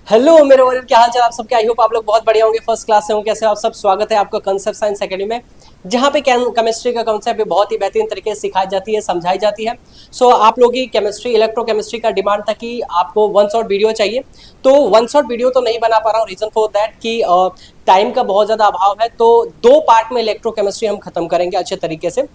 Hello मेरे world, क्या हाल चाल आप सबके। आई होप आप लोग बहुत बढ़िया होंगे, फर्स्ट क्लास से होंगे। कैसे हो आप सब? स्वागत है आपका कंसेप्ट साइंस एकेडमी में, जहाँ पे केमिस्ट्री का कंसेप्ट बहुत ही बेहतरीन तरीके से सिखाई जाती है, समझाई जाती है। सो आप लोग की केमिस्ट्री, इलेक्ट्रोकेमिस्ट्री का डिमांड था कि आपको वन शॉट वीडियो चाहिए, तो वन शॉट वीडियो तो नहीं बना पा रहा हूँ। रीजन फॉर दैट कि टाइम का बहुत ज़्यादा अभाव है। तो दो पार्ट में इलेक्ट्रोकेमिस्ट्री हम खत्म करेंगे अच्छे तरीके से।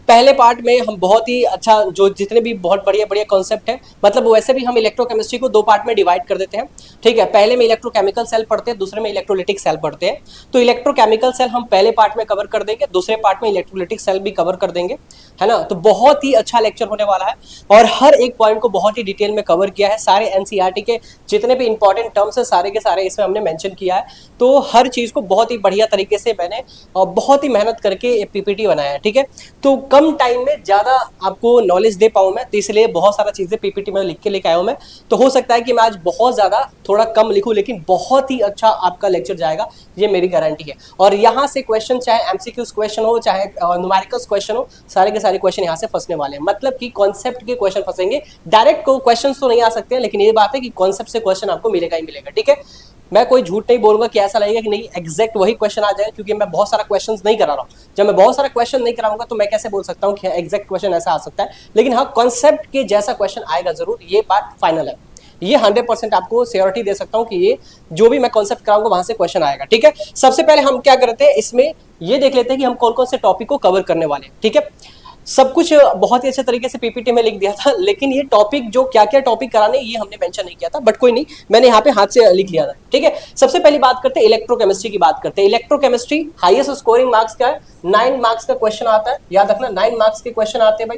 पहले पार्ट में हम बहुत ही अच्छा, जो जितने भी बहुत बढ़िया बढ़िया कॉन्सेप्ट है, मतलब वैसे भी हम इलेक्ट्रोकेमिस्ट्री को दो पार्ट में डिवाइड कर देते हैं। ठीक है, पहले में इलेक्ट्रोकेमिकल सेल पढ़ते हैं, दूसरे में इलेक्ट्रोलिटिक सेल पढ़ते हैं। तो इलेक्ट्रोकेमिकल सेल हम पहले पार्ट में कवर कर देंगे, दूसरे पार्ट में इलेक्ट्रोलिटिक सेल भी कवर कर देंगे, है ना। तो बहुत ही अच्छा लेक्चर होने वाला है और हर एक पॉइंट को बहुत ही डिटेल में कवर किया है। सारे एनसीईआरटी के जितने भी इंपॉर्टेंट टर्म्स है सारे के सारे इसमें हमने मेंशन किया है। तो हर चीज को बहुत ही बढ़िया तरीके से मैंने बहुत ही मेहनत करके पीपीटी बनाया है। ठीक है, तो कम टाइम में ज्यादा आपको नॉलेज दे पाऊं मैं, तो इसलिए बहुत सारा चीजें पीपीटी में लिख के लेके आया हूं मैं। तो हो सकता है कि मैं आज बहुत ज्यादा थोड़ा कम लिखूं, लेकिन बहुत ही अच्छा आपका लेक्चर जाएगा, ये मेरी गारंटी है। और यहाँ से क्वेश्चन, चाहे एमसीक्यूज क्वेश्चन हो, चाहे न्यूमेरिकल्स क्वेश्चन हो, सारे के सारे क्वेश्चन यहाँ से फंसने वाले हैं। मतलब कि कॉन्सेप्ट के क्वेश्चन फंसेंगे, डायरेक्ट को क्वेश्चन तो नहीं आ सकते हैं, लेकिन ये बात है कि कॉन्सेप्ट से क्वेश्चन आपको मिलेगा ही मिलेगा। ठीक है, मैं कोई झूठ नहीं बोलूंगा कि ऐसा लगेगा कि नहीं एग्जैक्ट वही क्वेश्चन आ जाए, क्योंकि मैं बहुत सारा क्वेश्चन नहीं करा रहा हूँ। जब मैं बहुत सारा क्वेश्चन नहीं कराऊंगा तो मैं कैसे बोल सकता हूँ कि एग्जैक्ट क्वेश्चन ऐसा आ सकता है। लेकिन हाँ, कॉन्सेप्ट के जैसा क्वेश्चन आएगा जरूर, ये बात फाइनल है। ये 100% आपको श्योरिटी दे सकता हूँ कि ये जो भी मैं कॉन्सेप्ट कराऊंगा वहां से क्वेश्चन आएगा। ठीक है, सबसे पहले हम क्या करते हैं, इसमें ये देख लेते हैं कि हम कौन कौन से टॉपिक को कवर करने वाले हैं। ठीक है, सब कुछ बहुत ही अच्छे तरीके से पीपीटी में लिख दिया था, लेकिन ये टॉपिक जो क्या क्या टॉपिक कराने ये हमने मेंशन नहीं किया था, बट कोई नहीं, मैंने यहाँ पे हाथ से लिख लिया था। ठीक है, सबसे पहली बात करते हैं इलेक्ट्रोकेमिस्ट्री की बात करते हैं। इलेक्ट्रोकेमिस्ट्री हाईएस्ट स्कोरिंग मार्क्स का है, 9 मार्क्स का क्वेश्चन आता है, याद रखना 9 मार्क्स के क्वेश्चन आते हैं भाई।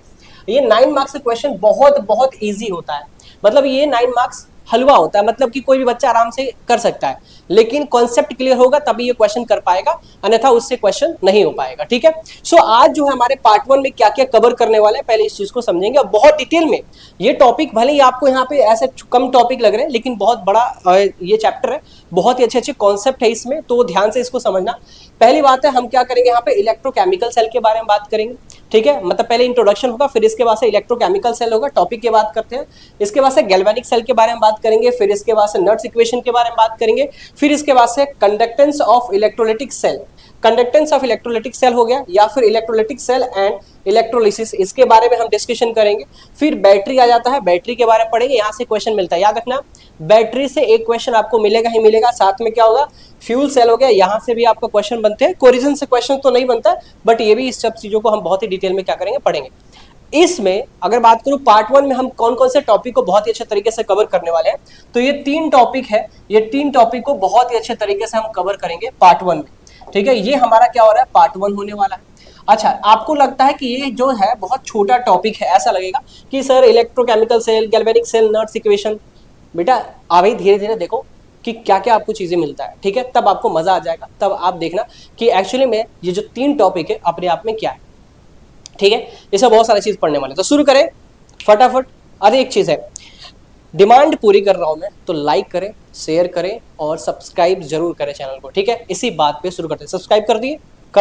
ये 9 मार्क्स का क्वेश्चन बहुत बहुत ईजी होता है, मतलब ये 9 मार्क्स हलवा होता है, मतलब कि कोई भी बच्चा आराम से कर सकता है, लेकिन कॉन्सेप्ट क्लियर होगा तभी ये क्वेश्चन कर पाएगा, अन्यथा उससे क्वेश्चन नहीं हो पाएगा। ठीक है, सो आज जो है हमारे पार्ट 1 में क्या क्या कवर करने वाले हैं, पहले इस चीज को समझेंगे और बहुत डिटेल में। ये टॉपिक भले ही आपको यहाँ पे ऐसे कम टॉपिक लग रहे हैं, लेकिन बहुत बड़ा ये चैप्टर है, बहुत ही अच्छे अच्छे कॉन्सेप्ट है इसमें, तो ध्यान से इसको समझना। पहली बात है, हम क्या करेंगे यहाँ पे इलेक्ट्रोकेमिकल सेल के बारे में बात करेंगे। ठीक है, मतलब पहले इंट्रोडक्शन होगा, फिर इसके बाद से इलेक्ट्रोकेमिकल सेल होगा, टॉपिक की बात करते हैं। इसके बाद से गैल्वेनिक सेल के बारे में बात करेंगे, फिर इसके बाद से नट्स इक्वेशन के बारे में बात करेंगे, फिर इसके बाद से conductance of electrolytic cell, conductance of electrolytic cell हो गया, या फिर इलेक्ट्रोलिटिक सेल एंड इलेक्ट्रोलिसिस, इसके बारे में हम डिस्कशन करेंगे। फिर बैटरी आ जाता है, बैटरी के बारे में पढ़ेंगे, यहाँ से क्वेश्चन मिलता है, याद रखना बैटरी से एक क्वेश्चन आपको मिलेगा ही मिलेगा। साथ में क्या होगा, फ्यूल सेल हो गया, यहाँ से भी आपका क्वेश्चन बनते हैं, कोरिजन से क्वेश्चन तो नहीं बनता, बट ये भी इस सब चीजों को हम बहुत ही डिटेल में क्या करेंगे, पढ़ेंगे। इसमें अगर बात करूं पार्ट 1 में हम कौन कौन से टॉपिक को बहुत ही अच्छे तरीके से कवर करने वाले हैं, तो ये 3 टॉपिक है, ये 3 टॉपिक को बहुत ही अच्छे तरीके से हम कवर करेंगे पार्ट 1 में। ठीक है, ये हमारा क्या हो रहा है, पार्ट 1 होने वाला है। अच्छा, आपको लगता है कि ये जो है बहुत छोटा टॉपिक है, ऐसा लगेगा कि sir electrochemical cell, galvanic cell, नट्स इक्वेशन, बेटा भाई धीरे धीरे देखो कि क्या क्या आपको चीजें मिलता है। ठीक है, तब आपको मजा आ जाएगा, तब आप देखना कि एक्चुअली में ये जो 3 टॉपिक है अपने आप में क्या है। ठीक है, इसमें बहुत सारी चीज पढ़ने वाले, तो शुरू करें फटाफट। अरे एक चीज है, डिमांड पूरी कर रहा हूं मैं, तो लाइक करें, शेयर करें और सब्सक्राइब जरूर करें चैनल को। ठीक है, इसी बात पे शुरू करते हैं। सब्सक्राइब कर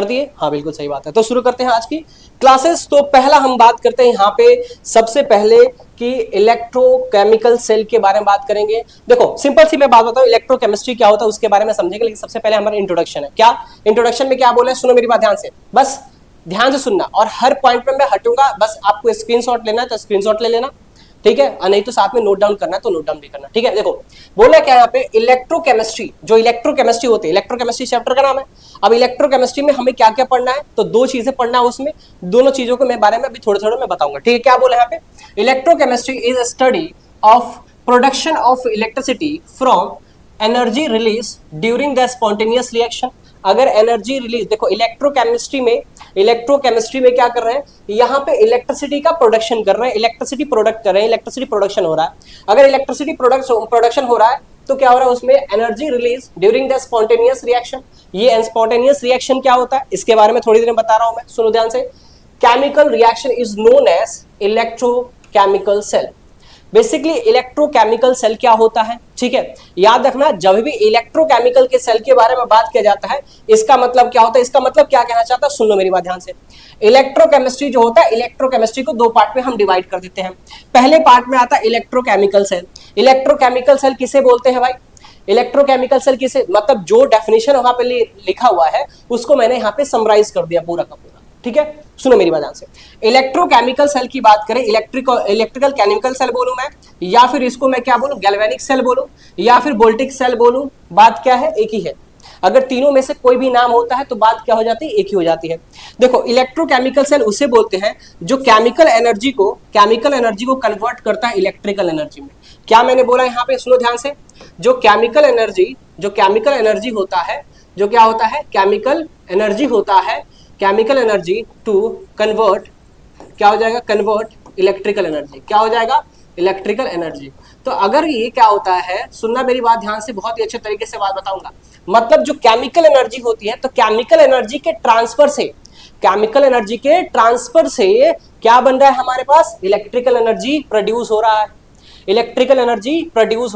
दिए? हाँ बिल्कुल सही बात है। तो शुरू करते हैं आज की क्लासेस। तो पहला हम बात करते हैं यहाँ पे सबसे पहले कि इलेक्ट्रोकेमिकल सेल के बारे में बात करेंगे। देखो सिंपल सी मैं बात बताऊं, इलेक्ट्रोकेमिस्ट्री क्या होता है उसके बारे में समझेंगे, लेकिन सबसे पहले हमारा इंट्रोडक्शन है। क्या इंट्रोडक्शन में क्या बोले, सुनो मेरी बात ध्यान से, बस ध्यान से सुनना, और हर पॉइंट पे मैं हटूंगा, बस आपको स्क्रीनशॉट लेना है तो स्क्रीनशॉट ले लेना। ठीक है, और नहीं तो साथ में नोट डाउन करना है तो नोट डाउन भी करना। ठीक है, देखो बोला क्या यहाँ पे, इलेक्ट्रोकेमिस्ट्री, जो इलेक्ट्रोकेमिस्ट्री होती है, इलेक्ट्रोकेमिस्ट्री चैप्टर का नाम है। अब इलेक्ट्रोकेमिस्ट्री में हमें क्या क्या पढ़ना है, तो 2 चीजें पढ़ना है उसमें, दोनों चीजों के बारे में अभी थोड़े थोड़े मैं बताऊंगा। ठीक है, क्या बोला यहाँ पे, electrochemistry is a study of production of electricity from energy release during the spontaneous reaction. अगर एनर्जी रिलीज, देखो इलेक्ट्रोकेमिस्ट्री में क्या कर रहे हैं, यहाँ पे इलेक्ट्रिसिटी का प्रोडक्शन कर रहे हैं, इलेक्ट्रिसिटी प्रोडक्ट कर रहे हैं, इलेक्ट्रिसिटी प्रोडक्शन हो रहा है। अगर इलेक्ट्रिसिटी प्रोडक्शन हो रहा है तो क्या हो रहा है, उसमें energy release during the spontaneous reaction. ये स्पॉन्टेनियस रिएक्शन क्या होता है, इसके बारे में थोड़ी देर बता रहा हूं मैं, सुनो ध्यान से। Chemical reaction is known as electrochemical cell. Basically electrochemical cell क्या होता है, ठीक है, याद रखना, जब भी इलेक्ट्रोकेमिकल के सेल के बारे में बात किया जाता है, इसका मतलब क्या होता है, इसका मतलब क्या कहना चाहता है, सुन लो मेरी बात ध्यान से। इलेक्ट्रोकेमिस्ट्री जो होता है, इलेक्ट्रोकेमिस्ट्री को 2 पार्ट में हम डिवाइड कर देते हैं। पहले पार्ट में आता है इलेक्ट्रोकेमिकल सेल। इलेक्ट्रोकेमिकल सेल किसे बोलते हैं भाई? इलेक्ट्रोकेमिकल सेल किसे, मतलब जो डेफिनेशन वहां पे लिखा हुआ है उसको मैंने यहाँ पे समराइज कर दिया पूरा का पूरा, ठीक है। सुनो मेरी बात ध्यान से, इलेक्ट्रोकेमिकल सेल की बात करें, इलेक्ट्रिकल केमिकल सेल बोलूं मैं, या फिर इसको मैं क्या बोलूं, गैल्वेनिक सेल बोलूं, या फिर वोल्टिक सेल बोलूं, बात क्या है, एक ही है। अगर तीनों में से कोई भी नाम होता है तो बात क्या हो जाती है, एक ही हो जाती है। देखो इलेक्ट्रोकेमिकल सेल उसे बोलते हैं जो केमिकल एनर्जी को कन्वर्ट करता है इलेक्ट्रिकल एनर्जी में। क्या मैंने बोला यहाँ पे, सुनो ध्यान से, जो केमिकल एनर्जी होता है, जो क्या होता है, केमिकल एनर्जी होता है, केमिकल एनर्जी टू कन्वर्ट, क्या हो जाएगा, कन्वर्ट इलेक्ट्रिकल एनर्जी, क्या हो जाएगा, इलेक्ट्रिकल एनर्जी। तो अगर ये क्या होता है, सुनना मेरी बात ध्यान से, बहुत ही अच्छे तरीके से बात बताऊंगा। मतलब जो केमिकल एनर्जी होती है, तो केमिकल एनर्जी के ट्रांसफर से क्या बन रहा है हमारे पास, इलेक्ट्रिकल एनर्जी प्रोड्यूस हो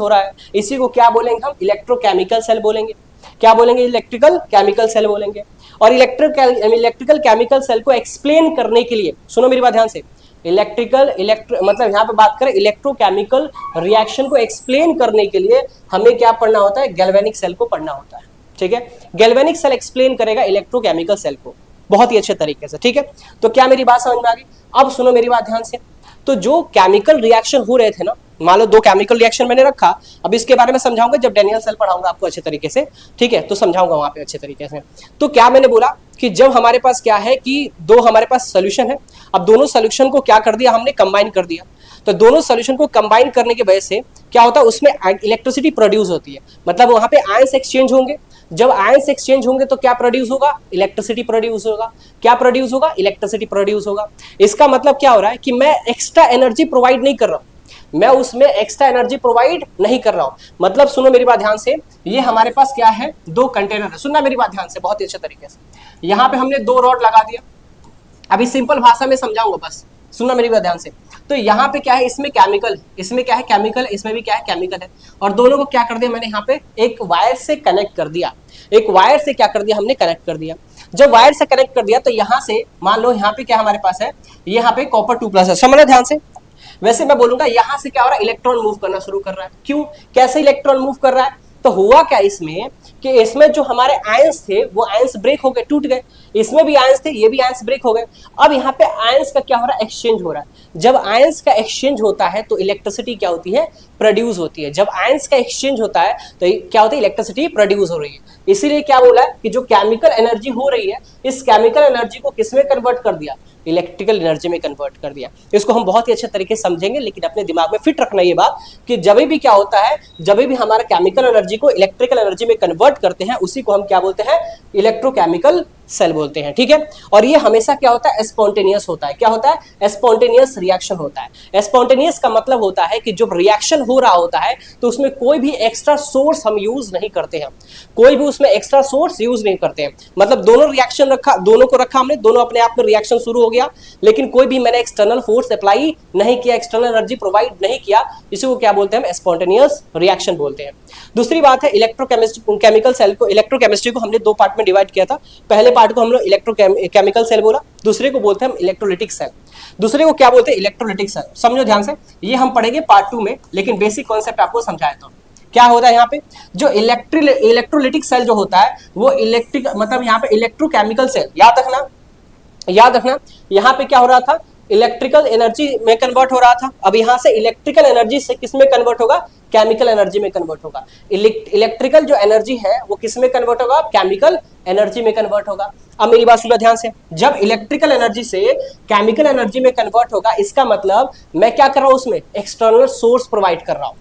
रहा है, इसी को क्या बोलेंगे हम, इलेक्ट्रोकेमिकल सेल बोलेंगे। क्या बोलेंगे, इलेक्ट्रिकल केमिकल सेल बोलेंगे। और इलेक्ट्रिकल केमिकल सेल को एक्सप्लेन करने के लिए, सुनो मेरी बात ध्यान से, मतलब यहाँ पे बात करें इलेक्ट्रोकेमिकल रिएक्शन को एक्सप्लेन करने के लिए हमें क्या पढ़ना होता है, गैल्वेनिक सेल को पढ़ना होता है, ठीक है। गैल्वेनिक सेल एक्सप्लेन करेगा इलेक्ट्रोकेमिकल सेल को बहुत ही अच्छे तरीके से, ठीक है। तो क्या मेरी बात समझ में आ गई? अब सुनो मेरी बात ध्यान से, तो जो केमिकल रिएक्शन हो रहे थे ना, मान लो 2 केमिकल रिएक्शन मैंने रखा, अब इसके बारे में समझाऊंगा जब डैनियल सेल पढ़ाऊंगा आपको अच्छे तरीके से, ठीक है, तो समझाऊंगा वहां पे अच्छे तरीके से। तो क्या मैंने बोला कि जब हमारे पास क्या है कि 2 हमारे पास सोल्यूशन है, अब दोनों सोल्यूशन को क्या कर दिया हमने, कंबाइन कर दिया। तो दोनों सोल्यूशन को कंबाइन करने की वजह से क्या होता है, उसमें इलेक्ट्रिसिटी प्रोड्यूस होती है, मतलब वहां पे आयंस एक्सचेंज होंगे। जब आयंस एक्सचेंज होंगे तो क्या प्रोड्यूस होगा, इलेक्ट्रिसिटी प्रोड्यूस होगा। क्या प्रोड्यूस होगा, इलेक्ट्रिसिटी प्रोड्यूस होगा। इसका मतलब क्या हो रहा है कि मैं एक्स्ट्रा एनर्जी प्रोवाइड नहीं कर रहा हूं, मतलब सुनो मेरी बात ध्यान से, ये हमारे पास क्या है, 2 कंटेनर है। सुनना मेरी बात ध्यान से बहुत ही अच्छे तरीके से, यहाँ पे हमने 2 रॉड लगा दिया। अभी सिंपल भाषा में समझाऊंगा, बस सुनना मेरी बात ध्यान से। तो यहाँ पे क्या है, इसमें केमिकल, इसमें क्या है केमिकल, इसमें भी क्या है केमिकल है, और दोनों को क्या कर दिया मैंने यहाँ पे एक वायर से कनेक्ट कर दिया, हमने कनेक्ट कर दिया। जब वायर से कनेक्ट कर दिया तो यहाँ से मान लो यहाँ पे क्या हमारे पास है, यहाँ पे कॉपर 2+ है, समझना ध्यान से। वैसे मैं बोलूंगा यहाँ से क्या हो रहा है, इलेक्ट्रॉन मूव करना शुरू कर रहा है। क्यों, कैसे इलेक्ट्रॉन मूव कर रहा है, तो हुआ क्या इसमें कि इसमें जो हमारे आयंस थे वो आयंस ब्रेक हो गए, टूट गए। इसमें भी आयंस थे, ये भी आयंस ब्रेक हो गए। अब यहाँ पे आयंस का क्या हो रहा है, एक्सचेंज हो रहा है। जब आयंस का एक्सचेंज होता है तो इलेक्ट्रिसिटी क्या होती है, प्रोड्यूस होती है। जब आयंस का एक्सचेंज होता है तो क्या होती है, इलेक्ट्रिसिटी प्रोड्यूस हो रही है। इसीलिए क्या बोला है कि जो केमिकल एनर्जी हो रही है, इस केमिकल एनर्जी को किसमें कन्वर्ट कर दिया, इलेक्ट्रिकल एनर्जी में कन्वर्ट कर दिया। इसको हम बहुत ही अच्छे तरीके से समझेंगे, लेकिन अपने दिमाग में फिट रखना ये बात कि जब भी क्या होता है, जब भी हमारा केमिकल एनर्जी को इलेक्ट्रिकल एनर्जी में कन्वर्ट करते हैं, उसी को हम क्या बोलते हैं, इलेक्ट्रोकेमिकल सेल बोलते हैं, ठीक है। और ये हमेशा क्या होता है, स्पॉन्टेनियस होता है। क्या होता है, स्पॉन्टेनियस रिएक्शन होता है। स्पॉन्टेनियस का मतलब होता है कि जब रिएक्शन हो रहा होता है तो उसमें कोई भी एक्स्ट्रा सोर्स हम यूज नहीं करते हैं, मतलब दोनों रिएक्शन रखा, दोनों को रखा हमने, दोनों अपने आप में रिएक्शन शुरू हो गया, लेकिन कोई भी मैंने एक्सटर्नल फोर्स अप्लाई नहीं किया, एक्सटर्नल एनर्जी प्रोवाइड नहीं किया। इसी को क्या बोलते हैं, हम स्पॉन्टेनियस रिएक्शन बोलते हैं। दूसरी बात है, इलेक्ट्रोकेमिस्ट्री को हमने 2 पार्ट में डिवाइड किया था। पहले पार्ट को हम लोग इलेक्ट्रोकेमिकल सेल बोला, दूसरे को बोलते हैं हम इलेक्ट्रोलिटिक सेल। दूसरे को क्या बोलते हैं, इलेक्ट्रोलिटिक सेल। समझो ध्यान से, ये हम पढ़ेंगे पार्ट 2 में, लेकिन बेसिक कॉन्सेप्ट आपको समझाया। तो क्या होता है यहाँ पे, जो इलेक्ट्रोलिटिक सेल जो होता है वो इलेक्ट्रिक, मतलब यहाँ पे इलेक्ट्रोकेमिकल सेल, याद रखना यहाँ पे क्या हो रहा था, इलेक्ट्रिकल एनर्जी में कन्वर्ट हो रहा था। अब यहाँ से इलेक्ट्रिकल एनर्जी से किस में कन्वर्ट होगा, केमिकल एनर्जी में कन्वर्ट होगा। इलेक्ट्रिकल जो एनर्जी है वो किस में कन्वर्ट होगा, केमिकल एनर्जी में कन्वर्ट होगा। अब मेरी बात सुनो ध्यान से, जब इलेक्ट्रिकल एनर्जी से केमिकल एनर्जी में कन्वर्ट होगा, इसका मतलब मैं क्या कर रहा हूं, उसमें एक्सटर्नल सोर्स प्रोवाइड कर रहा हूं।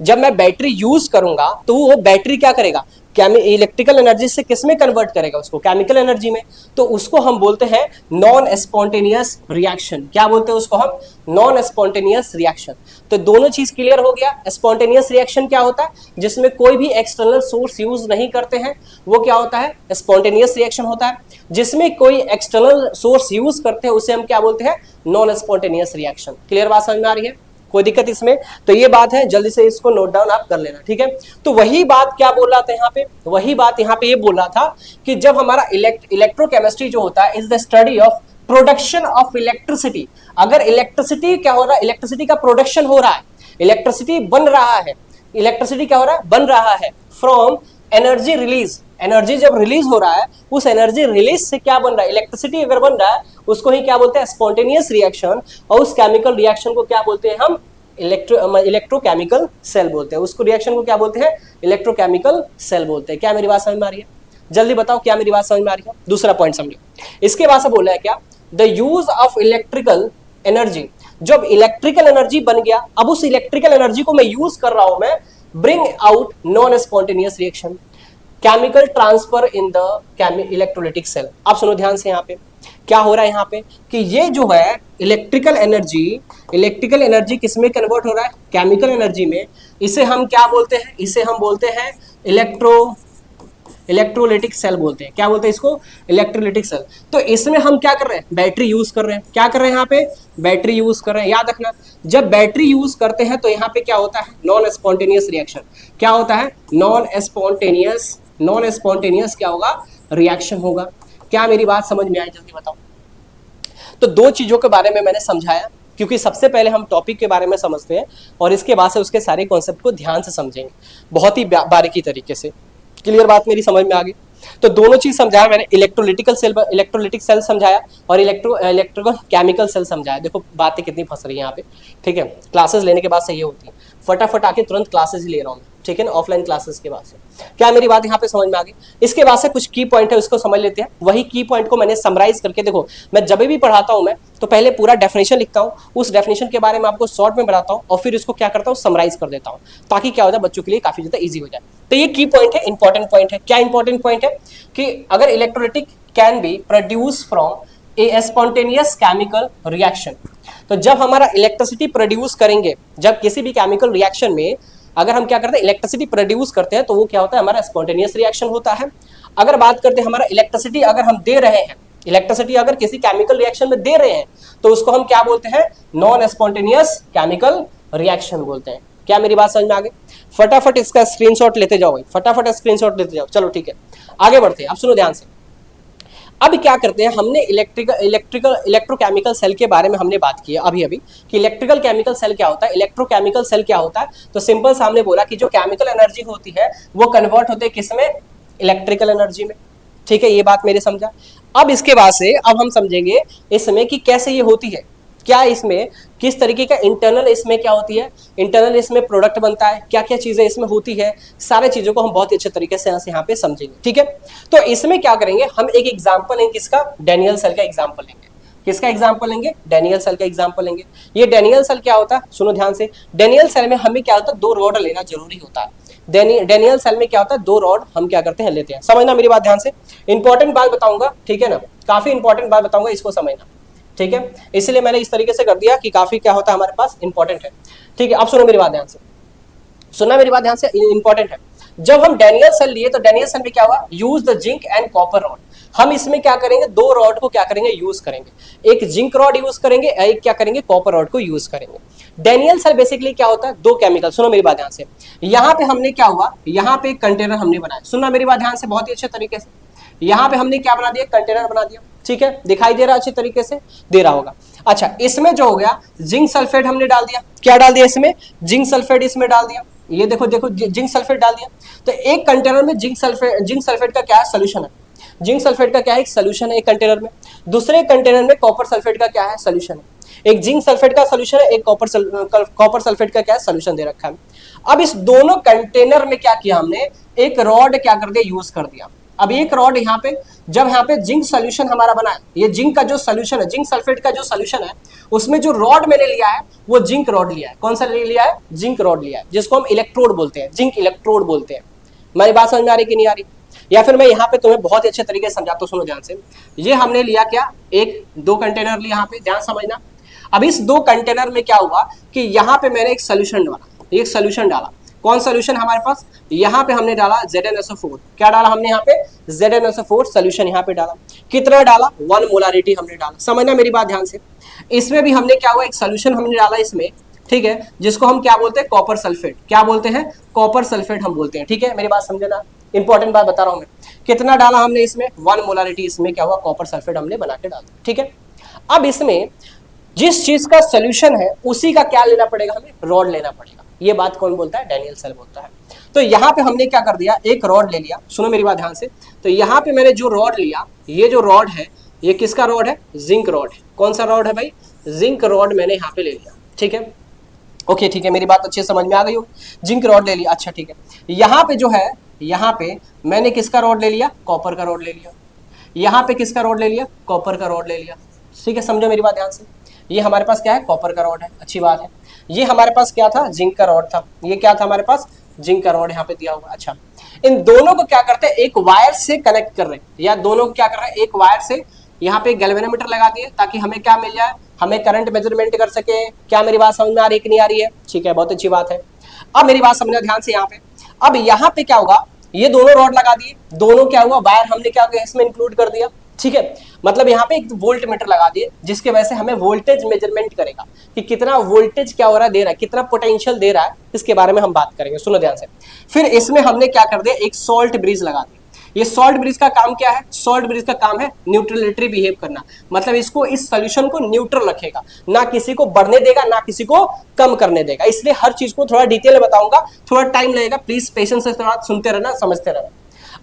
जब मैं बैटरी यूज करूंगा तो वो बैटरी क्या करेगा, इलेक्ट्रिकल एनर्जी से किस में कन्वर्ट करेगा, उसको केमिकल एनर्जी में। तो उसको हम बोलते हैं नॉन स्पॉन्टेनियस रिएक्शन। क्या बोलते हैं उसको हम, नॉन स्पॉन्टेनियस रिएक्शन। तो दोनों चीज क्लियर हो गया। स्पॉन्टेनियस रिएक्शन क्या होता है, जिसमें कोई भी एक्सटर्नल सोर्स यूज नहीं करते हैं, वो क्या होता है, स्पॉन्टेनियस रिएक्शन होता है। जिसमें कोई एक्सटर्नल सोर्स यूज करते हैं उसे हम क्या बोलते हैं, नॉन स्पॉन्टेनियस रिएक्शन। क्लियर बात समझ में आ रही है, कोई दिक्कत इसमें? तो ये बात है, जल्दी से इसको नोट डाउन आप कर लेना, ठीक है। तो वही बात क्या बोल रहा था यहाँ पे, वही बात यहाँ पे ये बोल रहा था कि जब हमारा इलेक्ट्रोकेमिस्ट्री जो होता है is the study of production of electricity. अगर इलेक्ट्रिसिटी क्या हो रहा है, इलेक्ट्रिसिटी का प्रोडक्शन हो रहा है, इलेक्ट्रिसिटी बन रहा है, इलेक्ट्रिसिटी क्या हो रहा है, बन रहा है फ्रॉम एनर्जी रिलीज, एनर्जी जब रिलीज हो रहा है उस एनर्जी रिलीज से क्या बन रहा है, इलेक्ट्रिसिटी अगर बन रहा है उसको ही क्या बोलते हैं, स्पॉन्टेनियस रिएक्शन, और उस केमिकल रिएक्शन को क्या बोलते हैं हम, इलेक्ट्रोकेमिकल सेल बोलते हैं, उसको रिएक्शन को क्या बोलते हैं, इलेक्ट्रोकेमिकल सेल बोलते हैं। क्या मेरी बात समझ में आ रही है, जल्दी बताओ क्या मेरी बात समझ में आ रही है। दूसरा पॉइंट समझो, इसके बाद से बोला है क्या, the use of electrical energy, जब इलेक्ट्रिकल एनर्जी बन गया, अब उस इलेक्ट्रिकल एनर्जी को मैं यूज कर रहा हूं मैं, bring out non spontaneous reaction, chemical transfer in the electrolytic cell. आप सुनो ध्यान से, यहाँ पे क्या हो रहा है, यहाँ पे कि ये जो है इलेक्ट्रिकल एनर्जी किसमें कन्वर्ट हो रहा है, केमिकल एनर्जी में। इसे हम क्या बोलते हैं, इसे हम बोलते हैं इलेक्ट्रोलाइटिक सेल बोलते हैं। क्या बोलते हैं इसको, इलेक्ट्रोलाइटिक सेल। तो इसमें हम क्या कर रहे हैं, बैटरी यूज कर रहे हैं। क्या कर रहे हैं यहाँ पे, बैटरी यूज कर रहे हैं। याद रखना, जब बैटरी यूज करते हैं तो यहाँ पे क्या होता है, नॉन स्पॉन्टेनियस रिएक्शन। क्या होता है, नॉन स्पॉन्टेनियस क्या होगा, रिएक्शन होगा। क्या मेरी बात समझ में आई, जल्दी बताओ। तो दो चीजों के बारे में मैंने समझाया, क्योंकि सबसे पहले हम टॉपिक के बारे में समझते हैं और इसके बाद से उसके सारे कॉन्सेप्ट को ध्यान से समझेंगे, बहुत ही बारीकी तरीके से। क्लियर बात मेरी समझ में आ गई। तो दोनों चीज समझाया मैंने, इलेक्ट्रोलिटिक सेल समझाया और इलेक्ट्रिकल केमिकल सेल समझाया। देखो बातें कितनी फंस रही है यहाँ पे, ठीक है। क्लासेस लेने के बाद से ये होती है, फटाफट आके तुरंत क्लासेस ही ले रहा हूँ, ठीक है ना, ऑफलाइन क्लासेस के बाद से। क्या मेरी बात यहाँ पे समझ में आ गई। इसके बाद से कुछ की पॉइंट है उसको समझ लेते हैं। वही की पॉइंट को मैंने समराइज करके, देखो मैं जब भी पढ़ाता हूँ मैं तो पहले पूरा डेफिनेशन लिखता हूँ, उस डेफिनेशन के बारे में आपको शॉर्ट में बताता हूँ और फिर इसको क्या करता हूँ, समराइज कर देता हूँ, ताकि क्या हो जाए, बच्चों के लिए काफी ज्यादा ईजी हो जाए। तो ये की पॉइंट है, इंपॉर्टेंट पॉइंट है। क्या इंपॉर्टेंट पॉइंट है कि अगर electrolytic can be produce from A spontaneous chemical reaction, तो जब हमारा इलेक्ट्रिसिटी प्रोड्यूस करेंगे, जब किसी भी केमिकल रिएक्शन में अगर हम क्या करते हैं, इलेक्ट्रिसिटी प्रोड्यूस करते हैं, तो वो क्या होता है, हमारा स्पॉन्टेनियस रिएक्शन होता है। अगर बात करते हैं हमारा इलेक्ट्रिसिटी अगर हम दे रहे हैं, इलेक्ट्रिसिटी अगर किसी केमिकल रिएक्शन में दे रहे हैं, तो उसको हम क्या बोलते हैं, नॉन स्पॉन्टेनियस केमिकल रिएक्शन बोलते हैं। क्या मेरी बात समझ में आ गई। फटाफट इसका स्क्रीनशॉट लेते जाओ भाई, फटाफट स्क्रीनशॉट लेते जाओ। चलो ठीक है, आगे बढ़ते हैं। अब सुनो ध्यान से, अब क्या करते हैं, हमने इलेक्ट्रोकेमिकल सेल के बारे में हमने बात की है अभी कि इलेक्ट्रिकल केमिकल सेल क्या होता है, इलेक्ट्रोकेमिकल सेल क्या होता है। तो सिंपल सामने बोला कि जो केमिकल एनर्जी होती है वो कन्वर्ट होते हैं किसमें, इलेक्ट्रिकल एनर्जी में, ठीक है। ये बात मेरे समझा। अब इसके बाद से अब हम समझेंगे इसमें कि कैसे ये होती है, क्या इसमें किस तरीके का इंटरनल इसमें क्या होती है, इंटरनल इसमें प्रोडक्ट बनता है, क्या क्या चीजें इसमें होती है, सारे चीजों को हम बहुत ही अच्छे तरीके से यहाँ पे समझेंगे, ठीक है। तो इसमें क्या करेंगे, हम एक एग्जांपल लेंगे, किसका, डैनियल सेल का एग्जांपल लेंगे। किसका एग्जांपल लेंगे, डैनियल सेल का एग्जांपल लेंगे। ये डैनियल सेल क्या होता है, सुनो ध्यान से। डैनियल सेल में हमें क्या होता है, 2 रॉड लेना जरूरी होता है। डैनियल सेल में क्या होता है, 2 रॉड हम क्या करते हैं, लेते हैं। समझना मेरी बात ध्यान से, इंपॉर्टेंट बात बताऊंगा, ठीक है ना, काफी इंपॉर्टेंट बात बताऊंगा, इसको समझना, ठीक है। इसलिए मैंने इस तरीके से कर दिया कि काफी क्या होता है हमारे पास, इंपॉर्टेंट है, ठीक है। अब सुनो मेरी बात ध्यान से, सुनना मेरी बात ध्यान से, इंपॉर्टेंट है। जब हम डैनियल सेल लिए तो डैनियल सेल में क्या हुआ, use the zinc and copper rod. हम इसमें क्या करेंगे, 2 रॉड को क्या करेंगे, यूज करेंगे। एक जिंक रॉड यूज करेंगे, एक क्या करेंगे, कॉपर रॉड को यूज करेंगे। डैनियल सेल बेसिकली क्या होता है, 2 केमिकल। सुनो मेरी बात ध्यान से, यहाँ पे हमने क्या हुआ, यहाँ पे एक कंटेनर हमने बनाया। सुनना मेरी बात ध्यान से बहुत ही अच्छे तरीके से, यहाँ पे हमने क्या बना दिया, कंटेनर बना दिया, ठीक है। दिखाई दे रहा अच्छी तरीके से, दे रहा होगा। अच्छा, इसमें जो हो गया, जिंक सल्फेट हमने डाल दिया। क्या डाल दिया इसमें, जिंक सल्फेट इसमें डाल दिया। ये देखो देखो, जिंक सल्फेट डाल दिया। तो एक कंटेनर में जिंक सल्फेट का क्या है, सोल्यूशन है। जिंक सल्फेट का क्या है, एक सोल्यूशन है एक कंटेनर में। दूसरे कंटेनर में कॉपर सल्फेट का क्या है, सोल्यूशन है। एक जिंक सल्फेट का सोल्यूशन है, एक कॉपर सल्फेट का क्या है, सोल्यूशन दे रखा है। अब इस दोनों कंटेनर में क्या किया हमने, एक रॉड क्या कर दिया, यूज कर दिया। अब एक रॉड यहाँ पे, जब यहाँ पे जिंक सोल्यूशन हमारा बना है, ये जिंक का जो सोल्यूशन है, जिंक सल्फेट का जो सोल्यूशन है, उसमें जो रॉड मैंने लिया है वो जिंक रॉड लिया है। कौन सा लिया है, जिंक रॉड लिया है, जिसको हम इलेक्ट्रोड बोलते हैं, जिंक इलेक्ट्रोड बोलते हैं। मेरी बात समझ में आ रही कि नहीं आ रही, या फिर मैं यहाँ पे तुम्हें बहुत अच्छे तरीके से समझाता हूँ, सुनो ध्यान से। ये हमने लिया क्या, 1-2 कंटेनर लिया, यहाँ पे ध्यान समझना। अब इस 2 कंटेनर में क्या हुआ कि यहाँ पे मैंने एक सोल्यूशन डाला, एक सोल्यूशन डाला। कौन सोल्यूशन हमारे पास, यहाँ पे हमने डाला ZnSO4। क्या डाला हमने यहाँ पे, ZnSO4 सोल्यूशन यहाँ पे डाला। कितना डाला, 1 मोलारिटी हमने डाला। समझना मेरी बात ध्यान से। इसमें भी हमने क्या हुआ, एक सोल्यूशन हमने डाला इसमें, ठीक है, जिसको हम क्या बोलते हैं, कॉपर सल्फेट। क्या बोलते हैं, कॉपर सल्फेट हम बोलते हैं, ठीक है। मेरी बात समझना, इंपॉर्टेंट बात बता रहा हूँ मैं। कितना डाला हमने इसमें, 1 मोलारिटी इसमें क्या हुआ, कॉपर सल्फेट हमने बना के डाला, ठीक है। अब इसमें जिस चीज का सोल्यूशन है उसी का क्या लेना पड़ेगा, हमें रॉड लेना पड़ेगा। ये बात कौन बोलता है, डेनियल सेल बोलता है। तो यहाँ पे हमने क्या कर दिया, एक रॉड ले लिया, सुनो मेरी बात ध्यान से। तो यहाँ पे मैंने जो रॉड लिया, ये जो रॉड है ये किसका रॉड है, जिंक रॉड। कौन सा रॉड है भाई, जिंक रॉड मैंने यहाँ पे ले लिया, ठीक है। ओके ठीक है, मेरी बात अच्छे समझ में आ गई हो, जिंक रॉड ले लिया, अच्छा ठीक है। यहाँ पे जो है, यहाँ पे मैंने किसका रॉड ले लिया, कॉपर का रॉड ले लिया। यहाँ पे किसका रॉड ले लिया, कॉपर का रॉड ले लिया, ठीक है, समझो मेरी बात ध्यान से। ये हमारे पास क्या है, कॉपर का रॉड है, अच्छी बात है। ये हमारे पास क्या था, जिंक का रॉड था। ये क्या था हमारे पास, जिंक का रॉड यहाँ पे दिया हुआ। अच्छा, इन दोनों को क्या करते हैं, एक वायर से कनेक्ट कर रहे हैं, या दोनों को क्या कर रहे हैं, एक वायर से यहाँ पे गैल्वेनोमीटर लगा दिए ताकि हमें क्या मिल जाए, हमें करंट मेजरमेंट कर सके। क्या मेरी बात समझ में आ रही है कि नहीं आ रही है, ठीक है, बहुत अच्छी बात है। अब मेरी बात समझना ध्यान से यहाँ पे। अब यहाँ पे क्या होगा, ये दोनों रॉड लगा दिए, दोनों क्या हुआ, वायर हमने क्या किया, इसमें इंक्लूड कर दिया, ठीक है। मतलब यहाँ पे एक वोल्ट मीटर लगा दिए जिसके वजह से हमें वोल्टेज मेजरमेंट करेगा कि कितना वोल्टेज क्या हो रहा है, दे रहा है, कितना पोटेंशियल दे रहा है, इसके बारे में हम बात करेंगे, सुनो ध्यान से। फिर इसमें हमने क्या कर दिया, एक सॉल्ट ब्रिज लगा दिया। ये सॉल्ट ब्रिज का काम क्या है, सॉल्ट ब्रिज का काम है न्यूट्रलिटी बिहेव करना, मतलब इसको, इस सोल्यूशन को न्यूट्रल रखेगा, ना किसी को बढ़ने देगा ना किसी को कम करने देगा। इसलिए हर चीज को थोड़ा डिटेल में बताऊंगा, थोड़ा टाइम लगेगा, प्लीज पेशेंस से थोड़ा सुनते रहना, समझते रहना।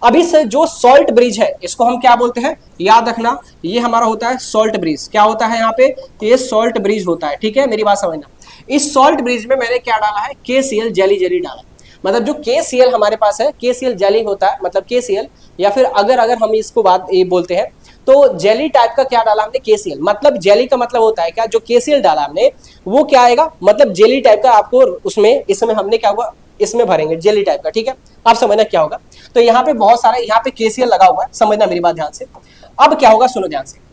अभी से जो सॉल्ट ब्रिज है इसको हम क्या बोलते हैं, याद रखना, ये हमारा होता है सॉल्ट ब्रिज। क्या होता है यहाँ पे, ये सॉल्ट ब्रिज होता है, ठीक है, मेरी बात समझना। इस सॉल्ट ब्रिज में मैंने क्या डाला है, KCl जेली जेली डाला। मतलब जो KCl हमारे पास है, KCl जेली होता है, मतलब KCl, या फिर अगर हम इसको बात ये बोलते हैं तो जेली टाइप का क्या डाला हमने, KCl। मतलब जेली का मतलब होता है क्या, जो KCl डाला हमने वो क्या आएगा, मतलब जेली टाइप का आपको उसमें, इसमें हमने क्या हुआ, इसमें भरेंगे जेली टाइप का, ठीक है। आप समझना क्या होगा। तो यहाँ पे बहुत सारा, यहाँ पे KCl लगा हुआ है, समझना मेरी बात ध्यान से। अब क्या होगा, सुनो ध्यान से।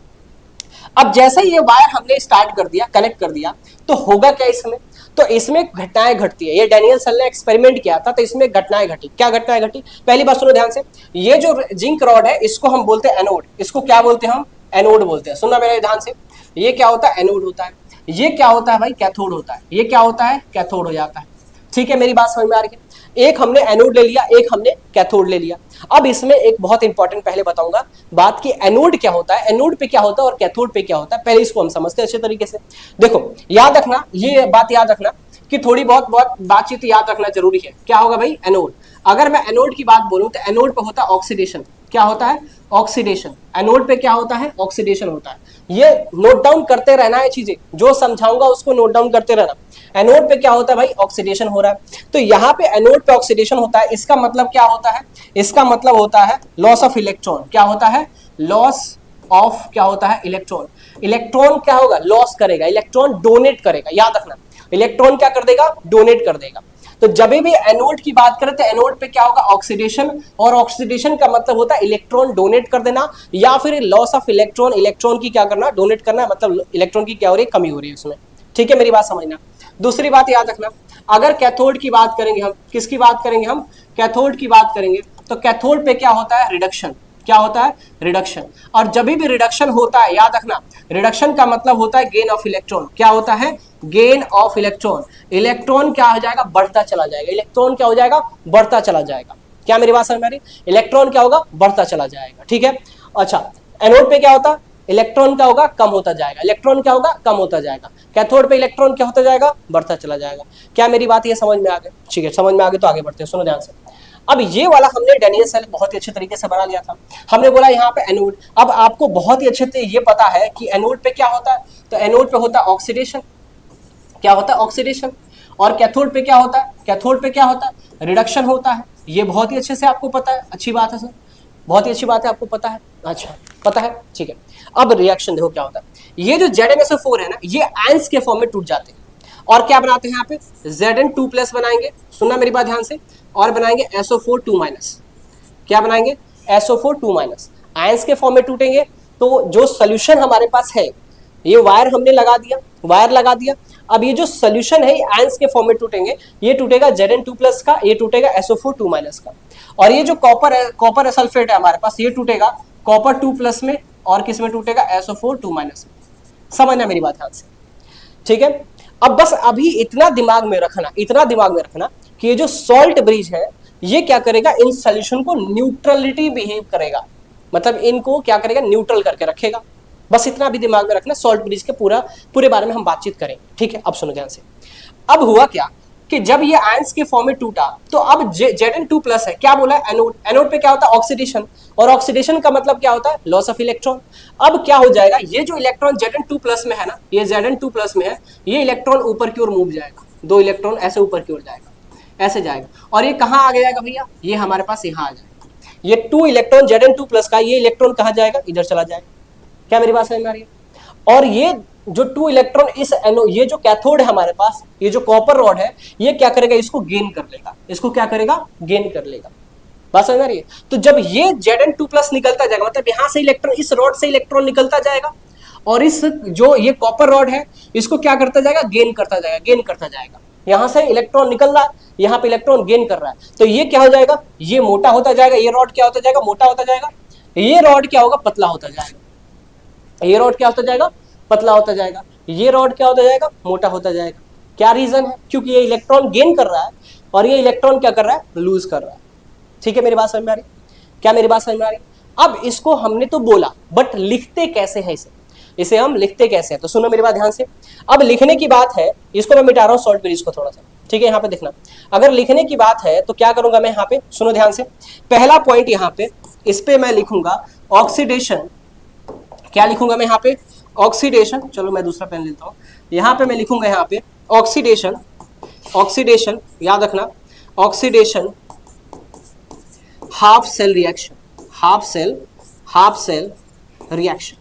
अब जैसे ये वायर हमने स्टार्ट कर दिया, कनेक्ट कर दिया, तो होगा क्या इसमें, तो इसमें घटनाएं घटती है। ये डेनियल सेल ने एक्सपेरिमेंट किया था, तो इसमें घटनाएं घटी। क्या घटनाएं घटी, पहली बात सुनो ध्यान से। ये जो जिंक रॉड है इसको हम बोलते हैं एनोड, इसको क्या बोलते हैं हम, एनोड बोलते हैं। सुनना मेरे ध्यान से, ये क्या होता है, एनोड होता है। ये क्या होता है भाई, कैथोड होता है। ये क्या होता है, कैथोड हो जाता है, ठीक है, मेरी बात समझ में आ रही है। एक हमने एनोड ले लिया, एक हमने कैथोड ले लिया। अब इसमें एक बहुत इंपॉर्टेंट पहले बताऊंगा बात कि एनोड क्या होता है, एनोड पे क्या होता है और कैथोड पे क्या होता है, पहले इसको हम समझते हैं अच्छे तरीके से। देखो याद रखना, ये बात याद रखना कि थोड़ी बहुत बातचीत याद रखना जरूरी है। क्या होगा भाई, एनोड। अगर मैं एनोड की बात बोलूं तो एनोड पे होता है ऑक्सीडेशन। क्या होता है, ऑक्सीडेशन। एनोड पे क्या होता है, ऑक्सीडेशन होता है। ये नोट डाउन करते रहना है, चीजें जो समझाऊंगा उसको नोट डाउन करते रहना। एनोड पे क्या होता है भाई, ऑक्सीडेशन हो रहा है। तो यहाँ पे एनोड पे ऑक्सीडेशन होता है, इसका मतलब क्या होता है, इसका मतलब होता है लॉस ऑफ इलेक्ट्रॉन। क्या होता है, लॉस ऑफ, क्या होता है, इलेक्ट्रॉन। इलेक्ट्रॉन क्या होगा, लॉस करेगा, इलेक्ट्रॉन डोनेट करेगा। याद रखना, इलेक्ट्रॉन क्या कर देगा, डोनेट कर देगा। तो जब भी एनोड की बात करें तो एनोड पे क्या होगा, ऑक्सीडेशन, और ऑक्सीडेशन का मतलब होता है इलेक्ट्रॉन डोनेट कर देना, या फिर लॉस ऑफ इलेक्ट्रॉन, इलेक्ट्रॉन की क्या करना, डोनेट करना, मतलब इलेक्ट्रॉन की क्या हो रही है, कमी हो रही है उसमें, ठीक है, मेरी बात समझना। दूसरी बात याद रखना, अगर कैथोड की बात करेंगे हम, किसकी बात करेंगे हम, कैथोड की बात करेंगे, तो कैथोड पे क्या होता है, रिडक्शन। क्या होता है, रिडक्शन। और जब भी रिडक्शन होता है, याद रखना, रिडक्शन का मतलब होता है गेन ऑफ इलेक्ट्रॉन। क्या होता है, गेन ऑफ इलेक्ट्रॉन। इलेक्ट्रॉन क्या हो जाएगा, बढ़ता चला जाएगा। इलेक्ट्रॉन क्या हो जाएगा, बढ़ता चला जाएगा। क्या मेरी बात समझ में आ रही, इलेक्ट्रॉन क्या होगा, बढ़ता चला जाएगा, ठीक है। अच्छा, एनोड पे क्या होता, इलेक्ट्रॉन क्या होगा, कम होता जाएगा। इलेक्ट्रॉन क्या होगा, कम होता जाएगा। कैथोड पे इलेक्ट्रॉन क्या होता जाएगा, बढ़ता चला जाएगा। क्या मेरी बात ये समझ में आ गई, ठीक है, समझ में आ गई तो आगे बढ़ते हैं, सुनो ध्यान से। अब ये वाला हमने डेनियल सेल बहुत ही अच्छे तरीके से बना लिया था। हमने बोला यहाँ पे एनोड। अब आपको बहुत ही अच्छे से ये पता है कि एनोड पे क्या होता है, तो एनोड पे होता है ऑक्सीडेशन। क्या होता है, ऑक्सीडेशन। और कैथोड पे क्या होता है, कैथोड पे क्या होता है, रिडक्शन होता है। ये बहुत ही अच्छे से आपको पता है, अच्छी बात है सर, बहुत ही अच्छी बात है, आपको पता है, अच्छा पता है, ठीक है। अब रिएक्शन देखो क्या होता है, ये जो ZnSO4 है ना, ये आयंस के फॉर्म में टूट जाते हैं और क्या बनाते हैं, यहाँ पे Zn2+ बनाएंगे, सुनना मेरी बात ध्यान से, और बनाएंगे SO4 2-। क्या बनाएंगे, SO4 2-। आयंस के फॉर्म में टूटेंगे, तो जो सोल्यूशन हमारे पास है, ये वायर हमने लगा दिया, वायर लगा दिया। अब ये जो सोल्यूशन है आयंस के फॉर्म में टूटेंगे, ये टूटेगा Zn2+ का, ये टूटेगा SO4 2- का। और ये जो कॉपर सल्फेट है हमारे पास, ये टूटेगा कॉपर 2+ में, और किस में टूटेगा, SO4 2- में। समझना मेरी बात ध्यान से, ठीक है। अब बस अभी इतना दिमाग में रखना, इतना दिमाग में रखना कि ये जो सॉल्ट ब्रिज है ये क्या करेगा, इन सॉल्यूशन को न्यूट्रलिटी बिहेव करेगा, मतलब इनको क्या करेगा, न्यूट्रल करके रखेगा। बस इतना भी दिमाग में रखना, सॉल्ट ब्रिज के पूरे बारे में हम बातचीत करेंगे, ठीक है। अब सुनो ध्यान से, अब हुआ क्या कि जब ये आयंस के फॉर्म में टूटा तो अब Zn2+ है, क्या बोला, एनोड, एनोड पे क्या होता है, ऑक्सीडेशन, और ऑक्सीडेशन का मतलब क्या होता है, लॉस ऑफ इलेक्ट्रॉन। अब क्या हो जाएगा, ये जो इलेक्ट्रॉन Zn2+ में है ना, ये Zn2+ में है, ये इलेक्ट्रॉन ऊपर की ओर मूव जाएगा, 2 इलेक्ट्रॉन ऐसे ऊपर की ओर जाएगा, ऐसे जाएगा, और ये कहाँ आ जाएगा भैया, ये हमारे पास यहाँ आ जाएगा, ये 2 इलेक्ट्रॉन Zn2+ का, ये इलेक्ट्रॉन कहाँ जाएगा, इधर चला जाएगा। क्या मेरी बात समझ में आ रही है। और ये जो 2 इलेक्ट्रॉन इस ये जो कैथोड है हमारे पास, ये जो कॉपर रॉड है, ये क्या करेगा, इसको गेन कर लेगा, इसको क्या करेगा, गेन कर लेगा। बात समझ आ रही है। तो जब ये Zn2+ निकलता जाएगा, मतलब यहां से इलेक्ट्रॉन, इस रॉड से इलेक्ट्रॉन निकलता जाएगा, और इस जो ये कॉपर रॉड है, इसको क्या करता जाएगा, गेन करता जाएगा, गेन करता जाएगा। यहां से इलेक्ट्रॉन निकल रहा है, यहां पे इलेक्ट्रॉन गेन कर रहा है, तो ये क्या हो जाएगा, ये मोटा होता जाएगा, ये रॉड क्या होता जाएगा, मोटा होता जाएगा, ये रॉड क्या होगा, पतला होता जाएगा, ये रॉड क्या होता जाएगा, पतला होता जाएगा, ये रॉड क्या होता जाएगा, मोटा होता जाएगा। क्या रीजन है, क्योंकि ये इलेक्ट्रॉन गेन कर रहा है और ये इलेक्ट्रॉन क्या कर रहा है, लूज कर रहा है। ठीक है, मेरी बात समझ में आ रही, क्या मेरी बात समझ में आ रही। अब इसको हमने तो बोला, बट लिखते कैसे है इसे हम लिखते कैसे हैं, तो सुनो मेरी बात ध्यान से। अब लिखने की बात है, इसको मैं मिटा रहा हूं सॉल्ट ब्रिज को थोड़ा सा, ठीक है, यहाँ पे देखना। अगर लिखने की बात है तो क्या करूंगा मैं, यहाँ पे सुनो ध्यान से, पहला पॉइंट यहाँ पे, इस पे मैं लिखूंगा ऑक्सीडेशन, क्या लिखूंगा मैं यहाँ पे, ऑक्सीडेशन। चलो मैं दूसरा पेन लेता हूँ, यहाँ पे मैं लिखूंगा यहाँ पे ऑक्सीडेशन, ऑक्सीडेशन याद रखना, oxidation half cell reaction, half cell reaction.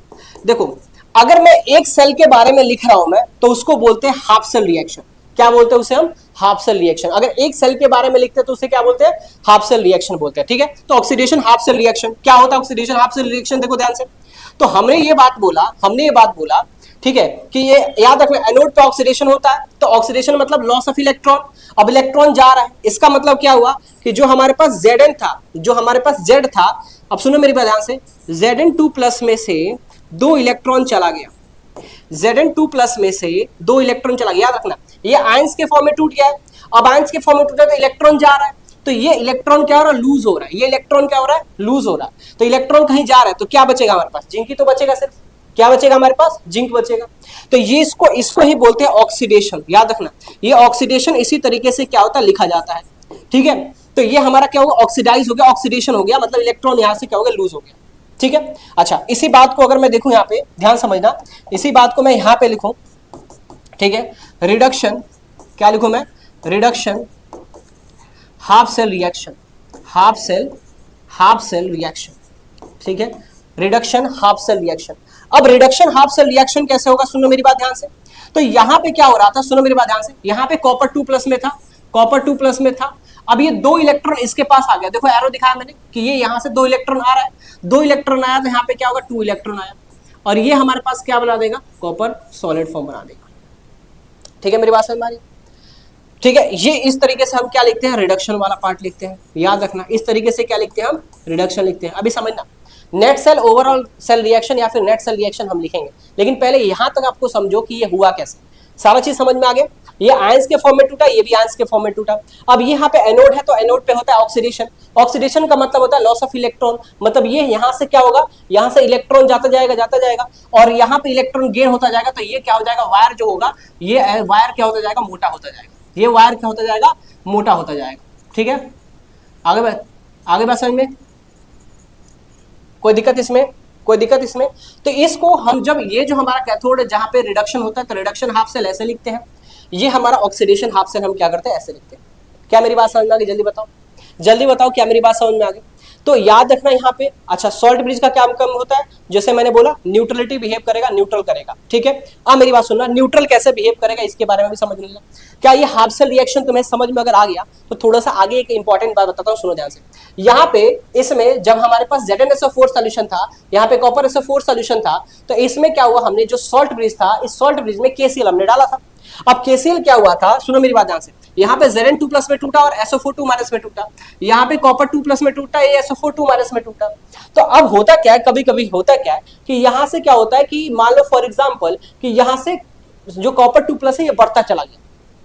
देखो अगर मैं एक सेल के बारे में लिख रहा हूं मैं, तो उसको बोलते हैं हाफ सेल रिएक्शन। क्या बोलते हैं उसे हम, हाफ सेल रिएक्शन। अगर एक सेल के बारे में लिखते हैं तो उसे क्या बोलते हैं, हाफ सेल रिएक्शन बोलते हैं, ठीक है। तो ऑक्सीडेशन हाफ सेल रिएक्शन क्या होता है, ऑक्सीडेशन हाफ सेल रिएक्शन, देखो ध्यान से। तो हमने ये बात बोला, ठीक है, कि ये याद रखना, एनोड पे ऑक्सीडेशन होता है, तो ऑक्सीडेशन मतलब लॉस ऑफ इलेक्ट्रॉन। अब इलेक्ट्रॉन जा रहा है, इसका मतलब क्या हुआ कि जो हमारे पास Zn था, जो हमारे पास Z था, अब सुनो मेरी बात ध्यान से, Zn2+ में से 2 इलेक्ट्रॉन चला गया, Zn2+ में से 2 इलेक्ट्रॉन चला गया, याद रखना। ये आयंस के फॉर्म में टूट गया है, अब आयंस के फॉर्म में टूटा तो इलेक्ट्रॉन जा रहा है, तो ये इलेक्ट्रॉन क्या हो रहा है, लूज हो रहा है, ये इलेक्ट्रॉन क्या हो रहा है, लूज हो रहा है। तो इलेक्ट्रॉन कहीं जा रहा है, तो क्या बचेगा हमारे पास, जिंक ही तो बचेगा, सिर्फ क्या बचेगा हमारे पास, जिंक बचेगा। तो ये इसको ही बोलते हैं ऑक्सीडेशन, याद रखना। ये ऑक्सीडेशन इसी तरीके से क्या होता है, लिखा जाता है, ठीक है। तो ये हमारा क्या होगा, ऑक्सीडाइज हो गया, ऑक्सीडेशन हो गया, मतलब इलेक्ट्रॉन यहां से क्या हो गया, लूज हो गया, ठीक है। अच्छा, इसी बात को अगर मैं देखूं, यहाँ पे ध्यान समझना, इसी बात को मैं यहाँ पे लिखूं, ठीक है, रिडक्शन, क्या लिखूं मैं, reduction half cell reaction, half cell reaction, ठीक है, रिडक्शन हाफ सेल रिएक्शन। अब रिडक्शन हाफ सेल रिएक्शन कैसे होगा, सुनो मेरी बात ध्यान से। तो यहां पे क्या हो रहा था, सुनो मेरी बात ध्यान से, यहां पे कॉपर 2+ में था, कॉपर 2+ में था। अब ये 2 इलेक्ट्रॉन इसके पास आ गया, देखो एरो दिखाया मैंने कि ये यहां से 2 इलेक्ट्रॉन आ रहा है, 2 इलेक्ट्रॉन आया तो यहाँ पे क्या होगा, 2 इलेक्ट्रॉन आया, और ये हमारे पास क्या बना देगा, कॉपर सॉलिड फॉर्म बना देगा। ठीक है, मेरी बात समझ में आ रही है, ठीक है। ये इस तरीके से हम क्या लिखते हैं, रिडक्शन वाला पार्ट लिखते हैं, याद रखना, इस तरीके से क्या लिखते हैं हम, रिडक्शन लिखते हैं। अभी समझना, net cell overall cell reaction या फिर नेट सेल रिएक्शन हम लिखेंगे, लेकिन पहले यहां तक आपको समझो कि ये हुआ कैसे, सारा चीज समझ में आ गया। ये आयंस के फॉर्म में टूटा, ये भी आयंस के फॉर्म में टूटा। अब यहाँ पे एनोड है, तो एनोड पे होता है ऑक्सीडेशन, ऑक्सीडेशन का मतलब होता है लॉस ऑफ इलेक्ट्रॉन, मतलब ये यहाँ से क्या होगा, यहाँ से इलेक्ट्रॉन जाता जाएगा, और यहाँ पे इलेक्ट्रॉन गेन होता जाएगा, तो ये क्या हो जाएगा, वायर जो होगा, ये वायर क्या होता जाएगा, मोटा होता जाएगा, ये वायर क्या होता जाएगा, मोटा होता जाएगा, ठीक है। आगे बात समझ में, कोई दिक्कत इसमें, तो इसको हम जब ये जो हमारा कैथोड है जहां पे रिडक्शन होता है, तो रिडक्शन हाफ सेल ऐसे लिखते हैं, ये हमारा ऑक्सीडेशन हाफ सेल हम क्या करते हैं, ऐसे लिखते हैं। क्या मेरी बात समझ में आ गई, जल्दी बताओ क्या मेरी बात समझ में आ गई। तो याद रखना यहाँ पे, अच्छा सॉल्ट ब्रिज का क्या काम होता है, जैसे मैंने बोला न्यूट्रलिटी बिहेव करेगा, न्यूट्रल करेगा, ठीक है। अब मेरी बात सुनना, न्यूट्रल कैसे बिहेव करेगा इसके बारे में भी समझ लेना। क्या ये हाफ सेल रिएक्शन तुम्हें समझ में अगर आ गया, तो थोड़ा सा आगे एक इंपॉर्टेंट बात बताता हूँ, सुनो ध्यान से। यहाँ पे इसमें जब हमारे पास ZnSO4 सोल्यूशन था, यहाँ पे कॉपर SO4 सोल्यूशन था, तो इसमें क्या हुआ, हमने जो सॉल्ट ब्रिज था, इस सॉल्ट ब्रिज में KCl हमने डाला था। अब KCl क्या हुआ था, सुनो मेरी बात ध्यान से, यहाँ पे Zn2+ में टूटा और SO4 में टूटा, यहाँ पे कॉपर 2+ में टूटा, ये SO4 में टूटा। तो अब होता क्या है, कभी कभी होता क्या है कि यहाँ से क्या होता है कि मान लो फॉर एग्जाम्पल कि यहाँ से जो कॉपर 2+ है ये बढ़ता चला गया,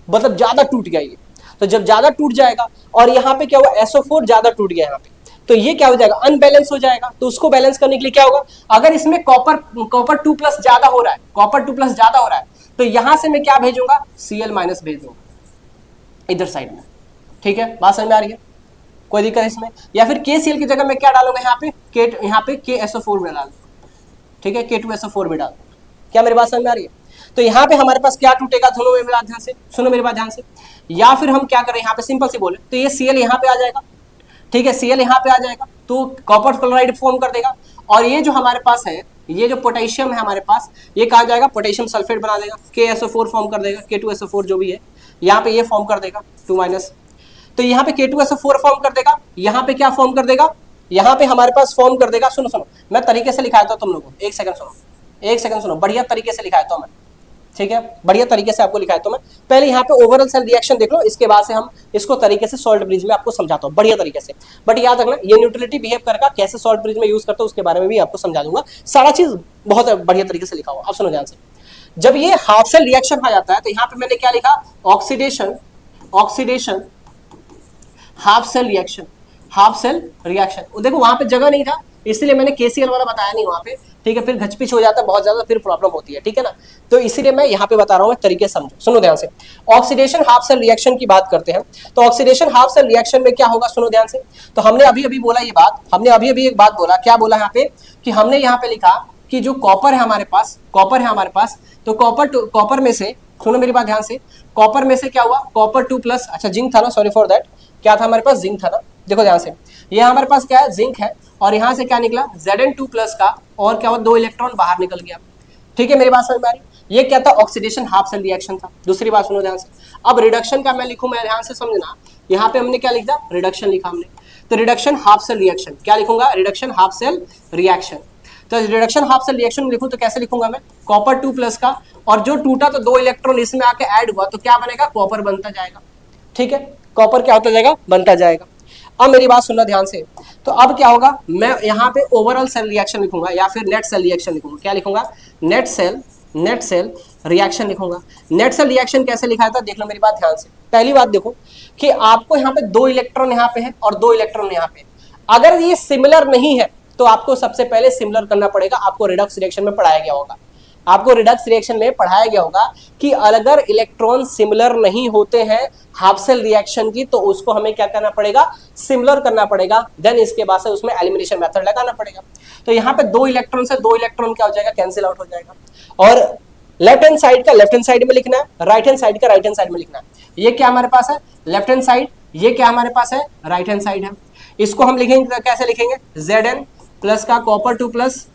मतलब ज्यादा टूट गया ये। तो जब ज्यादा टूट जाएगा और यहाँ पे क्या हुआ, SO4 ज्यादा टूट गया, यहाँ पे तो ये क्या हो जाएगा, अनबैलेंस हो जाएगा। तो उसको बैलेंस करने के लिए क्या होगा, अगर इसमें कॉपर 2+ ज्यादा हो रहा है, कॉपर 2+ ज्यादा हो रहा है, तो यहां से मैं क्या भेजूंगा, Cl- भेज दूंगा इधर साइड में। ठीक है, बात समझ में आ रही है, कोई दिक्कत इसमें? या फिर KCl की जगह मैं क्या डालूंगा, यहाँ पे KSO4 में डाल दूंगा। ठीक है, K2SO4 भी डाल दूंगा। क्या मेरी बात समझ में आ रही है? तो यहाँ पे हमारे पास क्या टूटेगा, सुनो मेरी बात ध्यान से, सुनो मेरी बात ध्यान से। या फिर हम क्या करें, यहाँ पे सिंपल सी बोले तो ये Cl यहाँ पे आ जाएगा। ठीक है, Cl यहाँ पे आ जाएगा तो कॉपर क्लोराइड फॉर्म कर देगा। और ये जो हमारे पास है, ये जो पोटेशियम है हमारे पास, ये कहा जाएगा पोटेशियम सल्फेट बना देगा, KSO4 फॉर्म कर देगा, K2SO4 जो भी है, यहाँ पे ये फॉर्म कर देगा 2-। तो यहाँ पे K2SO4 फॉर्म कर देगा, यहाँ पे क्या फॉर्म कर देगा, यहाँ पे हमारे पास फॉर्म कर देगा, सुनो सुनो मैं तरीके से लिखाया था तुम लोगों को, एक सेकंड सुनो, बढ़िया तरीके से लिखाया था मैं। ठीक है, बढ़िया तरीके से आपको लिखाया तो मैं। पहले यहाँ पे ओवरऑल सेल रिएक्शन देख लो, इसके बाद से हम इसको तरीके से सॉल्ट ब्रिज में आपको समझाता हूँ बढ़िया तरीके से। बट याद रखना, ये न्यूट्रलिटी बिहेव करके कैसे सॉल्ट ब्रिज में यूज करते हो उसके बारे में भी आपको समझा दूंगा, सारा चीज बहुत बढ़िया तरीके से लिखा हुआ। अब सुनो ध्यान से, जब ये हाफ सेल रिएक्शन आ जाता है तो यहाँ पे मैंने क्या लिखा, ऑक्सीडेशन हाफ सेल रिएक्शन। देखो वहां पे जगह नहीं था, इसलिए मैंने KCl वाला बताया नहीं वहां पे। ठीक है, फिर घचपिच हो जाता है बहुत ज्यादा, फिर प्रॉब्लम होती है। ठीक है ना, तो इसीलिए मैं यहाँ पे बता रहा हूँ, तरीके समझो, सुनो ध्यान से। ऑक्सीडेशन हाफ सेल रिएक्शन की बात करते हैं, तो ऑक्सीडेशन हाफ सेल रिएक्शन में क्या होगा, सुनो ध्यान से। तो हमने अभी अभी बोला ये बात, हमने अभी अभी एक बात बोला, क्या बोला यहाँ पे, कि हमने यहाँ पे लिखा कि जो कॉपर है हमारे पास, तो कॉपर में से, सुनो मेरी बात ध्यान से, कॉपर में से क्या हुआ, कॉपर 2+, अच्छा जिंक था ना, सॉरी फॉर दैट, क्या था हमारे पास, जिंक था ना। देखो ध्यान से, ये हमारे पास क्या है, जिंक है, और यहाँ से क्या निकला, Zn2+ का, और क्या हुआ, 2 इलेक्ट्रॉन बाहर निकल गया। ठीक है, मेरी बात समझ में आ रही? ये क्या था, ऑक्सीडेशन हाफ सेल रिएक्शन था। दूसरी बात सुनो ध्यान से, अब रिडक्शन का मैं लिखूं, मैं ध्यान से समझना, यहाँ पे हमने क्या लिखा, रिडक्शन लिखा हमने, तो रिडक्शन हाफ सेल रिएक्शन, क्या लिखूंगा, रिडक्शन हाफ सेल रिएक्शन। तो रिडक्शन हाफ सेल रिएक्शन में लिखूं तो कैसे लिखूंगा मैं, कॉपर 2+ का, और जो टूटा तो 2 इलेक्ट्रॉन इसमें आके ऐड हुआ, तो क्या बनेगा, कॉपर बनता जाएगा। ठीक है, कॉपर क्या होता जाएगा, बनता जाएगा। अब मेरी बात सुनना ध्यान से, तो अब क्या होगा, मैं यहाँ पे ओवरऑल सेल रिएक्शन लिखूंगा, या फिर नेट सेल रिएक्शन लिखूंगा। क्या लिखूंगा, नेट सेल रिएक्शन लिखूंगा। नेट सेल रिएक्शन कैसे लिखा था, देख लो मेरी बात ध्यान से। पहली बात देखो कि आपको यहाँ पे 2 इलेक्ट्रॉन यहाँ पे है और 2 इलेक्ट्रॉन यहाँ पे, अगर ये सिमिलर नहीं है तो आपको सबसे पहले सिमिलर करना पड़ेगा। आपको रिडक्स रिएक्शन में पढ़ाया गया होगा, कि अगर इलेक्ट्रॉन सिमिलर नहीं होते हैं हाफ सेल रिएक्शन की, तो उसको हमें क्या करना पड़ेगा, सिमिलर करना पड़ेगा। देन इसके बाद से उसमें एलिमिनेशन मेथड लगाना पड़ेगा। तो यहाँ पे 2 इलेक्ट्रॉन से 2 इलेक्ट्रॉन क्या हो जाएगा, कैंसिल आउट हो जाएगा। और लेफ्ट हैंड साइड का लेफ्ट हैंड साइड में लिखना है, राइट हैंड साइड का राइट हैंड साइड में लिखना है। ये क्या हमारे पास है, लेफ्ट हैंड साइड, ये क्या हमारे पास है, राइट हैंड साइड है। इसको हम लिखेंगे, कैसे लिखेंगे, Zn+ का कॉपर 2+,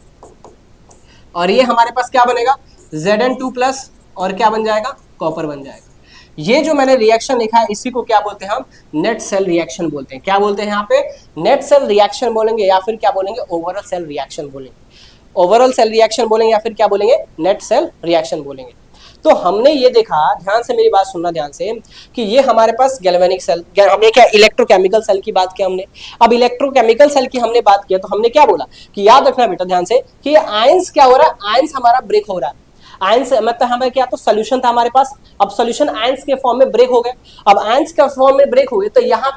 और ये हमारे पास क्या बनेगा, Zn2+, और क्या बन जाएगा, कॉपर बन जाएगा। ये जो मैंने रिएक्शन लिखा है, इसी को क्या बोलते हैं हम, नेट सेल रिएक्शन बोलते हैं। क्या बोलते हैं यहाँ पे, नेट सेल रिएक्शन बोलेंगे, या फिर क्या बोलेंगे, ओवरऑल सेल रिएक्शन बोलेंगे। ओवरऑल सेल रिएक्शन बोलेंगे, या फिर क्या बोलेंगे, नेट सेल रिएक्शन बोलेंगे। तो हमने ये देखा, ध्यान से मेरी बात सुनना ध्यान से, कि ये हमारे पास गैल्वेनिक सेल, हमने क्या इलेक्ट्रोकेमिकल सेल की बात किया हमने। अब इलेक्ट्रोकेमिकल सेल की हमने बात किया, तो हमने क्या बोला कि याद रखना बेटा ध्यान से, कि आयंस क्या हो रहा है, आयंस हमारा ब्रेक हो रहा है। आयंस मतलब हमें क्या, तो सोल्यूशन था हमारे पास, अब सोल्यूशन आयंस के फॉर्म में ब्रेक हो गए। अब आयंस के फॉर्म में ब्रेक हो गए, तो यहाँ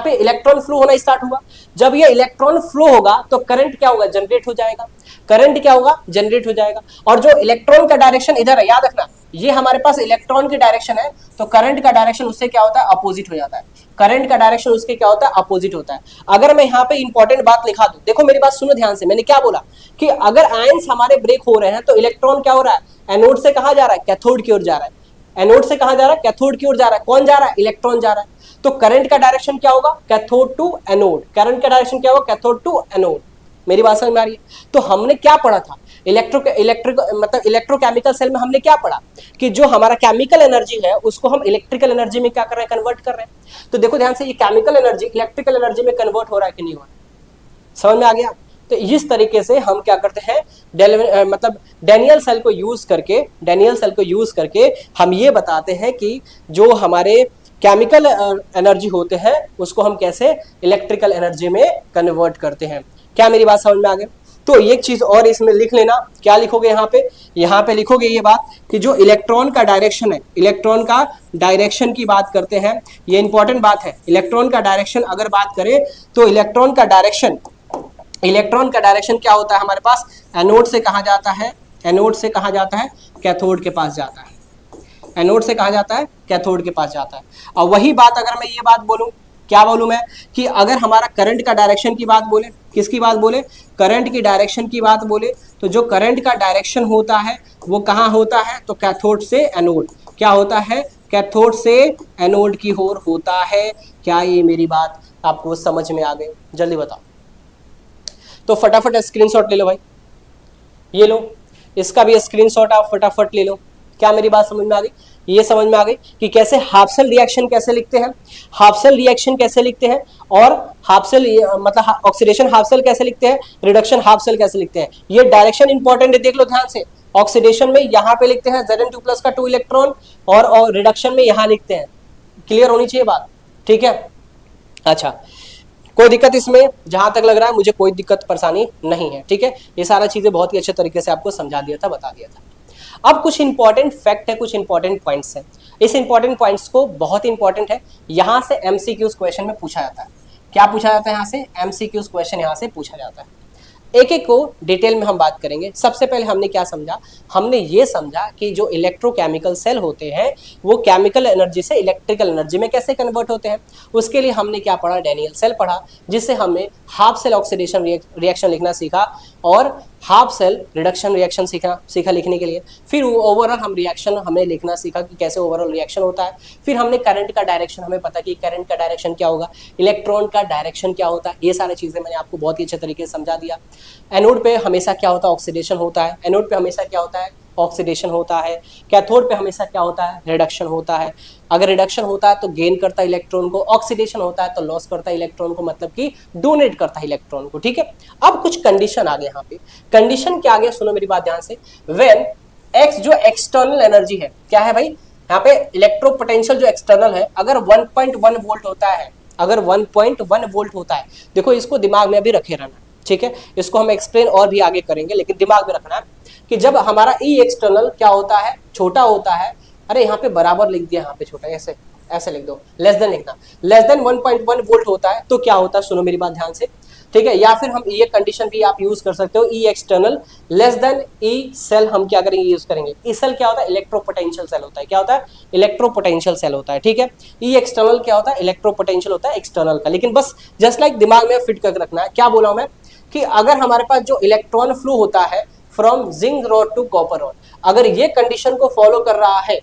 पे इलेक्ट्रॉन फ्लो होना स्टार्ट हुआ। जब ये इलेक्ट्रॉन फ्लो होगा तो करंट क्या होगा, जनरेट हो जाएगा। करंट क्या होगा, जनरेट हो जाएगा। और जो इलेक्ट्रॉन का डायरेक्शन इधर है, याद रखना, ये हमारे पास इलेक्ट्रॉन की डायरेक्शन है, तो करंट का डायरेक्शन उससे क्या होता है, अपोजिट हो जाता है। करंट का डायरेक्शन उसके क्या होता है, अपोजिट होता है। अगर मैं यहाँ पे इंपॉर्टेंट बात लिखा दूं, देखो मेरी बात सुनो ध्यान से, मैंने क्या बोला कि अगर आयंस हमारे ब्रेक हो रहे हैं तो इलेक्ट्रॉन क्या हो रहा है, एनोड से कहां जा रहा है, कैथोड की ओर जा रहा है। एनोड से कहां जा रहा है, कैथोड की ओर जा रहा है। कौन जा रहा है, इलेक्ट्रॉन जा रहा है। तो करंट का डायरेक्शन क्या होगा, कैथोड टू एनोड। करंट का डायरेक्शन क्या होगा, कैथोड टू एनोड। मेरी बात समझ में आ रही है। तो हमने क्या पढ़ा था, इलेक्ट्रोकेमिकल सेल में हमने क्या पढ़ा कि जो हमारा केमिकल एनर्जी है उसको हम इलेक्ट्रिकल एनर्जी में क्या कर रहे हैं, कन्वर्ट कर रहे हैं। तो देखो ध्यान से, ये केमिकल एनर्जी इलेक्ट्रिकल एनर्जी में कन्वर्ट हो रहा है कि नहीं हो रहा है, समझ में आ गया। तो इस तरीके से हम क्या करते हैं, डैनियल सेल को यूज करके हम ये बताते हैं कि जो हमारे केमिकल एनर्जी होते हैं उसको हम कैसे इलेक्ट्रिकल एनर्जी में कन्वर्ट करते हैं। क्या मेरी बात समझ में आ गई। तो एक चीज और इसमें लिख लेना, क्या लिखोगे यहाँ पे लिखोगे ये बात कि जो इलेक्ट्रॉन का डायरेक्शन है, इलेक्ट्रॉन का डायरेक्शन की बात करते हैं, ये इंपॉर्टेंट बात है। इलेक्ट्रॉन का डायरेक्शन अगर बात करें तो इलेक्ट्रॉन का डायरेक्शन क्या होता है हमारे पास, एनोड से कहाँ जाता है, एनोड से कहाँ जाता है, कैथोड के पास जाता है। एनोड से कहाँ जाता है, कैथोड के पास जाता है। और वही बात अगर मैं ये बात बोलूं, क्या बोलूं मैं, कि अगर हमारा करंट का डायरेक्शन की बात बोले, किसकी बात बोले, करंट की डायरेक्शन की बात बोले, तो जो करंट का डायरेक्शन होता है वो कहाँ होता है, तो कैथोड से एनोड। क्या होता है, कैथोड से एनोड की ओर होता है। क्या ये मेरी बात आपको समझ में आ गई, जल्दी बताओ। तो फटाफट स्क्रीनशॉट ले लो भाई, ये लो, इसका भी स्क्रीनशॉट आप फटाफट ले लो। क्या मेरी बात समझ में आ गई, ये समझ में आ गई कि कैसे हाफ सेल रिएक्शन कैसे लिखते हैं, हाफ सेल रिएक्शन कैसे लिखते हैं, और हाफ सेल मतलब ऑक्सीडेशन हाफ सेल कैसे लिखते हैं, रिडक्शन हाफ सेल कैसे लिखते हैं। ये डायरेक्शन इंपॉर्टेंट है, देख लो ध्यान से। ऑक्सीडेशन में यहाँ पे लिखते हैं Zn2+ का 2 इलेक्ट्रॉन, और रिडक्शन में यहाँ लिखते हैं। क्लियर होनी चाहिए बात, ठीक है। अच्छा, कोई दिक्कत इसमें, जहां तक लग रहा है मुझे कोई दिक्कत परेशानी नहीं है, ठीक है। ये सारा चीजें बहुत ही अच्छे तरीके से आपको समझा दिया था, बता दिया था। अब कुछ इंपॉर्टेंट फैक्ट है, कुछ इंपॉर्टेंट पॉइंट्स हैं। इस इंपॉर्टेंट पॉइंट्स को बहुत इंपॉर्टेंट है, यहां से एमसीक्यूज क्वेश्चन में पूछा जाता है। क्या पूछा जाता है, यहां से एमसीक्यूज क्वेश्चन यहां से पूछा जाता है। एक एक को डिटेल में हम बात करेंगे। सबसे पहले हमने क्या समझा, हमने ये समझा कि जो इलेक्ट्रोकेमिकल सेल होते हैं वो केमिकल एनर्जी से इलेक्ट्रिकल एनर्जी में कैसे कन्वर्ट होते हैं। उसके लिए हमने क्या पढ़ा, डैनियल सेल पढ़ा, जिससे हमने हाफ सेल ऑक्सीडेशन रिएक्शन लिखना सीखा और हाफ सेल रिडक्शन रिएक्शन सीखा लिखने के लिए। फिर ओवरऑल हम रिएक्शन हमें लिखना सीखा कि कैसे ओवरऑल रिएक्शन होता है। फिर हमने करंट का डायरेक्शन, हमें पता कि करंट का डायरेक्शन क्या होगा, इलेक्ट्रॉन का डायरेक्शन क्या होता है। ये सारी चीजें मैंने आपको बहुत ही अच्छे तरीके से समझा दिया। एनोड पे हमेशा क्या होता है, ऑक्सीडेशन होता है। एनोड पे हमेशा क्या होता है, ऑक्सीडेशन होता है। कैथोड पे हमेशा क्या होता है, रिडक्शन होता है। अगर रिडक्शन होता है तो गेन करता है इलेक्ट्रॉन को, ऑक्सीडेशन होता है तो लॉस करता है इलेक्ट्रॉन को, मतलब कि डोनेट करता है इलेक्ट्रॉन को, ठीक है। अब कुछ कंडीशन आ गए यहाँ पे। कंडीशन क्या आ गया, सुनो मेरी बात ध्यान से। व्हेन एक्स जो एक्सटर्नल एनर्जी है, क्या है भाई यहाँ पे, इलेक्ट्रोपोटेंशियल जो एक्सटर्नल है, अगर 1.1 वोल्ट होता है, अगर 1.1 वोल्ट होता है, देखो इसको दिमाग में अभी रखे रहना, ठीक है। इसको हम एक्सप्लेन और भी आगे करेंगे, लेकिन दिमाग में रखना है कि जब हमारा ई एक्सटर्नल क्या होता है, छोटा होता है। अरे यहाँ पे बराबर लिख दिया, यहाँ पे छोटा, ऐसे ऐसे लिख दो, लेस देन लिखना, लेस देन 1.1 वोल्ट होता है तो क्या होता है, सुनो मेरी बात ध्यान से, ठीक है। या फिर हम ये कंडीशन भी आप यूज कर सकते हो, E external less than E cell, हम क्या करेंगे, यूज करेंगे। ई सेल क्या होता है, इलेक्ट्रोपोटेंशियल सेल होता है। क्या होता है, इलेक्ट्रोपोटेंशियल सेल होता है, ठीक है। ई एक्सटर्नल क्या होता है, इलेक्ट्रोपोटेंशियल होता है एक्सटर्नल का। लेकिन बस जस्ट लाइक दिमाग में फिट करके रखना है। क्या बोला मैं कि अगर हमारे पास जो इलेक्ट्रॉन फ्लो होता है from zinc rod to copper rod, अगर ये कंडीशन को फॉलो कर रहा है,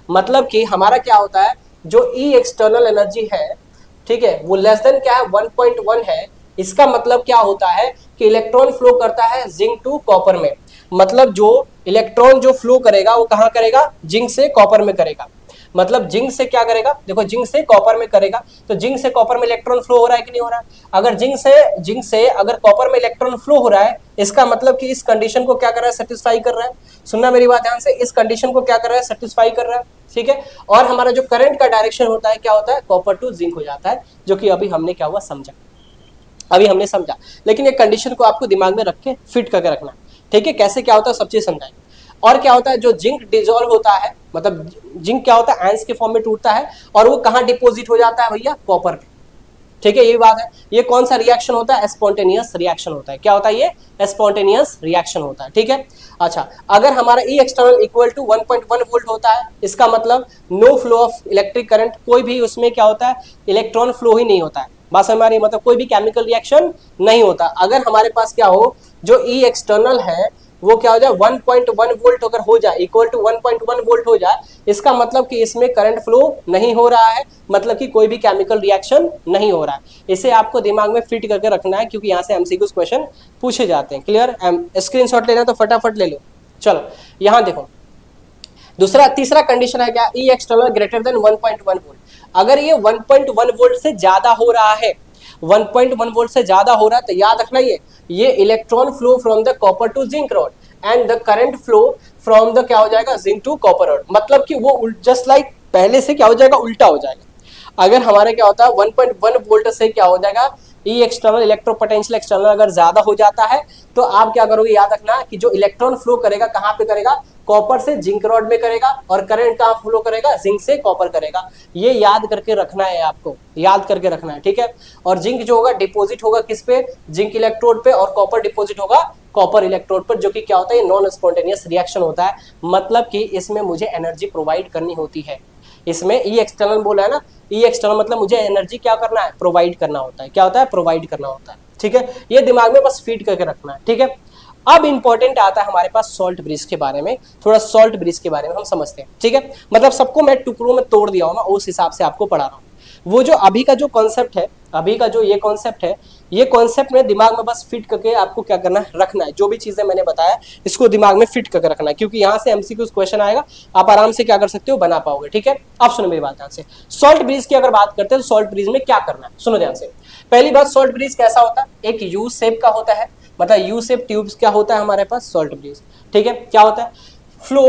मतलब कि हमारा क्या होता है, जो ई एक्सटर्नल एनर्जी है, ठीक है, वो लेस देन क्या है, 1.1 है। इसका मतलब क्या होता है कि इलेक्ट्रॉन फ्लो करता है जिंक टू कॉपर में, मतलब जो इलेक्ट्रॉन जो फ्लो करेगा वो कहां करेगा, जिंक से कॉपर में करेगा। मतलब जिंक से क्या करेगा, देखो जिंक से कॉपर में करेगा, तो जिंक से कॉपर में इलेक्ट्रॉन फ्लो हो रहा है कि नहीं हो रहा है। अगर जिंक से अगर कॉपर में इलेक्ट्रॉन फ्लो हो रहा है, इसका मतलब कि इस कंडीशन को क्या कर रहा है, सेटिस्फाई कर रहा है। सुनना मेरी बात ध्यान से, इस कंडीशन को क्या कर रहा है, सेटिस्फाई कर रहा है, ठीक है। और हमारा जो करंट का डायरेक्शन होता है क्या होता है, कॉपर टू जिंक हो जाता है, जो कि अभी हमने क्या हुआ समझा, अभी हमने समझा। लेकिन ये कंडीशन को आपको दिमाग में रख के फिट करके रखना, ठीक है। कैसे क्या होता है सब चीज समझाएंगे। और क्या होता है, जो जिंक डिसॉल्व होता है, मतलब जिंक क्या होता है, आयंस के फॉर्म में टूटता है, और वो कहाँ डिपोजिट हो जाता है भैया, कॉपर में, ठीक है। ये बात है। ये कौन सा रिएक्शन होता है, स्पॉन्टेनियस रिएक्शन होता है। क्या होता है, ये स्पॉन्टेनियस रिएक्शन होता है, ठीक है। अच्छा, अगर हमारा E external equal to 1.1 volt होता है, इसका मतलब no flow of electric current, कोई भी उसमें क्या होता है, इलेक्ट्रॉन फ्लो ही नहीं होता है। बस हमारी मतलब कोई भी केमिकल रिएक्शन नहीं होता। अगर हमारे पास क्या हो, जो ई एक्सटर्नल है वो क्या हो जाए, 1.1 वोल्ट अगर हो जाए, इक्वल टू 1.1 वोल्ट हो जाए, इसका मतलब कि इसमें करंट फ्लो नहीं हो रहा है, मतलब कि कोई भी केमिकल रिएक्शन नहीं हो रहा है। इसे आपको दिमाग में फिट करके रखना है, क्योंकि यहाँ से एमसीक्यू क्वेश्चन पूछे जाते हैं। क्लियर, स्क्रीनशॉट लेना तो फटाफट ले लो। चलो यहाँ देखो, तीसरा कंडीशन है क्या, ई एक्सटर्नल ग्रेटर देन 1.1 वोल्ट। अगर ये 1.1 वोल्ट से ज्यादा हो रहा है, 1.1 वोल्ट से ज्यादा हो रहा है, तो याद रखना ये electron flow from the copper two zinc rod and the current flow from the क्या हो जाएगा, जिंक टू कॉपर रॉड। मतलब कि वो जस्ट लाइक पहले से क्या हो जाएगा, उल्टा हो जाएगा। अगर हमारे क्या होता है 1.1 वोल्ट से क्या हो जाएगा, ई एक्सटर्नल इलेक्ट्रोपोटेंशियल एक्सटर्नल अगर ज्यादा हो जाता है तो आप क्या करोगे, याद रखना कि जो इलेक्ट्रॉन फ्लो करेगा कहाँ पे करेगा, कॉपर से जिंक रॉड में करेगा, और करंट कहाँ फ्लो करेगा, जिंक से कॉपर करेगा। ये याद करके रखना है, आपको याद करके रखना है, ठीक है। और जिंक जो होगा डिपोजिट होगा किस पे, जिंक इलेक्ट्रोड पे, और कॉपर डिपोजिट होगा कॉपर इलेक्ट्रोड पर, जो कि क्या होता है, नॉन स्पॉन्टेनियस रिएक्शन होता है, मतलब कि इसमें मुझे एनर्जी प्रोवाइड करनी होती है। इसमें ई एक्सटर्नल बोला है ना, ई एक्सटर्नल मतलब मुझे एनर्जी क्या करना है, प्रोवाइड करना होता है। क्या होता है, प्रोवाइड करना होता है, ठीक है। ये दिमाग में बस फीड करके रखना है, ठीक है। अब इंपॉर्टेंट आता है हमारे पास सॉल्ट ब्रिज के बारे में, थोड़ा सॉल्ट ब्रिज के बारे में हम समझते हैं, ठीक है। मतलब सबको मैं टुकड़ों में तोड़ दिया हूं ना, उस हिसाब से आपको पढ़ा रहा हूं। वो जो अभी का जो कॉन्सेप्ट है, अभी का जो ये कॉन्सेप्ट है, ये कॉन्सेप्ट में दिमाग में बस फिट करके आपको क्या करना है, रखना है। जो भी चीजें मैंने बताया इसको दिमाग में फिट करके रखना है, क्योंकि यहाँ से एमसीक्यू क्वेश्चन आएगा, आप आराम से क्या कर सकते हो, बना पाओगे, ठीक है। अब सुनो मेरी बात ध्यान से। सॉल्ट ब्रिज की अगर बात करते हैं तो सॉल्ट ब्रिज में क्या करना है, सुनो ध्यान से। पहली बात, सॉल्ट ब्रिज कैसा होता है, एक यू शेप का होता है, मतलब यू शेप ट्यूब्स क्या होता है हमारे पास, सॉल्ट ब्रिज, ठीक है। क्या होता है, फ्लो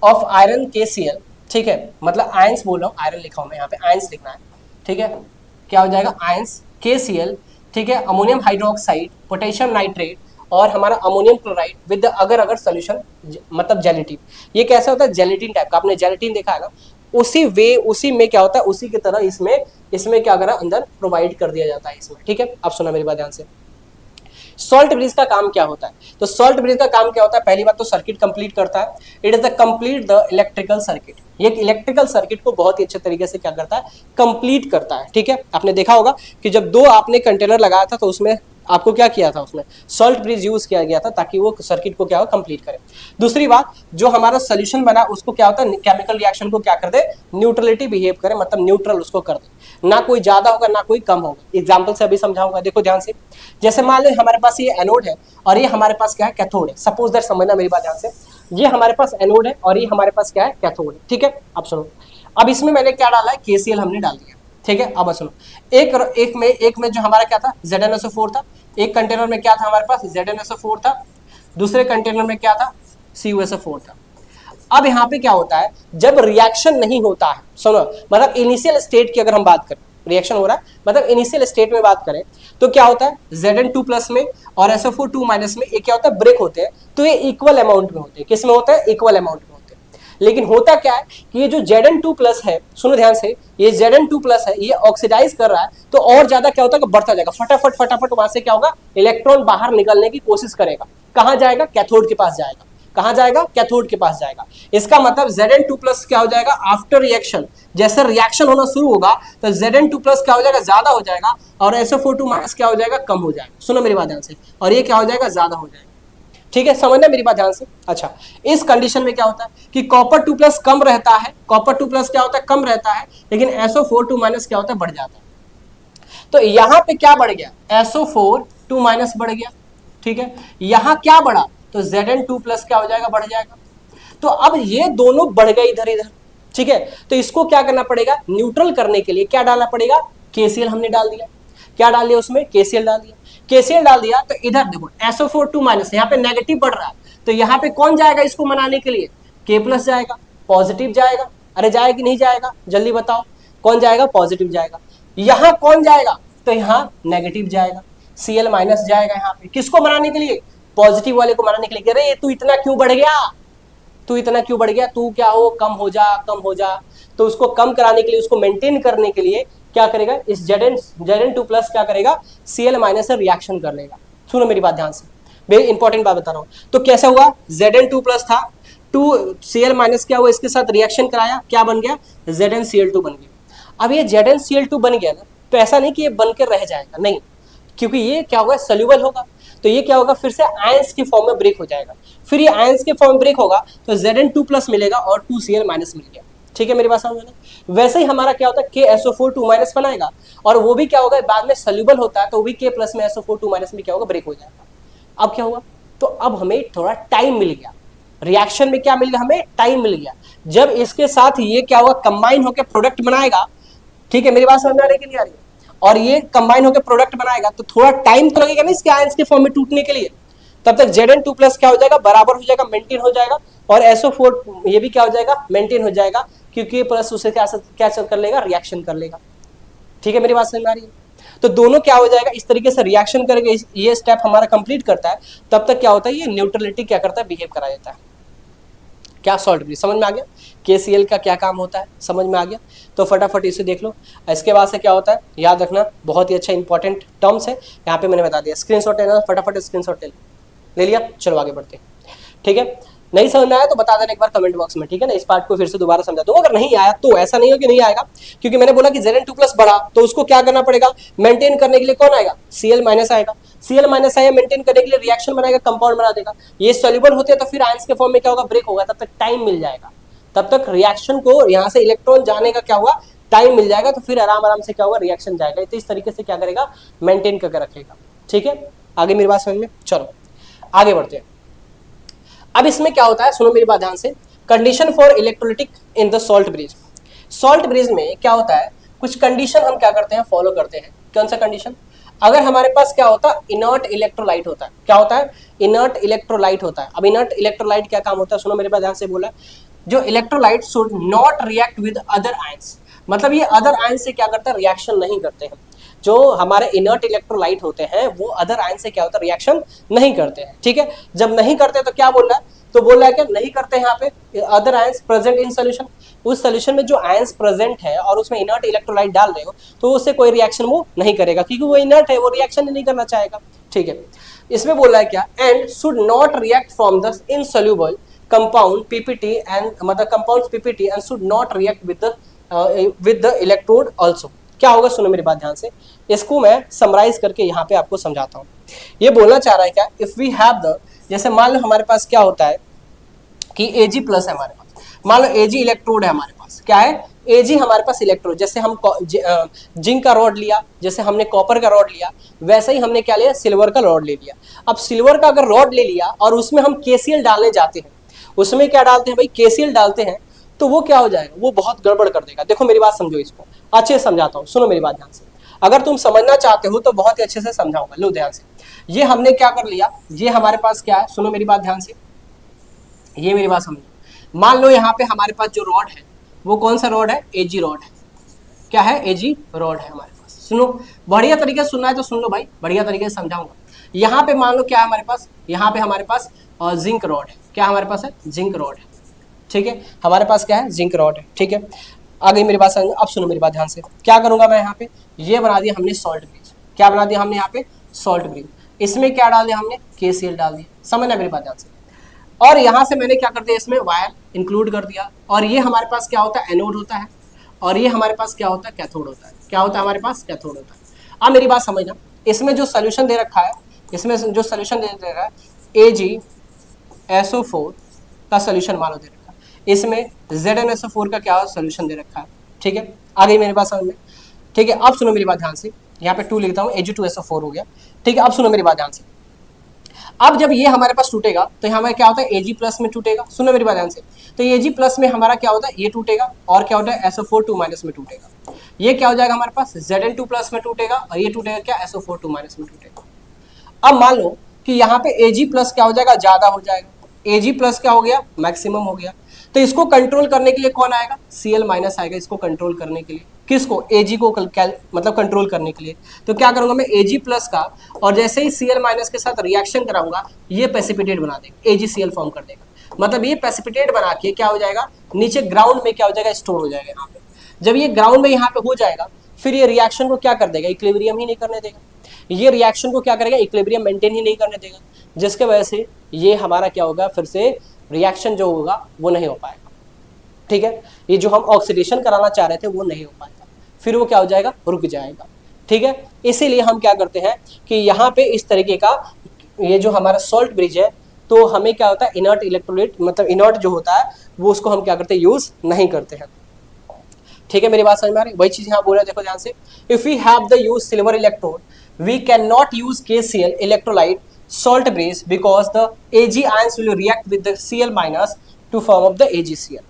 ऑफ आयरन KCl, ठीक है, मतलब आयंस बोल रहा हूँ, आयरन लिखा हूं मैं यहाँ पे, आयंस लिखना है, ठीक है। क्या हो जाएगा, आयंस KCl, ठीक है, अमोनियम हाइड्रोक्साइड, पोटेशियम नाइट्रेट, और हमारा अमोनियम क्लोराइड विद अगर सोल्यूशन, मतलब जेलेटिन। ये कैसा होता है, जेलेटिन टाइप का, आपने जेलेटिन देखा है ना, उसी में क्या होता है, उसी की तरह इसमें क्या करा, अंदर प्रोवाइड कर दिया जाता है इसमें, ठीक है। अब सुना मेरी बात ध्यान से। सॉल्ट ब्रिज का काम क्या होता है, तो सॉल्ट ब्रिज का काम क्या होता है, पहली बात तो सर्किट कंप्लीट करता है, it is the complete the electrical circuit. ये इलेक्ट्रिकल सर्किट को बहुत ही अच्छे तरीके से क्या करता है, कंप्लीट करता है, ठीक है। आपने देखा होगा कि जब दो आपने कंटेनर लगाया था तो उसमें आपको क्या किया था, उसमें सॉल्ट ब्रिज यूज किया गया था ताकि वो सर्किट को क्या हो, कंप्लीट करे। दूसरी बात, जो हमारा सोल्यूशन बना उसको क्या होता है, केमिकल रिएक्शन को क्या कर दे, न्यूट्रलिटी बिहेव करे, मतलब न्यूट्रल उसको कर दे, ना कोई ज्यादा होगा ना कोई कम होगा। एग्जाम्पल से अभी समझाऊंगा, देखो ध्यान से। जैसे मान लो हमारे पास ये एनोड है और ये हमारे पास क्या है, कैथोड है। सपोज दैट, समझना मेरी बात ध्यान से, ये हमारे पास एनोड है और ये हमारे पास क्या है, कैथोड है, ठीक है। अब सुनो, अब इसमें मैंने क्या डाला है, KCl हमने डाल दिया, ठीक है। अब सुनो, एक में जो हमारा क्या था, ZnSO4 था, एक कंटेनर में क्या था हमारे पास, ZnSO4 था, दूसरे कंटेनर में क्या था, CuSO4 था। अब यहाँ पे क्या होता है, जब रिएक्शन नहीं होता है, सुनो, मतलब इनिशियल स्टेट की अगर हम बात करें, रिएक्शन हो रहा है मतलब इनिशियल स्टेट में बात करें, तो क्या होता है, Zn2 प्लस में और SO4 2 माइनस में एक क्या होता है, ब्रेक होते हैं, तो ये इक्वल अमाउंट में होते हैं। किस में होता है, इक्वल अमाउंट में होते हैं। लेकिन होता क्या है कि ये जो Zn2 प्लस है, सुनो ध्यान से, ये Zn2 प्लस है, ये ऑक्सीडाइज कर रहा है, तो और ज्यादा क्या होता है, बढ़ता जाएगा, फटाफट वहां से क्या होगा, इलेक्ट्रॉन बाहर निकलने की कोशिश करेगा। कहां जाएगा, कैथोड के पास जाएगा। कहां जाएगा, कैथोड के पास जाएगा। इसका मतलब Zn2 प्लस क्या हो जाएगा, आफ्टर रिएक्शन, जैसे रिएक्शन होना शुरू होगा तो Zn2 प्लस क्या हो जाएगा, ज्यादा हो जाएगा, और SO4 2 माइनस क्या हो जाएगा, कम हो जाएगा। सुनो मेरी बात ध्यान से, और ये क्या हो जाएगा, ज्यादा हो जाएगा, ठीक है, समझना मेरी बात ध्यान से। अच्छा, इस कंडीशन में क्या होता है कि कॉपर 2 प्लस कम रहता है, कॉपर 2 प्लस क्या होता है, कम रहता है, लेकिन SO4 2 माइनस क्या होता है, बढ़ जाता है। तो यहां पे क्या बढ़ गया, SO4 2 माइनस बढ़ गया, ठीक है। यहां क्या बढ़ा, तो Zn2 प्लस क्या हो जाएगा, बढ़ जाएगा। तो अब ये दोनों बढ़ गए इधर इधर, ठीक है। तो इसको क्या करना पड़ेगा, न्यूट्रल करने के लिए क्या डालना पड़ेगा, KCl हमने डाल दिया। क्या डाल दिया उसमें, KCl डाल दिया। KCl डाल दिया तो इधर देखो SO4 2 माइनस, यहाँ पे नेगेटिव बढ़ रहा है, तो यहाँ पे कौन जाएगा इसको मनाने के लिए, K प्लस जाएगा, पॉजिटिव जाएगा। अरे जाएगा कि नहीं जाएगा, जल्दी बताओ, कौन जाएगा, पॉजिटिव जाएगा। यहाँ कौन जाएगा, तो यहाँ नेगेटिव जाएगा, Cl माइनस जाएगा यहाँ पे, किसको मनाने के लिए, पॉजिटिव वाले को मनाने के लिए। अरे तू इतना क्यों बढ़ गया, तू इतना क्यों बढ़ गया, तू क्या हो, कम हो जा, कम हो जा। तो उसको कम कराने के लिए, उसको मेंटेन करने के लिए क्या करेगा, इस Zn2 प्लस क्या करेगा, Cl माइनस से रिएक्शन कर लेगा। सुनो मेरी बात ध्यान से, वेरी इंपॉर्टेंट बात बता रहा हूं। तो कैसा हुआ, Zn2 प्लस था, 2 Cl माइनस क्या हुआ, इसके साथ रिएक्शन कराया, क्या बन गया, ZnCl2 बन गया। अब ये ZnCl2 बन गया ना, तो ऐसा नहीं कि ये बनकर रह जाएगा, नहीं, क्योंकि ये क्या होगा, सोल्यूबल होगा, तो ये क्या होगा, फिर से आयंस की फॉर्म में ब्रेक हो जाएगा। फिर ये आयंस के फॉर्म में ब्रेक होगा तो Zn2 प्लस मिलेगा और 2Cl माइनस मिल गया, ठीक है, मेरी बात समझ में। वैसे ही हमारा क्या होता है, KSO4 2 माइनस बनाएगा, और वो भी क्या होगा, बाद में सोल्यूबल होता है, तो वो भी K प्लस में SO4 2 माइनस में क्या होगा, ब्रेक हो जाएगा। अब क्या हुआ, तो अब हमें थोड़ा टाइम मिल गया, रिएक्शन में क्या मिल गया, हमें टाइम मिल गया। जब इसके साथ ये क्या होगा, कंबाइन होकर प्रोडक्ट बनाएगा, ठीक है, मेरी बात समझ में आ रही है कि नहीं आ रही है, और ये कंबाइन होकर प्रोडक्ट बनाएगा, तो थोड़ा टाइम तो लगेगा ना इसके आयंस के फॉर्म में टूटने के लिए। तब तक Zn2 प्लस क्या हो जाएगा, बराबर हो जाएगा, मेंटेन हो जाएगा, और SO4 ये भी क्या हो जाएगा, मेंटेन हो जाएगा, क्योंकि ये प्लस उसे क्या कर लेगा, रिएक्शन कर लेगा, ठीक है, मेरी बात समझ में आ रही है। तो दोनों क्या हो जाएगा, इस तरीके से रिएक्शन करके ये स्टेप हमारा कंप्लीट करता है, तब तक क्या होता है, ये न्यूट्रलिटी क्या करता है, बिहेव करा जाता है। क्या सॉल्ट ब्रिज समझ में आ गया, KCl का क्या काम होता है समझ में आ गया। तो फटाफट इसे देख लो। इसके बाद से क्या होता है याद रखना, बहुत ही अच्छा इंपॉर्टेंट टर्म्स है, यहाँ पे मैंने बता दिया। स्क्रीनशॉट लेना, फटाफट स्क्रीनशॉट ले लिया, चलो आगे बढ़ते हैं। ठीक है, नहीं समझ में आया तो बता देना एक बार कमेंट बॉक्स में, ठीक है ना। इस पार्ट को फिर से दोबारा समझा दूंगा, अगर नहीं आया तो ऐसा नहीं हो कि नहीं आएगा, क्योंकि मैंने बोला कि Zn2+ बढ़ा तो उसको क्या करना पड़ेगा, मेंटेन करने के लिए कौन आएगा, Cl- आएगा। Cl- आया मेंटेन करने के लिए रिएक्शन बनाएगा, कंपाउंड बना देगा। ये सॉल्युबल होते हैं तो फिर आयंस के फॉर्म में क्या होगा, ब्रेक होगा, तब तक टाइम मिल जाएगा, तब तक रिएक्शन को यहाँ से इलेक्ट्रॉन जाने का क्या हुआ, टाइम मिल जाएगा, तो फिर आराम आराम से क्या होगा, रिएक्शन जाएगा। तो इस तरीके से क्या करेगा, मेंटेन करके रखेगा। ठीक है, आगे मेरी बात समझ में, चलो आगे बढ़ते हैं। अब इसमें क्या होता है, सुनो मेरी बात ध्यान से। Condition for electrolytic in the salt bridge. Salt bridge में क्या होता है, कुछ कंडीशन हम क्या करते हैं, फॉलो करते हैं। कौन सा कंडीशन, अगर हमारे पास क्या होता है, इनर्ट इलेक्ट्रोलाइट होता है। क्या होता है, इनर्ट इलेक्ट्रोलाइट होता है। अब इनर्ट इलेक्ट्रोलाइट क्या काम होता है, सुनो मेरे बात ध्यान से बोला, जो electrolyte should not react with other ions, मतलब ये अदर आयंस से क्या करता है, रिएक्शन नहीं करते हैं। जो हमारे इनर्ट इलेक्ट्रोलाइट होते हैं वो अदर आयन से क्या होता है, रिएक्शन नहीं करते हैं। ठीक है, जब नहीं करते तो क्या बोल रहा है, तो बोल रहा है क्या, नहीं करते हैं यहाँ पे other ions present in solution. उस सोल्यूशन में जो आयंस प्रेजेंट है और उसमें इनर्ट इलेक्ट्रोलाइट डाल रहे हो तो उससे कोई रिएक्शन वो नहीं करेगा, क्योंकि वो इनर्ट है, वो रिएक्शन नहीं करना चाहेगा। ठीक है, इसमें बोल रहा है क्या, and should not react from the insoluble compound PPT and मतलब compound PPT and should not react with the electrode also. क्या होगा, सुनो मेरी बात ध्यान से, इसको मैं समराइज करके यहाँ पे आपको समझाता हूँ। ये बोलना चाह रहा है क्या, इफ वी हैव द, जैसे मान लो हमारे पास क्या होता है कि Ag+ है हमारे पास, मान लो Ag इलेक्ट्रोड है हमारे पास, क्या है Ag हमारे पास इलेक्ट्रोड। जैसे हम जिंक का रॉड लिया, जैसे हमने कॉपर का रॉड लिया, वैसे ही हमने क्या लिया, सिल्वर का रॉड ले लिया। अब सिल्वर का अगर रॉड ले लिया और उसमें हम KCl डालने जाते हैं, उसमें क्या डालते हैं भाई, KCl डालते हैं, तो वो क्या हो जाएगा, वो बहुत गड़बड़ कर देगा। देखो मेरी बात समझो, इसको अच्छे से समझाता हूँ, सुनो मेरी बात ध्यान से। अगर तुम समझना चाहते हो तो बहुत ही अच्छे से समझाऊंगा, लो ध्यान से। ये हमने क्या कर लिया, ये हमारे पास क्या है, सुनो मेरी बात ध्यान से, ये मेरी बात समझो। मान लो यहाँ पे हमारे पास जो रॉड है वो कौन सा रॉड है, Ag रॉड है। क्या है, Ag रॉड है हमारे पास। सुनो, बढ़िया तरीके से सुनना है तो सुन लो भाई, बढ़िया तरीके से समझाऊंगा। यहाँ पे मान लो क्या है हमारे पास, यहाँ पे हमारे पास जिंक रॉड है। क्या हमारे पास है, जिंक रॉड है। ठीक है, हमारे पास क्या है, जिंक रॉड है। ठीक है, आ गई मेरी बात समझ। अब सुनो मेरी बात ध्यान से, क्या करूंगा मैं, यहाँ पे ये बना दिया हमने सॉल्ट ब्रिज। क्या बना दिया हमने यहाँ पे, सॉल्ट ब्रिज। इसमें क्या डाल दिया हमने, KCl डाल दिया। समझना मेरी बात ध्यान से। और यहाँ से मैंने क्या कर दिया, इसमें वायर इंक्लूड कर दिया। और ये हमारे पास क्या होता है, एनोड होता है, और ये हमारे पास क्या होता है, कैथोड होता है। क्या होता है हमारे पास, कैथोड होता है। अब मेरी बात समझना, इसमें जो सोल्यूशन दे रखा है, इसमें जो सोल्यूशन दे रखा है AgSO4 का सोल्यूशन मान लो दे रखा है, इसमें ZnSO4 का क्या सोल्यूशन दे रखा है। ठीक है, आ गई मेरी बात समझ में। ठीक है, अब सुनो मेरी बात ध्यान से, यहाँ पे 2 लिखता हूँ, Ag2SO4 हो गया। ठीक है, अब सुनो मेरी बात ध्यान से। अब जब ये हमारे पास टूटेगा तो हमारा क्या होता है, Ag+ में टूटेगा। सुनो मेरी बात ध्यान से, तो Ag+ में हमारा क्या होता है, ये टूटेगा, और क्या होता है, SO4 2- में टूटेगा। ये क्या हो जाएगा हमारे पास, Zn2+ में टूटेगा, और ये टूटेगा क्या, SO4 2- में टूटेगा। अब मान लो कि यहाँ पे Ag+ क्या हो जाएगा, ज्यादा हो जाएगा। Ag+ क्या हो गया, मैक्सिमम हो गया। तो इसको कंट्रोल करने के लिए कौन आएगा, Cl- आएगा, इसको कंट्रोल करने के लिए। किसको, Ag को मतलब कंट्रोल करने के लिए। तो क्या करूंगा मैं, Ag+ का, और जैसे ही Cl- के साथ रिएक्शन कराऊंगा, ये प्रेसिपिटेट बना देगा, AgCl फॉर्म कर देगा। मतलब ये प्रेसिपिटेट बना के क्या हो जाएगा, नीचे ग्राउंड में क्या हो जाएगा, स्टोर हो जाएगा यहाँ पे। जब ये ग्राउंड में यहाँ पे हो जाएगा, फिर ये रिएक्शन को क्या कर देगा, इक्विलिब्रियम ही नहीं करने देगा। ये रिएक्शन को क्या करेगा, इक्विलिब्रियम मेंटेन ही नहीं करने देगा, जिसके वजह से ये हमारा क्या होगा, फिर से रिएक्शन जो होगा वो नहीं हो पाएगा। ठीक है, ये जो हम ऑक्सीडेशन कराना चाह रहे थे वो नहीं हो पाएगा, फिर वो क्या हो जाएगा, रुक जाएगा। ठीक है, इसीलिए हम क्या करते हैं कि यहाँ पे इस तरीके का ये जो हमारा सॉल्ट ब्रिज है, तो हमें क्या होता है, इनर्ट इलेक्ट्रोलाइट मतलब इनर्ट जो होता है वो उसको हम क्या करते हैं, यूज नहीं करते हैं। ठीक है, मेरी बात समझ में आ रही है, वही चीज यहाँ बोला, देखो ध्यान से। If we have the use silver electrode, we cannot use KCl electrolyte salt bridge because the Ag ions will react with the Cl- to form of the AgCl,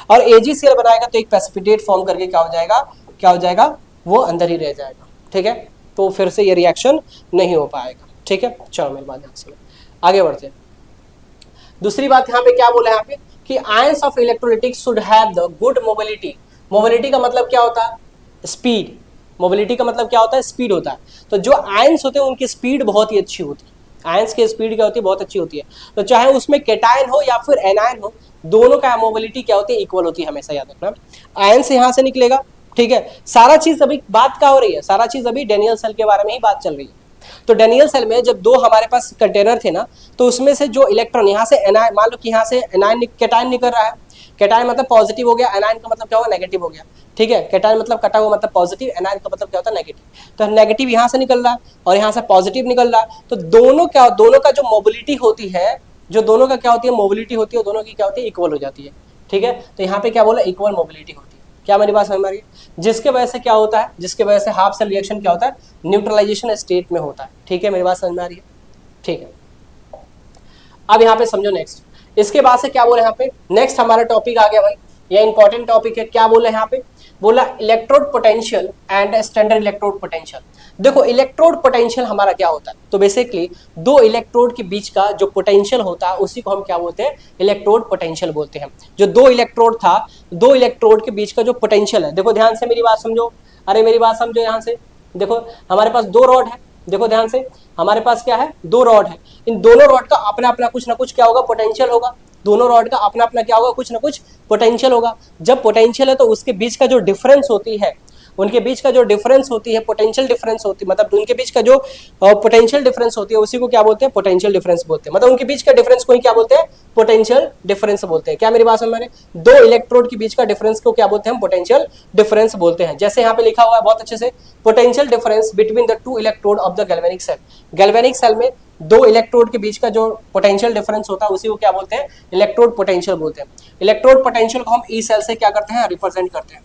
और AgCl बनाएगा तो एक प्रेसिपिटेट फॉर्म करके क्या हो जाएगा, क्या हो जाएगा, वो अंदर ही रह जाएगा। ठीक है, तो फिर से ये रिएक्शन नहीं हो पाएगा। ठीक है, चलो मेरी बात ध्यान से आगे बढ़ते हैं। दूसरी बात यहाँ पे क्या बोला है, यहाँ पे कि ions of electrolytic should have the good mobility. Mobility का मतलब क्या होता है, स्पीड। मोबिलिटी का मतलब क्या होता है, स्पीड होता है। तो जो आयंस होते हैं उनकी स्पीड बहुत ही अच्छी होती है, आयंस की स्पीड क्या होती है, बहुत अच्छी होती है। तो चाहे उसमें केटायन हो या फिर एनायन हो, दोनों का मोबिलिटी क्या होती है, इक्वल होती है, हमेशा याद रखना। आयंस यहाँ से निकलेगा, ठीक है। सारा चीज अभी बात क्या हो रही है, सारा चीज अभी डेनियल सेल के बारे में ही बात चल रही है। तो डेनियल सेल में जब दो हमारे पास कंटेनर थे ना, तो उसमें से जो इलेक्ट्रॉन यहाँ से एनायन, मान लो कि यहाँ से एनायन केटायन निकल रहा है, केटायन मतलब पॉजिटिव हो गया, एनायन का मतलब क्या होगा, नेगेटिव हो गया, ठीक है। केटायन मतलब कटा हुआ मतलब पॉजिटिव, एनायन का मतलब क्या होता है, नेगेटिव। तो नेगेटिव यहाँ से निकल रहा है और यहाँ से पॉजिटिव निकल रहा है, तो दोनों का जो मोबिलिटी होती है, जो दोनों का क्या होती है, मोबिलिटी होती है, दोनों की क्या होती है, इक्वल हो जाती है, ठीक है। तो यहाँ पे क्या बोला, इक्वल मोबिलिटी होती है। क्या मेरी बात समझ में आ रही है? जिसके वजह से क्या होता है, जिसके वजह से हाफ सेल रिएक्शन क्या होता है, न्यूट्रलाइजेशन स्टेट में होता है, ठीक है। मेरी बात समझ में आ रही है, ठीक है। अब यहाँ पे समझो नेक्स्ट, इसके बाद से क्या बोले यहाँ पे, नेक्स्ट हमारा टॉपिक आ गया भाई, ये इंपॉर्टेंट टॉपिक है। क्या बोला यहाँ पे, बोला electrode potential and standard electrode potential. देखो इलेक्ट्रोड पोटेंशियल हमारा क्या होता है, तो बेसिकली दो इलेक्ट्रोड के बीच का जो पोटेंशियल होता है उसी को हम क्या बोलते हैं, इलेक्ट्रोड पोटेंशियल बोलते हैं। जो दो इलेक्ट्रोड था, दो इलेक्ट्रोड के बीच का जो पोटेंशियल है, देखो ध्यान से मेरी बात समझो, अरे मेरी बात समझो, यहाँ से देखो हमारे पास दो रॉड है, देखो ध्यान से, हमारे पास क्या है, दो रॉड है। इन दोनों रॉड का अपना अपना कुछ ना कुछ क्या होगा, पोटेंशियल होगा। दोनों रॉड का अपना अपना क्या होगा, कुछ ना कुछ पोटेंशियल होगा। जब पोटेंशियल है तो उसके बीच का जो डिफरेंस होती है, उनके बीच का जो डिफरेंस होती है, पोटेंशियल डिफरेंस होती है, मतलब उनके बीच का जो पोटेंशियल डिफरेंस होती है उसी को क्या बोलते हैं, पोटेंशियल डिफरेंस बोलते हैं। मतलब उनके बीच का डिफरेंस को ही क्या बोलते हैं, पोटेंशियल डिफरेंस बोलते हैं। क्या मेरी बात समझ में? दो इलेक्ट्रोड के बीच का डिफरेंस को क्या बोलते हैं, पोटेंशियल डिफरेंस बोलते हैं। जैसे यहाँ पे लिखा हुआ है बहुत अच्छे से, potential difference between the two electrode of the galvanic cell. Galvanic cell में दो इलेक्ट्रोड के बीच का जो पोटेंशियल डिफरेंस होता है उसी को क्या बोलते हैं, इलेक्ट्रोड पोटेंशियल बोलते हैं। इलेक्ट्रोड पोटेंशियल को हम ई सेल से क्या करते हैं, रिप्रेजेंट करते हैं।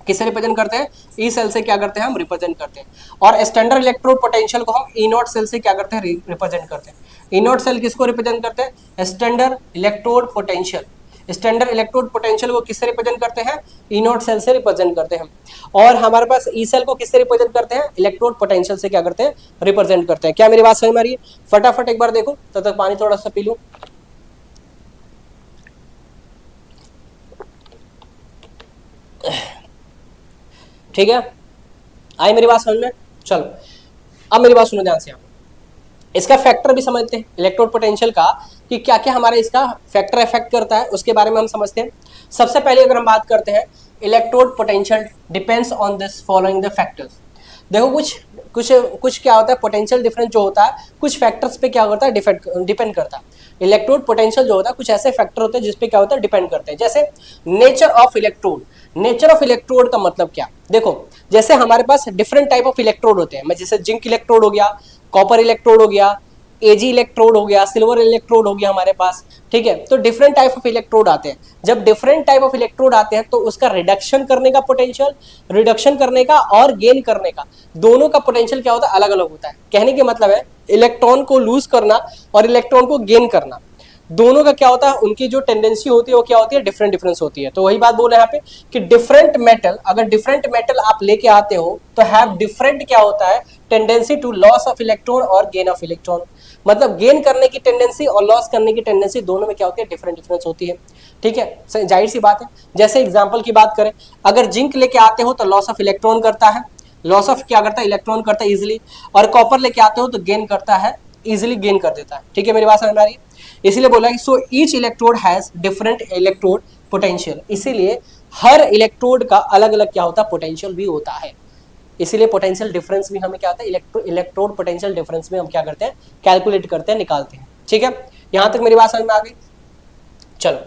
किससे रिप्रेजेंट करते हैं, ई सेल से क्या करते हैं, हम रिप्रेजेंट करते हैं। और स्टैंडर्ड इलेक्ट्रोड पोटेंशियल को हम ई नॉट सेल से क्या करते हैं, रिप्रेजेंट करते हैं। ई नॉट सेल किसको रिप्रेजेंट करते हैं, standard electrode potential. Standard electrode potential को किससे रिप्रेजेंट करते हैं, ई नॉट सेल से रिप्रेजेंट करते हैं। और हमारे पास ई सेल को किससे रिप्रेजेंट करते हैं, इलेक्ट्रोड पोटेंशियल से क्या करते हैं, रिप्रेजेंट करते हैं। क्या मेरी बात समझ में आ रही है? फटाफट एक बार देखो, तब तक पानी थोड़ा सा पी लूं। ठीक है, आई मेरी बात समझ में? चलो अब मेरी बात सुनो ध्यान से। इसका फैक्टर भी समझते हैं, इलेक्ट्रोड पोटेंशियल का, कि क्या क्या हमारा इसका फैक्टर इफेक्ट करता है, उसके बारे में हम समझते हैं। सबसे पहले अगर हम बात करते हैं, electrode potential depends on this following the factors. देखो कुछ क्या होता है, पोटेंशियल डिफरेंस जो होता है कुछ फैक्टर्स पे क्या होता है, डिपेंड करता है। इलेक्ट्रोड पोटेंशियल जो होता है कुछ ऐसे फैक्टर होते हैं जिसपे क्या होता है, डिपेंड करते हैं। जैसे nature of electrode. Nature of electrode का मतलब क्या, देखो जैसे हमारे पास डिफरेंट टाइप ऑफ इलेक्ट्रोड होते हैं, जैसे जिंक इलेक्ट्रोड हो गया, कॉपर इलेक्ट्रोड हो गया, एजी इलेक्ट्रोड हो गया, सिल्वर इलेक्ट्रोड हो गया हमारे पास, ठीक है। तो डिफरेंट टाइप ऑफ इलेक्ट्रोड आते हैं। जब डिफरेंट टाइप ऑफ इलेक्ट्रोड आते हैं तो उसका रिडक्शन करने का पोटेंशियल, रिडक्शन करने का और गेन करने का, दोनों का पोटेंशियल क्या होता है, अलग अलग होता है। कहने के मतलब है इलेक्ट्रॉन को लूज करना और इलेक्ट्रॉन को गेन करना, दोनों का क्या होता है, उनकी जो टेंडेंसी होती है वो क्या होती है, डिफरेंट डिफरेंस होती है। तो वही बात बोले यहाँ पे कि डिफरेंट मेटल, अगर डिफरेंट मेटल आप लेके आते हो तो हैव डिफरेंट क्या होता है, tendency to loss of electron और गेन ऑफ इलेक्ट्रॉन। मतलब गेन करने की टेंडेंसी और लॉस करने की टेंडेंसी दोनों में क्या होती है, डिफरेंट डिफरेंस होती है, ठीक है। जाहिर सी बात है, जैसे एग्जाम्पल की बात करें, अगर जिंक लेके आते हो तो लॉस ऑफ इलेक्ट्रॉन करता है, लॉस ऑफ क्या करता है, इलेक्ट्रॉन करता है इजिली। और कॉपर लेके आते हो तो गेन करता है, इजिली गेन कर देता है, ठीक है। मेरी बात समझ में आ रही है? इसीलिए बोला कि so each electrode has different electrode potential. इसीलिए हर इलेक्ट्रोड का अलग अलग क्या होता है, पोटेंशियल भी होता है। इसीलिए पोटेंशियल डिफरेंस भी हमें क्या होता है, इलेक्ट्रोड पोटेंशियल डिफरेंस में हम क्या करते हैं, कैलकुलेट करते हैं, निकालते हैं, ठीक है। यहां तक मेरी बात समझ में आ गई? चलो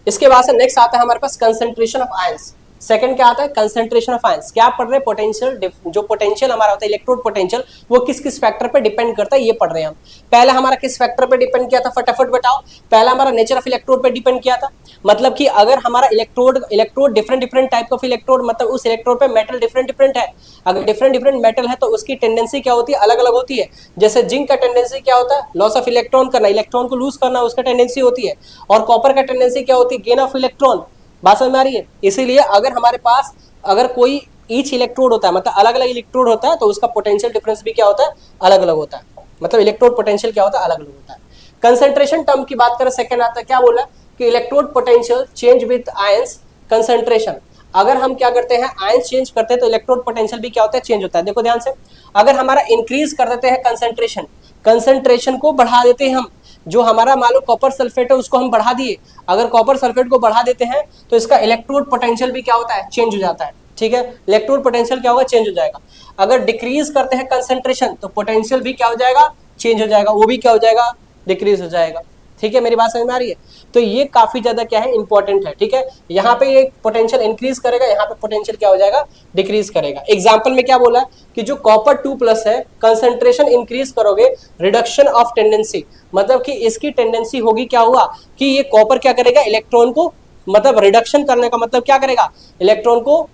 इसके बाद से नेक्स्ट आता है हमारे पास कंसंट्रेशन ऑफ आयंस। सेकंड क्या आता है, कंसंट्रेशन ऑफ आयंस। क्या पढ़ रहे हैं, पोटेंशियल, जो पोटेंशियल हमारा होता है इलेक्ट्रोड पोटेंशियल, वो किस किस फैक्टर पे डिपेंड करता है ये पढ़ रहे हैं हम। पहला हमारा किस फैक्टर पे डिपेंड किया था, फटाफट बताओ। पहला हमारा नेचर ऑफ इलेक्ट्रोड पे डिपेंड किया था, मतलब कि अगर हमारा electrode different different type of electrode, मतलब उस इलेक्ट्रोड पे मेटल डिफरेंट डिफरेंट है। अगर डिफरेंट डिफरेंट मेटल है तो उसकी टेंडेंसी क्या होती है, अलग अलग होती है। जैसे जिंक का टेंडेंसी क्या होता है, लॉस ऑफ इलेक्ट्रॉन करना, इलेक्ट्रॉन को लूज करना, उसका टेंडेंसी होती है। और कॉपर का टेंडेंसी क्या होती है, गेन ऑफ इलेक्ट्रॉन। बात समझ में आ रही है? इसीलिए अगर हमारे पास अगर कोई ईच इलेक्ट्रोड होता है, मतलब अलग अलग इलेक्ट्रोड होता है, तो उसका पोटेंशियल डिफरेंस भी क्या होता है, अलग अलग होता है। मतलब इलेक्ट्रोड पोटेंशियल क्या होता है, अलग अलग होता है। कंसंट्रेशन टर्म की बात करें, सेकंड आता है, क्या बोला कि electrode potential change with ions concentration. अगर हम क्या करते हैं आयन चेंज करते हैं तो इलेक्ट्रोड पोटेंशियल भी क्या होता है चेंज होता है। देखो ध्यान से, अगर हमारा इंक्रीज कर देते हैं कंसंट्रेशन, कंसंट्रेशन को बढ़ा देते हैं हम, जो हमारा मान लो कॉपर सल्फेट है उसको हम बढ़ा दिए, अगर कॉपर सल्फेट को बढ़ा देते हैं तो इसका इलेक्ट्रोड पोटेंशियल भी क्या होता है चेंज हो जाता है। ठीक है, इलेक्ट्रोड पोटेंशियल क्या होगा चेंज हो जाएगा। अगर डिक्रीज करते हैं कंसंट्रेशन तो पोटेंशियल भी क्या हो जाएगा चेंज हो जाएगा, वो भी क्या हो जाएगा डिक्रीज हो जाएगा। ठीक है, मेरी बात समझ में आ रही है। तो ये काफी ज्यादा क्या है इंपॉर्टेंट है। ठीक है, यहाँ पे ये पोटेंशियल इंक्रीज करेगा, यहाँ पे पोटेंशियल क्या हो जाएगा डिक्रीज करेगा। एग्जांपल में क्या बोला कि जो कॉपर 2+ है, कंसंट्रेशन इंक्रीज करोगे, रिडक्शन ऑफ टेंडेंसी, मतलब कि इसकी टेंडेंसी होगी क्या हुआ कि ये कॉपर क्या करेगा इलेक्ट्रॉन को, मतलब रिडक्शन करने का मतलब क्या करेगा इलेक्ट्रॉन को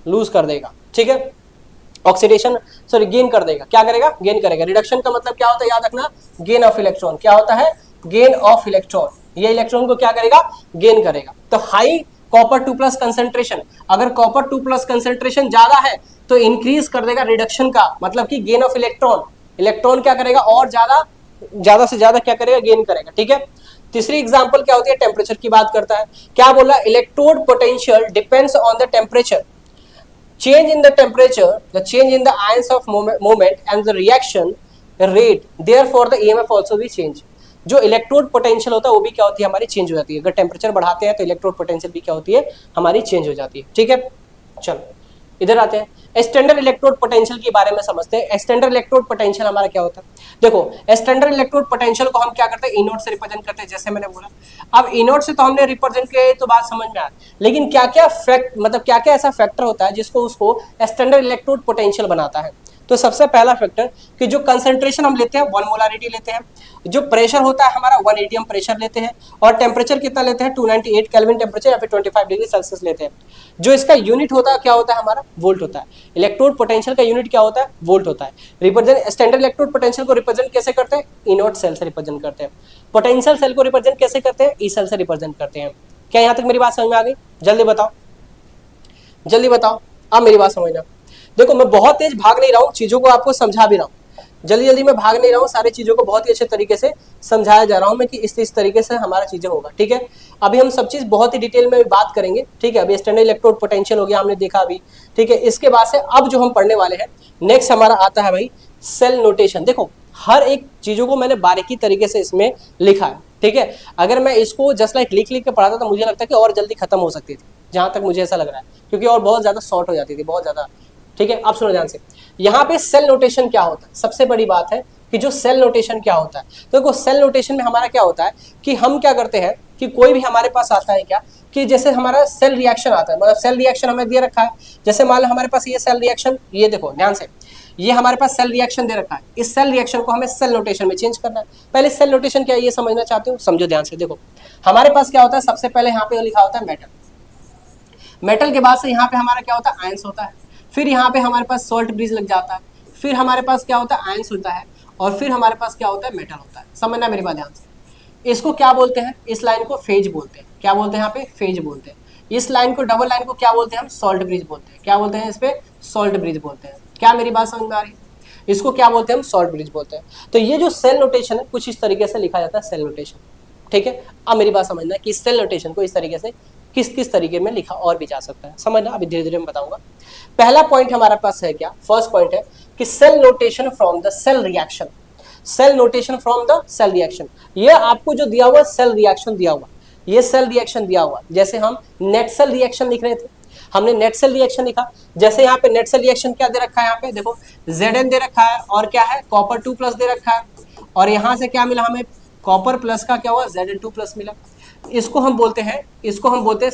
लूज कर देगा। ठीक है, ऑक्सीडेशन सॉरी गेन कर देगा, क्या करेगा गेन करेगा। रिडक्शन का मतलब क्या होता है याद रखना, गेन ऑफ इलेक्ट्रॉन, क्या होता है गेन ऑफ इलेक्ट्रॉन, ये इलेक्ट्रॉन को क्या करेगा गेन करेगा। तो हाई कॉपर 2+ कंसंट्रेशन, अगर कॉपर 2+ कंसंट्रेशन ज्यादा है तो इंक्रीज कर देगा रिडक्शन का मतलब कि गेन ऑफ इलेक्ट्रॉन, इलेक्ट्रॉन क्या करेगा और ज्यादा से ज्यादा क्या करेगा गेन करेगा। ठीक है, तीसरी एग्जांपल क्या होती है टेम्परेचर की बात करता है। क्या बोला electrode potential depends on the temperature, change in the temperature, the change in the ions of moment and the reaction rate, therefore the EMF also भी change। जो इलेक्ट्रोड पोटेंशियल होता है वो भी क्या होती है हमारी चेंज हो जाती है। अगर टेम्परेचर बढ़ाते हैं तो इलेक्ट्रोड पोटेंशियल भी क्या होती है हमारी चेंज हो जाती है। ठीक है, चलो इधर आते हैं, स्टैंडर्ड इलेक्ट्रोड पोटेंशियल के बारे में समझते हैं। स्टैंडर्ड इलेक्ट्रोड पोटेंशियल हमारा क्या होता है, देखो स्टैंडर्ड इलेक्ट्रोड पोटेंशियल को हम क्या करते हैं ई नोट से रिप्रेजेंट करते हैं, जैसे मैंने बोला। अब ई नोट से तो हमने रिप्रेजेंट किया तो बात समझ में आ, लेकिन क्या क्या फैक्ट मतलब क्या क्या ऐसा फैक्टर होता है जिसको उसको स्टैंडर्ड इलेक्ट्रोड पोटेंशियल बनाता है। तो सबसे पहला फैक्टर कि जो कंसंट्रेशन हम लेते हैं 1 मोलारिटी लेते हैं, जो प्रेशर होता है हमारा 1 atm प्रेशर लेते हैं, और टेम्परेचर कितना लेते हैं 298 केल्विन टेम्परेचर या फिर 25 डिग्री सेल्सियस लेते हैं। जो इसका यूनिट होता है क्या होता है हमारा वोल्ट होता है। इलेक्ट्रोड पोटेंशियल का यूनिट क्या होता है वोल्ट होता है। रिप्रेजेंट स्टैंडर्ड इलेक्ट्रोड पोटेंशियल को रिप्रेजेंट कैसे करते हैं ई नोट सेल से रिप्रेजेंट करते हैं। पोटेंशियल सेल को रिप्रेजेंट कैसे करते हैं ई सेल से रिप्रेजेंट करते हैं। क्या यहाँ तक मेरी बात समझ में आ गई, जल्दी बताओ जल्दी बताओ, अब मेरी बात समझना। देखो मैं बहुत तेज भाग नहीं रहा हूँ, चीजों को आपको समझा भी रहा हूँ, जल्दी जल्दी मैं भाग नहीं रहा हूँ, सारी चीजों को बहुत ही अच्छे तरीके से समझाया जा रहा हूँ मैं कि इस तरीके से हमारा चीजें होगा। ठीक है, अभी हम सब चीज बहुत ही डिटेल में बात करेंगे। ठीक है, अभी स्टैंडर्ड इलेक्ट्रोड पोटेंशियल हो गया हमने देखा अभी। ठीक है, इसके बाद से अब जो हम पढ़ने वाले हैं नेक्स्ट हमारा आता है भाई सेल नोटेशन। देखो हर एक चीजों को मैंने बारीकी तरीके से इसमें लिखा है। ठीक है, अगर मैं इसको जस्ट लाइक लिख के पढ़ाता तो मुझे लगता है कि और जल्दी खत्म हो सकती थी, जहां तक मुझे ऐसा लग रहा है, क्योंकि और बहुत ज्यादा शॉर्ट हो जाती थी बहुत ज्यादा। ठीक है, अब सुनो ध्यान से, यहाँ पे सेल नोटेशन क्या होता है। सबसे बड़ी बात है कि जो सेल नोटेशन क्या होता है, तो देखो सेल नोटेशन में हमारा क्या होता है कि हम क्या करते हैं कि कोई भी हमारे पास आता है क्या कि जैसे हमारा सेल रिएक्शन आता है, मतलब सेल रिएक्शन हमें दे रखा है। जैसे मान लो हमारे पास ये सेल रिएक्शन, ये देखो ध्यान से, ये हमारे पास सेल रिएक्शन दे रखा है, इस सेल रिएक्शन को हमें सेल नोटेशन में चेंज करना है। पहले सेल नोटेशन क्या है ये समझना चाहते हो, समझो ध्यान से। देखो हमारे पास क्या होता है, सबसे पहले यहाँ पे लिखा होता है मेटल, मेटल के बाद से यहाँ पे हमारा क्या होता है आयंस होता है, फिर यहाँ पे हमारे पास सॉल्ट ब्रिज लग जाता है, फिर हमारे पास क्या होता है आयंस होता है, और फिर हमारे पास क्या होता है मेटल होता है। समझना मेरी बात ध्यान से। इसको क्या बोलते हैं, इस लाइन को फेज बोलते हैं। क्या बोलते हैं यहाँ पे फेज बोलते हैं। इस लाइन को डबल लाइन को क्या बोलते हैं हम सॉल्ट ब्रिज बोलते हैं। क्या बोलते हैं इस पे सॉल्ट ब्रिज बोलते हैं। क्या मेरी बात समझ में आ रही है, इसको क्या बोलते हैं हम सॉल्ट ब्रिज बोलते हैं। तो ये जो सेल नोटेशन है कुछ इस तरीके से लिखा जाता है सेल नोटेशन। ठीक है, अब मेरी बात समझना कि सेल नोटेशन को इस तरीके से किस किस तरीके में लिखा और भी जा सकता है, समझना अभी धीरे धीरे मैं बताऊंगा। पहला पॉइंट हमारे पास है क्या, फर्स्ट पॉइंट है कि cell notation from the cell reaction. Cell notation from the cell reaction, ये आपको जो दिया हुआ सेल रिएक्शन दिया हुआ, ये सेल रिएक्शन दिया हुआ, जैसे हम नेट सेल रिएक्शन लिख रहे थे, हमने नेट सेल रिएक्शन लिखा। जैसे यहाँ पे नेट सेल रिएक्शन क्या दे रखा है, यहाँ पे देखो Zn दे रखा है और क्या है कॉपर 2+ दे रखा है, और यहाँ से क्या मिला हमें कॉपर प्लस का क्या हुआ Zn2+ मिला। इसको हम बोलते हैं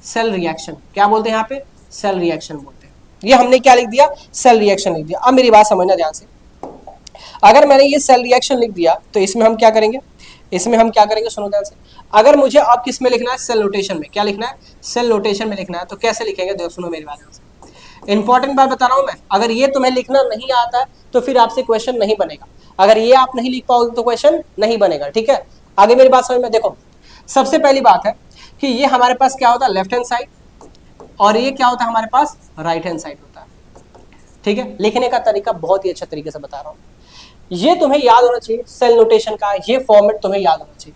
सेल रिएक्शन। क्या बोलते हैं यहाँ पे सेल रिएक्शन बोलते हैं। ये हमने क्या लिख दिया सेल रिएक्शन लिख दिया। अब मेरी बात समझना ध्यान से, अगर मैंने ये सेल रिएक्शन लिख दिया तो इसमें हम क्या करेंगे, सुनो ध्यान से। अगर मुझे अब किस में लिखना है सेल नोटेशन में, क्या लिखना है सेल नोटेशन में लिखना है, तो कैसे लिखेंगे देखो सुनो मेरी बात ध्यान से। इंपॉर्टेंट बात बता रहा हूं मैं, अगर ये तुम्हें लिखना नहीं आता है तो फिर आपसे क्वेश्चन नहीं बनेगा। अगर ये आप नहीं लिख पाओगे तो क्वेश्चन नहीं बनेगा। ठीक है, आगे मेरी बात समझ में। देखो सबसे पहली बात है कि ये हमारे पास क्या होता है लेफ्ट हैंड साइड, और ये क्या होता है हमारे पास राइट हैंड साइड होता है। ठीक है, लिखने का तरीका बहुत ही अच्छा तरीके से बता रहा हूँ, ये तुम्हें याद होना चाहिए। सेल नोटेशन का ये फॉर्मेट तुम्हें याद होना चाहिए,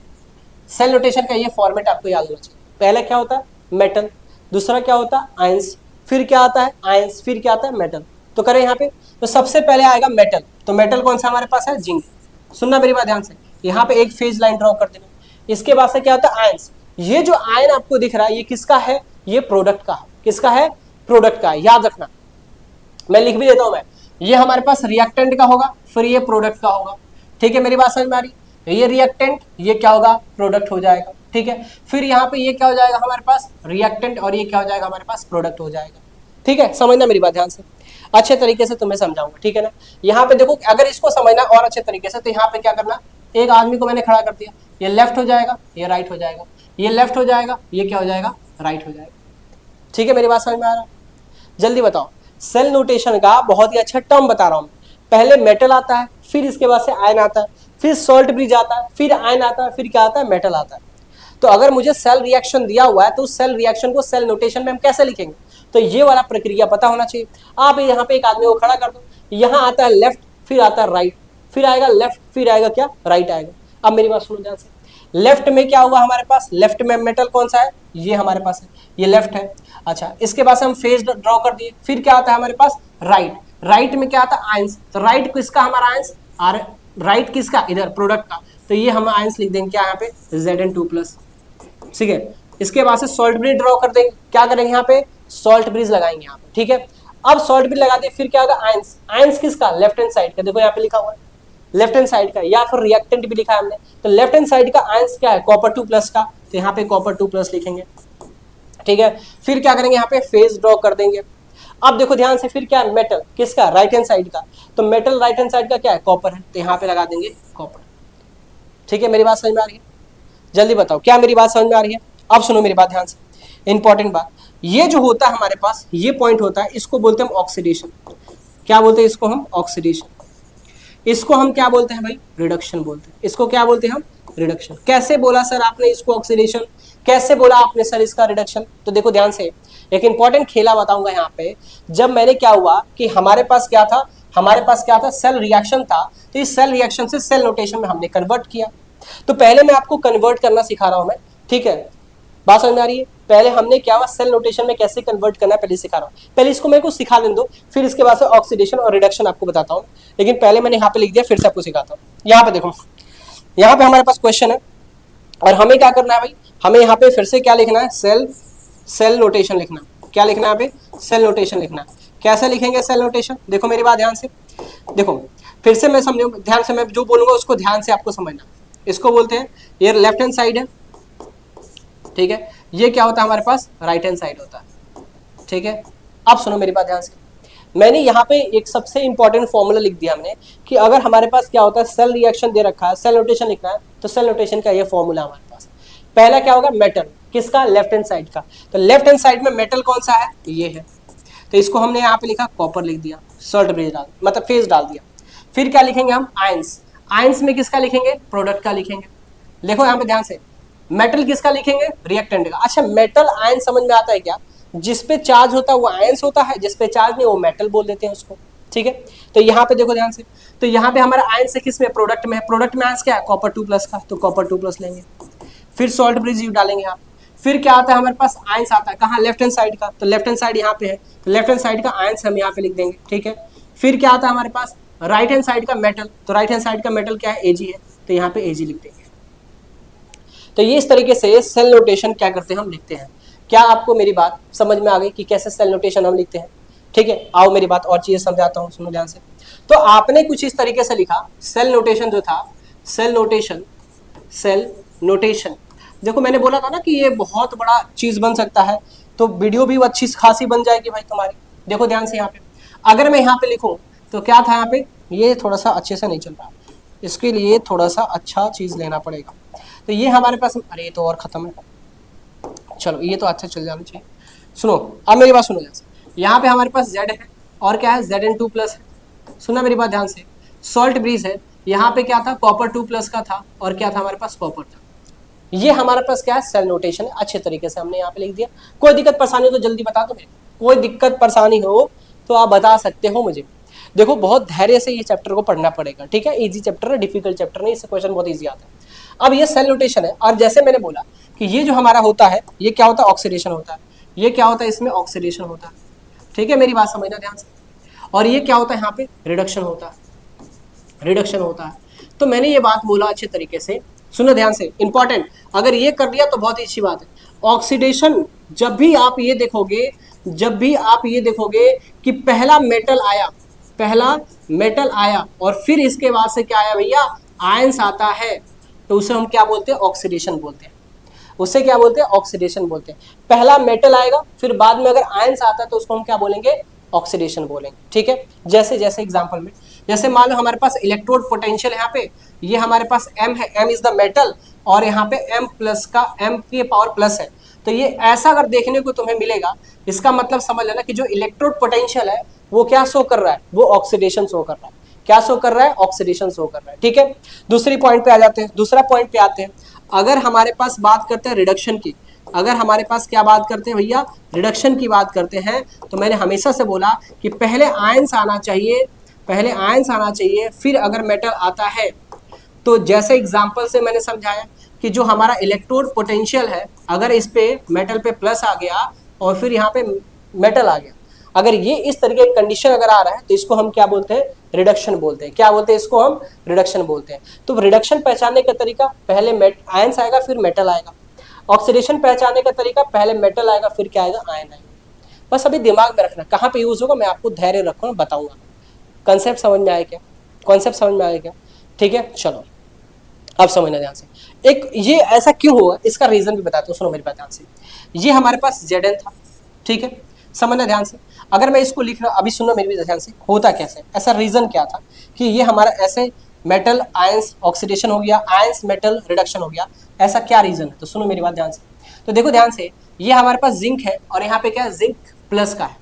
सेल नोटेशन का ये फॉर्मेट आपको याद होना चाहिए। पहले क्या होता है मेटल, दूसरा क्या होता है आयंस, फिर क्या आता है आयंस, फिर क्या आता है मेटल। तो करें यहाँ पे, तो सबसे पहले आएगा मेटल। तो मेटल कौन सा हमारे पास है, जिंक। सुनना मेरी बात ध्यान से, यहाँ पे एक फेज लाइन ड्रॉ कर देना। इसके बाद से क्या होता है आयंस। ये जो आयन आपको दिख रहा है ये किसका है, ये प्रोडक्ट का है। किसका है, प्रोडक्ट का है, याद रखना। मैं लिख भी देता हूं मैं, ये हमारे पास रिएक्टेंट का होगा, फिर ये प्रोडक्ट का होगा। ठीक है, मेरी बात समझ में आ रही, ये रिएक्टेंट, ये क्या होगा, प्रोडक्ट हो जाएगा। ठीक है, फिर यहाँ पे ये क्या हो जाएगा हमारे पास, रिएक्टेंट, और ये क्या हो जाएगा हमारे पास, प्रोडक्ट हो जाएगा। ठीक है, समझना मेरी बात ध्यान से, अच्छे तरीके से तुम्हें समझाऊंगा। ठीक है ना, यहाँ पे देखो, अगर इसको समझना और अच्छे तरीके से, तो यहाँ पे क्या करना, एक आदमी को मैंने खड़ा कर दिया, ये लेफ्ट हो जाएगा, ये राइट हो जाएगा, ये लेफ्ट हो जाएगा, ये क्या हो जाएगा, राइट हो जाएगा। ठीक है, मेरी बात समझ में आ रहा है, जल्दी बताओ। सेल नोटेशन का बहुत ही अच्छा टर्म बता रहा हूं, पहले मेटल आता है, फिर इसके बाद से आयन आता है, फिर सॉल्ट ब्रिज आता है, फिर आयन आता है, फिर क्या आता है, मेटल आता है। तो अगर मुझे सेल रिएक्शन दिया हुआ है तो उस सेल रिएक्शन को सेल नोटेशन में हम कैसे लिखेंगे, तो ये वाला प्रक्रिया पता होना चाहिए। आप यहाँ पे एक आदमी को खड़ा कर दो, यहाँ आता है लेफ्ट, फिर आता है राइट, फिर आएगा लेफ्ट, फिर आएगा क्या, राइट आएगा। अब मेरी बात सुनो ध्यान से, लेफ्ट में क्या हुआ हमारे पास, लेफ्ट में मेटल कौन सा है, ये हमारे पास है, ये लेफ्ट है। अच्छा, इसके बाद हम फेज ड्रॉ कर दिए, फिर क्या आता है हमारे पास, राइट। राइट में क्या आता है, आयंस। तो राइट किसका हमारा आयंस, राइट किसका, इधर प्रोडक्ट का। तो ये हम आयंस लिख देंगे क्या यहाँ पे, Zn2+। ठीक है, इसके बाद से सॉल्ट ब्रिज ड्रॉ कर देंगे, क्या करेंगे यहाँ पे, सॉल्ट ब्रिज लगाएंगे यहाँ पे। ठीक है, अब सॉल्ट ब्रिज लगा दिए, फिर क्या होगा, आयंस। आयंस किसका, लेफ्ट हैंड साइड का, देखो यहाँ पे लिखा हुआ है लेफ्ट हैंड साइड का, या फिर रिएक्टेंट भी लिखा है हमने। तो लेफ्ट हैंड साइड का आयंस क्या है, Copper2+ का, तो यहाँ पे Copper2+ लिखेंगे। ठीक है, फिर क्या करेंगे, यहाँ पे फेज ड्रॉ कर देंगे। अब देखो ध्यान से, फिर क्या है, मेटल किसका, राइट हैंड साइड का। तो मेटल राइट हैंड साइड का क्या है, कॉपर है, तो यहाँ पे लगा देंगे कॉपर। ठीक है, मेरी बात समझ में आ रही है, जल्दी बताओ क्या मेरी बात समझ में आ रही है। अब सुनो मेरी बात ध्यान से, इंपॉर्टेंट बात, ये जो होता है हमारे पास, ये पॉइंट होता है, इसको बोलते हैं हम ऑक्सीडेशन। क्या बोलते हैं इसको हम, ऑक्सीडेशन। इसको हम क्या बोलते हैं भाई, रिडक्शन बोलते हैं। इसको क्या बोलते हैं हम, रिडक्शन। कैसे बोला सर आपने इसको ऑक्सीडेशन, कैसे बोला आपने सर इसका रिडक्शन। तो देखो ध्यान से, एक इंपॉर्टेंट खेला बताऊंगा यहाँ पे। जब मैंने क्या हुआ कि हमारे पास क्या था, हमारे पास क्या था, सेल रिएक्शन था, तो इस सेल रिएक्शन से सेल नोटेशन में हमने कन्वर्ट किया। तो पहले मैं आपको कन्वर्ट करना सिखा रहा हूं मैं, ठीक है, बात समझ में आ रही है। पहले हमने क्या हुआ, सेल नोटेशन में कैसे कन्वर्ट करना है पहले सिखा रहा हूं। पहले इसको मेरे को सिखा लेने दो, फिर इसके बाद से ऑक्सीडेशन और रिडक्शन आपको बताता हूं। लेकिन पहले मैंने यहाँ पे लिख दिया, फिर से आपको सिखाता हूँ। यहाँ पे देखो, यहाँ पे हमारे पास क्वेश्चन है, और हमें क्या करना है भाई, हमें यहाँ पे फिर से क्या लिखना है, सेल नोटेशन लिखना। क्या लिखना है यहाँ पे, सेल नोटेशन लिखना है। कैसे लिखेंगे सेल नोटेशन, देखो मेरी बात ध्यान से, देखो फिर से मैं समझो ध्यान से, मैं जो बोलूंगा उसको ध्यान से आपको समझना। इसको बोलते हैं, ये लेफ्ट हैंड साइड है, ठीक है, ये क्या होता है हमारे पास, राइट हैंड साइड होता है। ठीक है, अब सुनो मेरी बात ध्यान से, मैंने यहाँ पे एक सबसे इंपॉर्टेंट फॉर्मूला लिख दिया हमने, कि अगर हमारे पास क्या होता है, सेल रिएक्शन दे रखा है, सेल नोटेशन लिखना है, तो सेल नोटेशन का ये फॉर्मूला हमारे पास। पहला क्या होगा, मेटल किसका, लेफ्ट हैंड साइड का। तो लेफ्ट हैंड साइड में मेटल कौन सा है, ये है, तो इसको हमने यहाँ पे लिखा कॉपर लिख दिया, सॉल्ट ब्रिज डाल, मतलब फेज डाल दिया। फिर क्या लिखेंगे हम, आयंस। आयंस में किसका लिखेंगे, प्रोडक्ट का लिखेंगे। देखो यहाँ पे ध्यान से, मेटल किसका लिखेंगे, रिएक्टेंट का। अच्छा, मेटल आयन समझ में आता है क्या, जिस पे चार्ज होता है वो आयंस होता है, जिस पे चार्ज नहीं वो मेटल बोल देते हैं उसको। ठीक है, तो यहाँ पे देखो ध्यान से, तो यहाँ पे हमारा आयंस है किस में, प्रोडक्ट में है। प्रोडक्ट में आयंस क्या है, Copper2+ का, तो Copper2+ लेंगे। फिर सॉल्ट ब्रिज यू डालेंगे यहाँ। फिर क्या आता है हमारे पास, आयंस आता है कहाँ, लेफ्ट हैंड साइड का, तो लेफ्ट हैंड साइड यहाँ पे है, तो लेफ्ट हैंड साइड का आयंस हम यहाँ पे लिख देंगे। ठीक है, फिर क्या आता है हमारे पास, राइट हैंड साइड का मेटल, तो राइट हैंड साइड का मेटल क्या है, Ag है, तो यहाँ पे Ag लिख देंगे। तो ये इस तरीके से सेल नोटेशन क्या करते हैं, हम लिखते हैं। क्या आपको मेरी बात समझ में आ गई कि कैसे सेल नोटेशन हम लिखते हैं। ठीक है, आओ मेरी बात और चीजें समझाता हूँ, सुनो ध्यान से। तो आपने कुछ इस तरीके से लिखा, सेल नोटेशन जो था, सेल नोटेशन। देखो मैंने बोला था ना कि ये बहुत बड़ा चीज बन सकता है, तो वीडियो भी अच्छी खासी बन जाएगी भाई तुम्हारी। देखो ध्यान से, यहाँ पे अगर मैं यहाँ पे लिखूं तो क्या था, यहाँ पे ये थोड़ा सा अच्छे से नहीं चल रहा, इसके लिए थोड़ा सा अच्छा चीज लेना पड़ेगा। तो ये हमारे पास, अरे ये तो और खत्म है, चलो ये तो अच्छा चल जाना चाहिए। सुनो अब मेरी बात सुनो ध्यान से, यहाँ पे हमारे पास Z है, और क्या है, Zn2+ है। सुना मेरी बात ध्यान से, सॉल्ट ब्रिज है, यहाँ पे क्या था, Copper2+ का था, और क्या था हमारे पास, कॉपर था। ये हमारे पास क्या है, सेल नोटेशन है। अच्छे तरीके से हमने यहाँ पे लिख दिया। कोई दिक्कत परेशानी हो तो जल्दी बता दो मेरे, कोई दिक्कत परेशानी हो तो आप बता सकते हो मुझे। देखो बहुत धैर्य से ये चैप्टर को पढ़ना पड़ेगा, ठीक है, इजी चैप्टर है, डिफिकल्ट चैप्टर नहीं, इससे क्वेश्चन बहुत इजी आता है। अब ये सेल नोटेशन है, और जैसे मैंने बोला कि ये जो हमारा होता है, ये क्या होता है, ऑक्सीडेशन होता है। ये क्या होता है, इसमें ऑक्सीडेशन होता है। ठीक है, मेरी बात समझना ध्यान से। और ये क्या होता है, यहाँ पे रिडक्शन होता है, रिडक्शन होता है। तो मैंने ये बात बोला अच्छे तरीके से, सुनो ध्यान से, इंपॉर्टेंट। अगर ये कर लिया तो बहुत ही अच्छी बात है। ऑक्सीडेशन, जब भी आप ये देखोगे, जब भी आप ये देखोगे कि पहला मेटल आया, पहला मेटल आया और फिर इसके बाद से क्या आया भैया, आयंस आता है, तो उसे हम क्या बोलते हैं, ऑक्सीडेशन बोलते हैं। उसे क्या बोलते हैं, ऑक्सीडेशन बोलते हैं। पहला मेटल आएगा, फिर बाद में अगर आयंस आता है तो उसको हम क्या बोलेंगे, ऑक्सीडेशन बोलेंगे। ठीक है, जैसे जैसे एग्जांपल में, जैसे मान लो हमारे पास इलेक्ट्रोड पोटेंशियल यहाँ पे, ये हमारे पास m है, m इज द मेटल, और यहाँ पे m प्लस का m की पावर प्लस है। तो ये ऐसा अगर देखने को तुम्हें मिलेगा, इसका मतलब समझ लेना कि जो इलेक्ट्रोड पोटेंशियल है वो क्या शो कर रहा है, वो ऑक्सीडेशन शो कर रहा है। क्या शो कर रहा है, ऑक्सीडेशन शो कर रहा है। ठीक है, दूसरी पॉइंट पे आ जाते हैं, दूसरा पॉइंट पे आते हैं। अगर हमारे पास बात करते हैं रिडक्शन की, अगर हमारे पास क्या बात करते हैं भैया, रिडक्शन की बात करते हैं, तो मैंने हमेशा से बोला कि पहले आयंस आना चाहिए, पहले आयंस आना चाहिए, फिर अगर मेटल आता है। तो जैसे एग्जांपल से मैंने समझाया कि जो हमारा इलेक्ट्रोड पोटेंशियल है, अगर इस पे मेटल पे प्लस आ गया और फिर यहाँ पे मेटल आ गया, अगर ये इस तरीके की कंडीशन अगर आ रहा है तो इसको हम क्या बोलते हैं, रिडक्शन बोलते हैं। क्या बोलते हैं, इसको हम रिडक्शन बोलते हैं। तो रिडक्शन पहचानने का तरीका, पहले आयंस आएगा फिर मेटल आएगा। ऑक्सीडेशन पहचानने का तरीका, पहले मेटल आएगा फिर क्या आएगा, आयन आएगा। बस अभी दिमाग में रखना कहाँ पे यूज होगा, मैं आपको धैर्य रखो, बताऊंगा। कंसेप्ट समझ में आया क्या, कॉन्सेप्ट समझ में आया क्या? ठीक है, चलो अब समझना ध्यान से। एक ये ऐसा क्यों हुआ, इसका रीजन भी बताता हूँ, सुनो मेरी बात ध्यान से। ये हमारे पास Zn था, ठीक है, समझना ध्यान से। अगर मैं इसको लिख रहा, अभी सुनो मेरी भी ध्यान से, होता कैसे, ऐसा रीजन क्या था कि ये हमारा ऐसे मेटल आयंस ऑक्सीडेशन हो गया, आयंस मेटल रिडक्शन हो गया, ऐसा क्या रीजन है? तो सुनो मेरी बात ध्यान से। तो देखो ध्यान से, ये हमारे पास जिंक है और यहाँ पे क्या है, जिंक प्लस का है।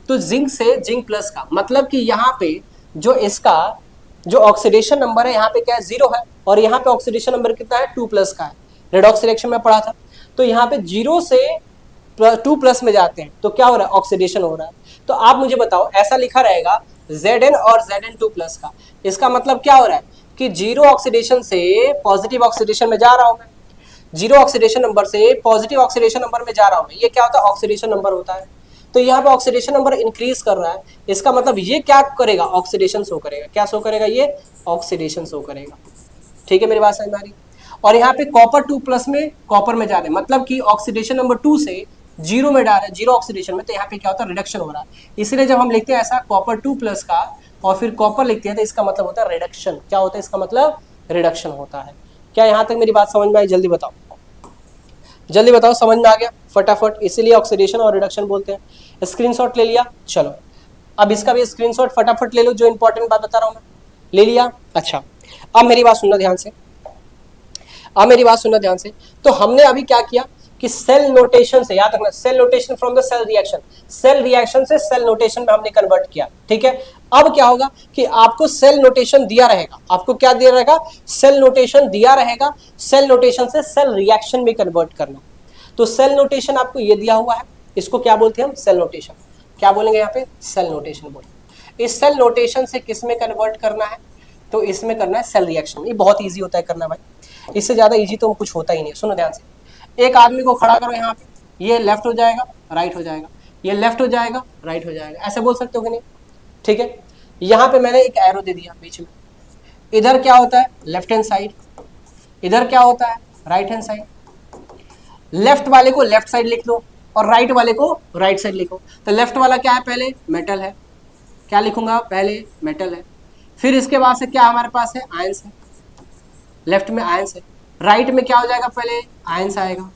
तो जिंक से जिंक प्लस का मतलब कि यहाँ पे जो इसका जो ऑक्सीडेशन नंबर है यहाँ पे क्या है, 0 है, और यहाँ पे ऑक्सीडेशन नंबर कितना है, 2 प्लस का है। रेडॉक्स रिएक्शन में पढ़ा था। तो यहाँ पे 0 से 2 प्लस में जाते हैं तो क्या हो रहा है, ऑक्सीडेशन हो रहा है। तो आप मुझे बताओ, ऐसा लिखा रहेगा Zn और Zn2 प्लस का, इसका मतलब क्या हो रहा है कि 0 ऑक्सीडेशन से पॉजिटिव ऑक्सीडेशन में जा रहा हूं मैं, 0 ऑक्सीडेशन नंबर से पॉजिटिव ऑक्सीडेशन नंबर में जा रहा हूं। ये क्या होता है, ऑक्सीडेशन नंबर होता है। तो यहाँ पे ऑक्सीडेशन नंबर इंक्रीज कर रहा है, इसका मतलब ये क्या करेगा, ऑक्सीडेशन शो करेगा। क्या शो करेगा, ये ऑक्सीडेशन शो करेगा। ठीक है, मेरी बात समझ में आ रही? और यहाँ पे कॉपर 2 प्लस में कॉपर में जा रहे हैं, मतलब कि ऑक्सीडेशन नंबर 2 से 0 में डाल रहे हैं, 0 ऑक्सीडेशन में, तो यहाँ पे क्या होता है, रिडक्शन हो रहा है। इसलिए जब हम लिखते हैं ऐसा कॉपर 2 प्लस का और फिर कॉपर लिखते हैं तो इसका मतलब होता है रिडक्शन। क्या होता है, इसका मतलब रिडक्शन होता है। क्या यहाँ तक मेरी बात समझ में आई? जल्दी बताओ, जल्दी बताओ, समझ में आ गया फटाफट? इसीलिए ऑक्सीडेशन और रिडक्शन बोलते हैं। स्क्रीनशॉट ले लिया? चलो अब इसका भी स्क्रीनशॉट फटाफट ले लो, जो इंपॉर्टेंट बात बता रहा हूं मैं। ले लिया? अच्छा, अब मेरी बात सुनना ध्यान से, अब मेरी बात सुनना ध्यान से। तो हमने अभी क्या किया कि सेल नोटेशन से, याद रखना, cell notation from the cell reaction, cell reaction से सेल नोटेशन में हमने कन्वर्ट किया। ठीक है, अब क्या होगा कि आपको सेल नोटेशन दिया रहेगा, आपको क्या दिया रहेगा, सेल नोटेशन दिया रहेगा, सेल नोटेशन से सेल रिएक्शन में कन्वर्ट करना। तो सेल नोटेशन आपको ये दिया हुआ है, इसको क्या बोलते हैं हम, सेल नोटेशन। क्या बोलेंगे यहाँ पे, सेल नोटेशन बोलेंगे। इस सेल नोटेशन से किस में कन्वर्ट करना है, तो इसमें करना है सेल रिएक्शन। ये बहुत ईजी होता है करना भाई, इससे ज्यादा ईजी तो कुछ होता ही नहीं। सुनो ध्यान से, एक आदमी को खड़ा करो यहाँ पे, ये लेफ्ट हो जाएगा, राइट हो जाएगा, ये लेफ्ट हो जाएगा, राइट हो जाएगा, ऐसे बोल सकते हो कि नहीं? ठीक है, यहाँ पे मैंने एक एरो दे दिया बीच में, इधर क्या होता है, लेफ्ट हैंड साइड, इधर क्या होता है, राइट हैंड साइड। लेफ्ट वाले को लेफ्ट साइड लिख लो और राइट वाले को राइट साइड लिखो। तो लेफ्ट वाला क्या है, पहले मेटल है, क्या लिखूंगा, पहले मेटल है, फिर इसके बाद से क्या हमारे पास है, आयंस है, लेफ्ट में आयंस है। राइट में क्या हो जाएगा, पहले आयंस आएगा,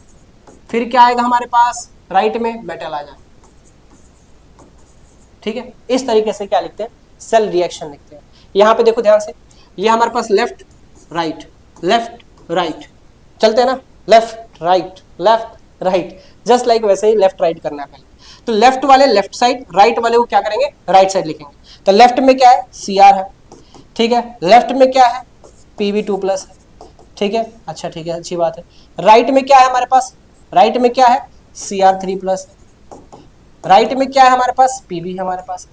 फिर क्या आएगा हमारे पास, राइट में मेटल आ जाएगा। ठीक है, इस तरीके से क्या लिखते हैं, सेल रिएक्शन लिखते हैं। यहाँ पे देखो ध्यान से, ये हमारे पास लेफ्ट राइट, लेफ्ट राइट, चलते हैं ना, left right, left right, just like वैसे ही लेफ्ट राइट करना है पहले। तो लेफ्ट वाले लेफ्ट साइड, राइट वाले को क्या करेंगे, राइट साइड लिखेंगे। तो लेफ्ट में क्या है, Cr है, ठीक है, लेफ्ट में क्या है, Pb2 प्लस है, ठीक है, अच्छा ठीक है, अच्छी बात है। राइट में क्या है हमारे पास, राइट में क्या है, Cr3 प्लस, राइट में क्या है हमारे पास, Pb है हमारे पास।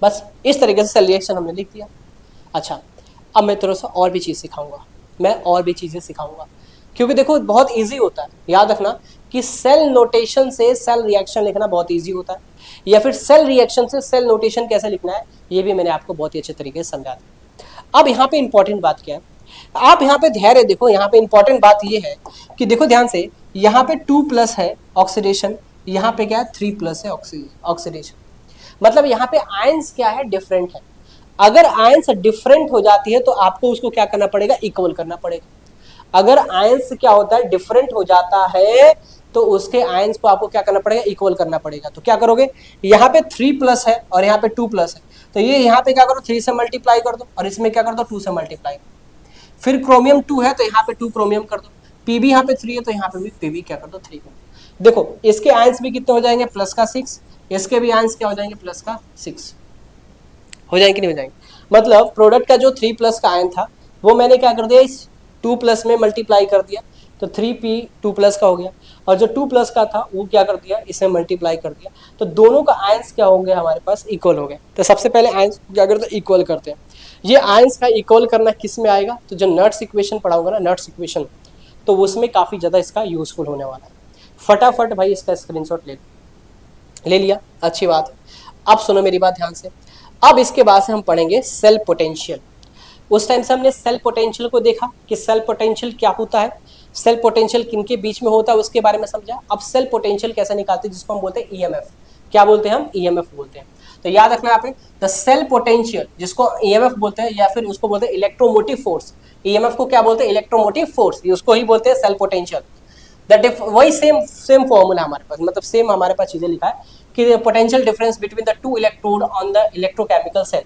बस इस तरीके से सेल रिएक्शन हमने लिख दिया। अच्छा, अब मैं थोड़ा सा और भी चीज़ सिखाऊंगा, मैं और भी चीज़ें सिखाऊंगा, क्योंकि देखो बहुत इजी होता है। याद रखना कि सेल नोटेशन से सेल रिएक्शन लिखना बहुत ईजी होता है, या फिर सेल रिएक्शन से सेल नोटेशन कैसे लिखना है ये भी मैंने आपको बहुत ही अच्छे तरीके से समझा दिया। अब यहाँ पे इंपॉर्टेंट बात क्या है, आप यहाँ पे धैर्य देखो, यहाँ पे इंपॉर्टेंट बात ये है कि देखो ध्यान से, यहाँ पे 2+ है ऑक्सीडेशन, यहाँ पे क्या है 3+ है ऑक्सीडेशन, मतलब यहाँ पे आयंस क्या है, डिफरेंट है। अगर आयंस डिफरेंट हो जाती है तो आपको उसको क्या करना पड़ेगा, इक्वल करना पड़ेगा। अगर आयंस क्या होता है, डिफरेंट हो जाता है तो उसके आयंस को आपको क्या करना पड़ेगा, इक्वल करना पड़ेगा। तो क्या करोगे, यहाँ पे 3+ है और यहाँ पे 2+ है, तो ये यहाँ पे क्या करो 3 से मल्टीप्लाई कर दो और इसमें क्या कर दो 2 से मल्टीप्लाई। फिर क्रोमियम 2 है तो यहाँ पे 2 क्रोमियम कर दो, पीबी यहाँ पे 3 है तो यहाँ पे भी पीबी क्या कर दो 3 कर दो। देखो इसके आयंस भी कितने हो जाएंगे, प्लस का 6, इसके भी आयंस क्या हो जाएंगे, प्लस का 6 हो जाएंगे कि नहीं हो जाएंगे। मतलब प्रोडक्ट का जो 3+ का आयन था वो मैंने क्या कर दिया, इस 2+ में मल्टीप्लाई कर दिया, तो 3p 2+ का हो गया, और जो 2+ का था वो क्या कर दिया, इसमें मल्टीप्लाई कर दिया, तो दोनों का आयंस क्या होंगे हमारे पास, इक्वल हो गए। तो सबसे पहले आयंस क्या करते हैं, इक्वल करते हैं। ये आयंस का इक्वल करना किस में आएगा, तो जो नट्स इक्वेशन पढ़ा होगा ना, नट्स इक्वेशन, तो उसमें काफ़ी ज़्यादा इसका यूजफुल होने वाला है। फटाफट भाई इसका स्क्रीनशॉट ले लिया, अच्छी बात है। अब सुनो मेरी बात ध्यान से, अब इसके बाद से हम पढ़ेंगे सेल पोटेंशियल। उस टाइम से हमने सेल पोटेंशियल को देखा कि सेल पोटेंशियल क्या होता है, सेल पोटेंशियल किनके बीच में होता है उसके बारे में समझा। अब सेल पोटेंशियल कैसे निकालते हैं, जिसको हम बोलते हैं ईएमएफ। क्या बोलते हैं हम, ईएमएफ बोलते हैं। तो याद रखना यहाँ पे, द सेल पोटेंशियल जिसको ईएमएफ बोलते हैं, या फिर उसको बोलते हैं इलेक्ट्रोमोटिव फोर्स। ईएमएफ को क्या बोलते हैं, इलेक्ट्रोमोटिव फोर्स, उसको ही बोलते हैं सेल पोटेंशियल। वही सेम फॉर्मूला हमारे पास, मतलब सेम हमारे पास चीजें लिखा है कि potential difference between the 2 electrode on the electrochemical cell.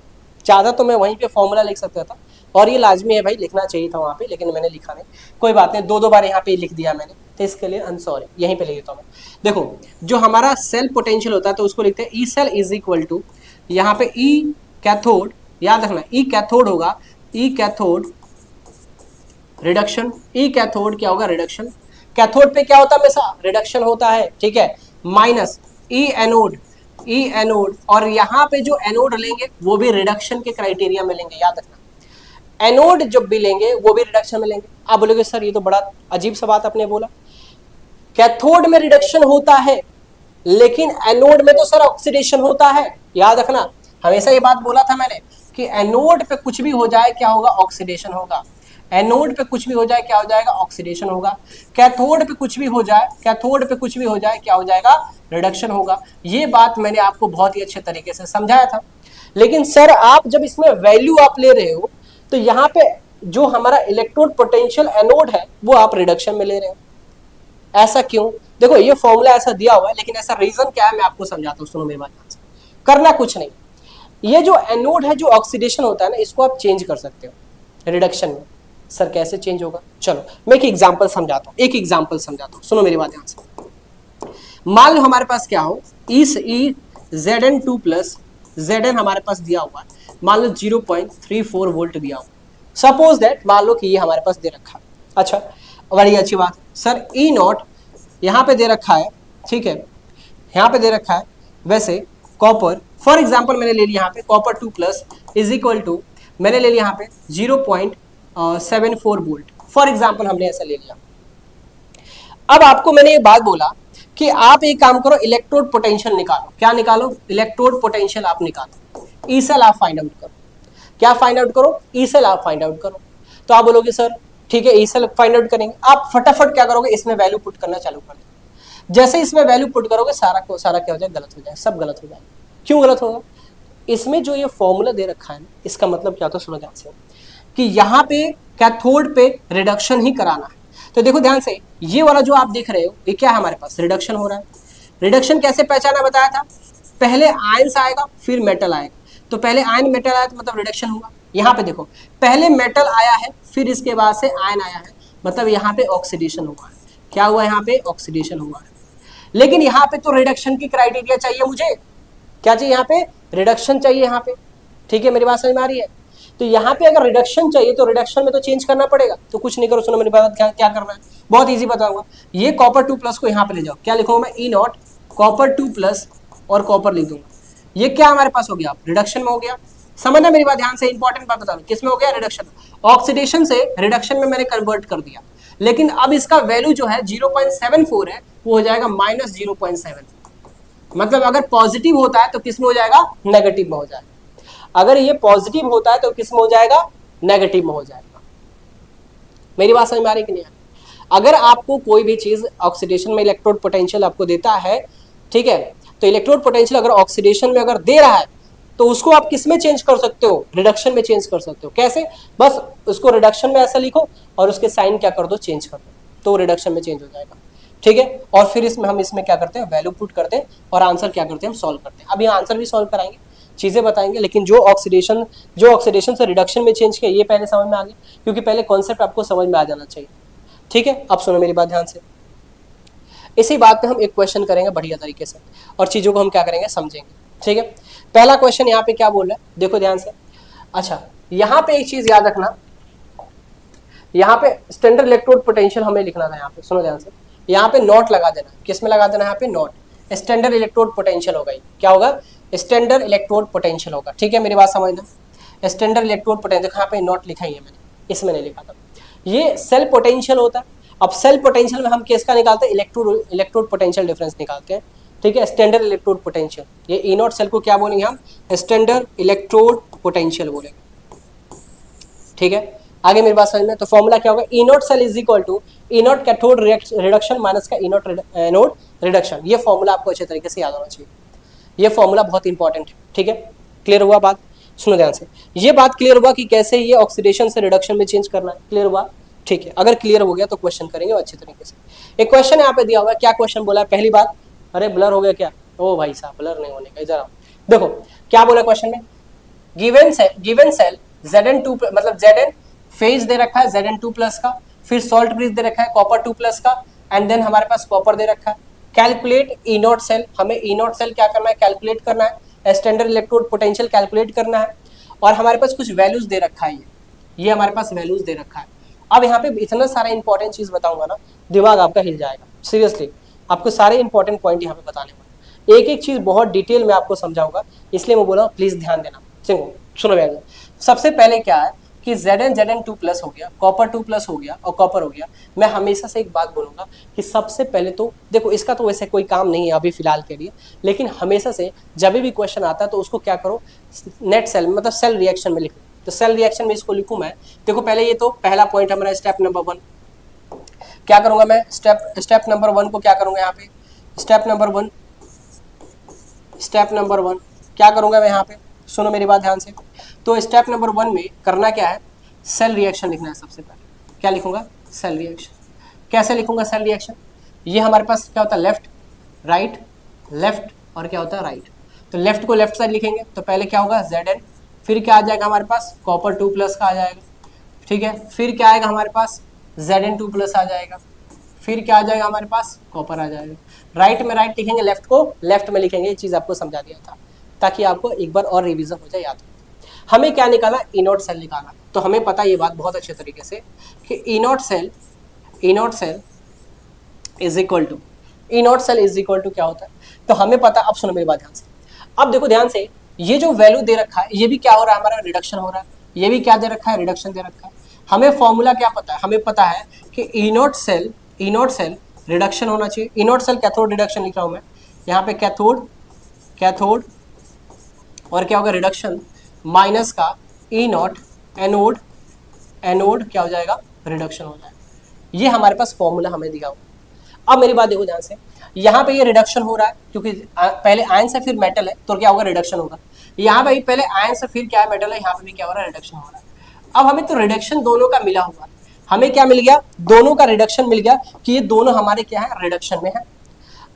ज़्यादा तो मैं वहीं पे फॉर्मूला लिख सकता था, और ये लाजमी है भाई, लिखना चाहिए था वहाँ पे, लेकिन मैंने लिखा नहीं। कोई बात नहीं, 2 बार यहाँ पे लिख दिया मैंने, तो इसके लिए अनसॉरी, यहीं पे लिख देता हूँ मैं। देखो जो हमारा सेल पोटेंशियल होता है तो उसको लिखते हैं E cell is equal to, यहाँ पे ई कैथोड, याद रखना ई कैथोड होगा, E cathode reduction, E cathode क्या होगा, रिडक्शन। कैथोड पे क्या होता है, हमेशा रिडक्शन होता है, ठीक है, माइनस ई एनोड, ई एनोड, और यहाँ पे जो एनोड लेंगे वो भी रिडक्शन के क्राइटेरिया में लेंगे, याद रखना। एनोड जब भी लेंगे वो भी रिडक्शन में लेंगे। आप बोलोगे सर ये तो बड़ा अजीब सा बात आपने बोला, कैथोड में रिडक्शन होता है लेकिन एनोड में तो सर ऑक्सीडेशन होता है। याद रखना, हमेशा ये बात बोला था मैंने कि एनोड पे कुछ भी हो जाए क्या होगा, ऑक्सीडेशन होगा। एनोड पे कुछ भी हो जाए क्या हो जाएगा, ऑक्सीडेशन होगा। कैथोड पे कुछ भी हो जाए, कैथोड पे कुछ भी हो जाए क्या हो जाएगा, रिडक्शन होगा। ये बात मैंने आपको बहुत ही अच्छे तरीके से समझाया था। लेकिन सर आप जब इसमें वैल्यू आप ले रहे हो तो यहाँ पे जो हमारा इलेक्ट्रोड पोटेंशियल एनोड है वो आप रिडक्शन में ले रहे हो, ऐसा क्यों? देखो ये फॉर्मूला ऐसा दिया हुआ है, लेकिन ऐसा रीजन क्या है मैं आपको समझाता हूँ, सुनो मेरी बात ध्यान से। करना कुछ नहीं, ये जो एनोड है, जो ऑक्सीडेशन होता है ना, इसको आप चेंज कर सकते हो रिडक्शन में। सर कैसे चेंज होगा, चलो मैं एक एग्जांपल समझाता हूँ, सुनो मेरी बात ध्यान से। मान लो हमारे पास क्या हो, इस ई Zn2+ Zn हमारे पास दिया हुआ है, मान लो 0.34 वोल्ट दिया हुआ, सपोज दैट मान लो कि ये हमारे पास दे रखा है। अच्छा बड़ी अच्छी बात सर, ई नॉट यहाँ पे दे रखा है, ठीक है, यहाँ पे दे रखा है। वैसे कॉपर फॉर एग्जाम्पल मैंने ले लिया यहाँ पे कॉपर 2+ इज इक्वल टू, मैंने ले लिया यहाँ पे 0.74 वोल्ट फॉर एग्जाम्पल, हमने ऐसा ले लिया। अब आपको मैंने ये बात बोला कि आप एक काम करो, इलेक्ट्रोड पोटेंशियल निकालो। क्या निकालो, इलेक्ट्रोड पोटेंशियल आप निकालो, ई सेल आप फाइंड आउट करो। क्या फाइंड आउट करो, ई सेल आप फाइंड आउट करो। तो आप बोलोगे सर ठीक है ई सेल फाइंड आउट करेंगे, आप फटाफट क्या करोगे, इसमें वैल्यू पुट करना चालू कर दो। जैसे इसमें वैल्यू पुट करोगे सारा क्या हो जाए, गलत हो जाए, सब गलत हो जाए। क्यों गलत होगा, इसमें जो ये फॉर्मूला दे रखा है इसका मतलब क्या होता है, सुनो ध्यान से, कि यहाँ पे कैथोड पे रिडक्शन ही कराना है। तो देखो ध्यान से, ये वाला जो आप देख रहे हो ये क्या है, हमारे पास रिडक्शन हो रहा है। रिडक्शन कैसे पहचाना बताया था, पहले आयंस आएगा फिर मेटल आएगा, तो पहले आयन मेटल आया तो मतलब रिडक्शन हुआ। यहाँ पे देखो पहले मेटल आया है फिर इसके बाद से आयन आया है, मतलब यहाँ पे ऑक्सीडेशन हुआ है। क्या हुआ, यहाँ पे ऑक्सीडेशन हुआ है। लेकिन यहाँ पे तो रिडक्शन की क्राइटेरिया चाहिए मुझे, क्या चाहिए यहाँ पे, रिडक्शन चाहिए यहाँ पे, ठीक है मेरी बात समझ में आ रही है। तो यहाँ पे अगर रिडक्शन चाहिए तो रिडक्शन में तो चेंज करना पड़ेगा। तो कुछ नहीं करो, सुनो मेरी बात, क्या करना है, बहुत इजी बताऊंगा। ये कॉपर 2+ को यहाँ पे ले जाओ, क्या लिखूंगा मैं, ई नॉट कॉपर 2+ और कॉपर लिख दूंगा। ये क्या हमारे पास हो गया, रिडक्शन में हो गया। समझना मेरी बात ध्यान से, इंपॉर्टेंट बात बता दूं, किस में हो गया, रिडक्शन। ऑक्सीडेशन से रिडक्शन में मैंने कन्वर्ट कर दिया। लेकिन अब इसका वैल्यू जो है 0.74 है, वो हो जाएगा -0.7। मतलब अगर पॉजिटिव होता है तो किस में हो जाएगा, नेगेटिव में हो जाएगा। अगर ये पॉजिटिव होता है तो किस में हो जाएगा, नेगेटिव में हो जाएगा। मेरी बात समझ में आ रही कि नहीं? अगर आपको कोई भी चीज ऑक्सीडेशन में इलेक्ट्रोड पोटेंशियल आपको देता है, ठीक है, तो इलेक्ट्रोड पोटेंशियल अगर ऑक्सीडेशन में अगर दे रहा है तो उसको आप किस में चेंज कर सकते हो, रिडक्शन में चेंज कर सकते हो। कैसे? बस उसको रिडक्शन में ऐसा लिखो और उसके साइन क्या कर दो, चेंज कर दो, तो रिडक्शन में चेंज हो जाएगा। ठीक है, और फिर इसमें हम इसमें क्या करते हैं, वैल्यू पुट करते हैं और आंसर क्या करते हैं, हम सॉल्व करते हैं। अब ये आंसर भी सॉल्व कराएंगे, चीजें बताएंगे, लेकिन जो ऑक्सीडेशन से रिडक्शन में चेंज किया ये पहले समझ में आ गया, क्योंकि पहले कॉन्सेप्ट आपको समझ में आ जाना चाहिए। ठीक है, अब सुनो मेरी बात ध्यान से। इसी बात पे हम एक क्वेश्चन करेंगे बढ़िया तरीके से और चीजों को हम क्या करेंगे, समझेंगे। ठीक है, पहला क्वेश्चन यहाँ पे क्या बोल रहा है, देखो ध्यान से। अच्छा, यहाँ पे एक चीज याद रखना, यहाँ पे स्टैंडर्ड इलेक्ट्रोड पोटेंशियल हमें लिखना था। यहाँ पे सुनो ध्यान से, यहाँ पे नॉट लगा देना। किस में लगा देना, यहाँ पे नॉट। स्टैंडर्ड इलेक्ट्रोड पोटेंशियल होगा, क्या होगा, स्टैंडर्ड इलेक्ट्रोड पोटेंशियल होगा। ठीक है, मेरी बात समझना। स्टैंडर्ड इलेक्ट्रोड पोटेंशियल, यहाँ पे नॉट लिखा ही है मैंने, इसमें नहीं लिखा था। ये सेल पोटेंशियल होता है। अब सेल पोटेंशियल में हम किसका निकालते हैं, इलेक्ट्रोड पोटेंशियल डिफरेंस निकालते हैं। ठीक है, स्टैंडर्ड इलेक्ट्रोड पोटेंशियल, ये ई नॉट सेल को क्या बोलेंगे हम, स्टैंडर्ड इलेक्ट्रोड पोटेंशियल बोलेंगे। ठीक है, आगे मेरी बात समझ में। तो फॉर्मूला क्या होगा, E naught cell is equal to E naught cathode reduction minus का ई नॉट एनोड रिडक्शन। ये फॉर्मूला आपको अच्छे तरीके से याद होना चाहिए, ये फॉर्मूला बहुत इंपॉर्टेंट है। ठीक है, क्लियर हुआ बात, सुनो ध्यान से। ये बात क्लियर हुआ कि कैसे ये ऑक्सीडेशन से रिडक्शन में चेंज करना है, क्लियर हुआ? ठीक है, अगर क्लियर हो गया तो क्वेश्चन करेंगे अच्छे तरीके से। एक क्वेश्चन यहाँ पे दिया हुआ है, क्या क्वेश्चन बोला है, पहली बात, अरे ब्लर हो गया क्या, ओ भाई साहब ब्लर नहीं होने का, इधर आओ। देखो क्या बोला क्वेश्चन में, गिवन सेल Zn2 मतलब Zn फेज दे रखा है Zn2 प्लस का, फिर सॉल्ट ब्रिज दे रखा है कॉपर 2 प्लस का, एंड देन हमारे पास कॉपर दे रखा है। कैलकुलेट ई नॉट सेल, हमें ई नॉट सेल क्या करना है, कैलकुलेट करना है। स्टैंडर्ड इलेक्ट्रोड पोटेंशियल कैलकुलेट करना है, और हमारे पास कुछ वैल्यूज दे रखा है, ये हमारे पास वैल्यूज दे रखा है। अब यहाँ पे इतना सारा इंपॉर्टेंट चीज बताऊंगा ना, दिमाग आपका हिल जाएगा। सीरियसली आपको सारे इंपॉर्टेंट पॉइंट यहाँ पे बताने वाले, एक एक चीज बहुत डिटेल में आपको समझाऊंगा, इसलिए मैं बोला प्लीज ध्यान देना। सुनो भैया, सबसे पहले क्या है कि Zn2 प्लस हो गया, कॉपर 2 प्लस हो गया और कॉपर हो गया। मैं हमेशा से एक बात बोलूंगा कि सबसे पहले तो देखो, इसका तो वैसे कोई काम नहीं है अभी फिलहाल के लिए, लेकिन हमेशा से जब भी क्वेश्चन आता है तो उसको क्या करो, नेट सेल मतलब सेल रिएक्शन में लिखो। तो सेल रिएक्शन में इसको लिखूं मैं, देखो पहले ये तो पहला पॉइंट हमारा स्टेप नंबर 1, क्या करूंगा मैं, स्टेप नंबर 1 को क्या करूंगा, यहाँ पे स्टेप नंबर 1 क्या करूंगा मैं यहाँ पे, सुनो मेरी बात ध्यान से। तो स्टेप नंबर 1 में करना क्या है, सेल रिएक्शन लिखना है। सबसे पहले क्या लिखूंगा, सेल रिएक्शन। कैसे लिखूंगा सेल रिएक्शन, ये हमारे पास क्या होता है, लेफ्ट राइट, लेफ्ट और क्या होता है राइट। तो लेफ्ट को लेफ्ट साइड लिखेंगे, तो पहले क्या होगा Zn, फिर क्या आ जाएगा हमारे पास, कॉपर 2 प्लस का आ जाएगा। ठीक है, फिर क्या आएगा हमारे पास, Zn2 प्लस आ जाएगा, फिर क्या आ जाएगा हमारे पास, कॉपर आ जाएगा। राइट में राइट लिखेंगे, लेफ्ट को लेफ्ट में लिखेंगे। ये चीज़ आपको समझा दिया था ताकि आपको एक बार और रिवीजन हो जाए, याद हो। हमें क्या निकाला, ई नॉट सेल निकाला। तो हमें पता ये बात बहुत अच्छे तरीके से कि E naught cell is equal to क्या होता है, तो हमें पता। अब सुनो मेरी बात ध्यान से, अब देखो ध्यान से, ये जो वैल्यू दे रखा है ये भी क्या हो रहा है, हमारा रिडक्शन हो रहा है। ये भी क्या दे रखा है, रिडक्शन दे रखा है। हमें फॉर्मूला क्या पता है, हमें पता है कि ई नॉट सेल रिडक्शन होना चाहिए। ई नॉट सेल कैथोड रिडक्शन लिख रहा हूँ मैं यहाँ पे, कैथोड और क्या होगा, रिडक्शन माइनस का ई नॉट एनोड क्या हो जाएगा, रिडक्शन हो जाएगा। ये हमारे पास फॉर्मूला हमें दिया हुआ। अब मेरी बात देखो ध्यान से, यहाँ पे ये रिडक्शन हो रहा है क्योंकि पहले आयन से फिर मेटल है, तो क्या होगा, रिडक्शन होगा। यहाँ पे पहले आयन से फिर क्या है, मेटल है, यहाँ पे भी क्या हो रहा है, रिडक्शन हो रहा है। अब हमें तो रिडक्शन दोनों का मिला हुआ, हमें क्या मिल गया, दोनों का रिडक्शन मिल गया कि ये दोनों हमारे क्या है, रिडक्शन में है।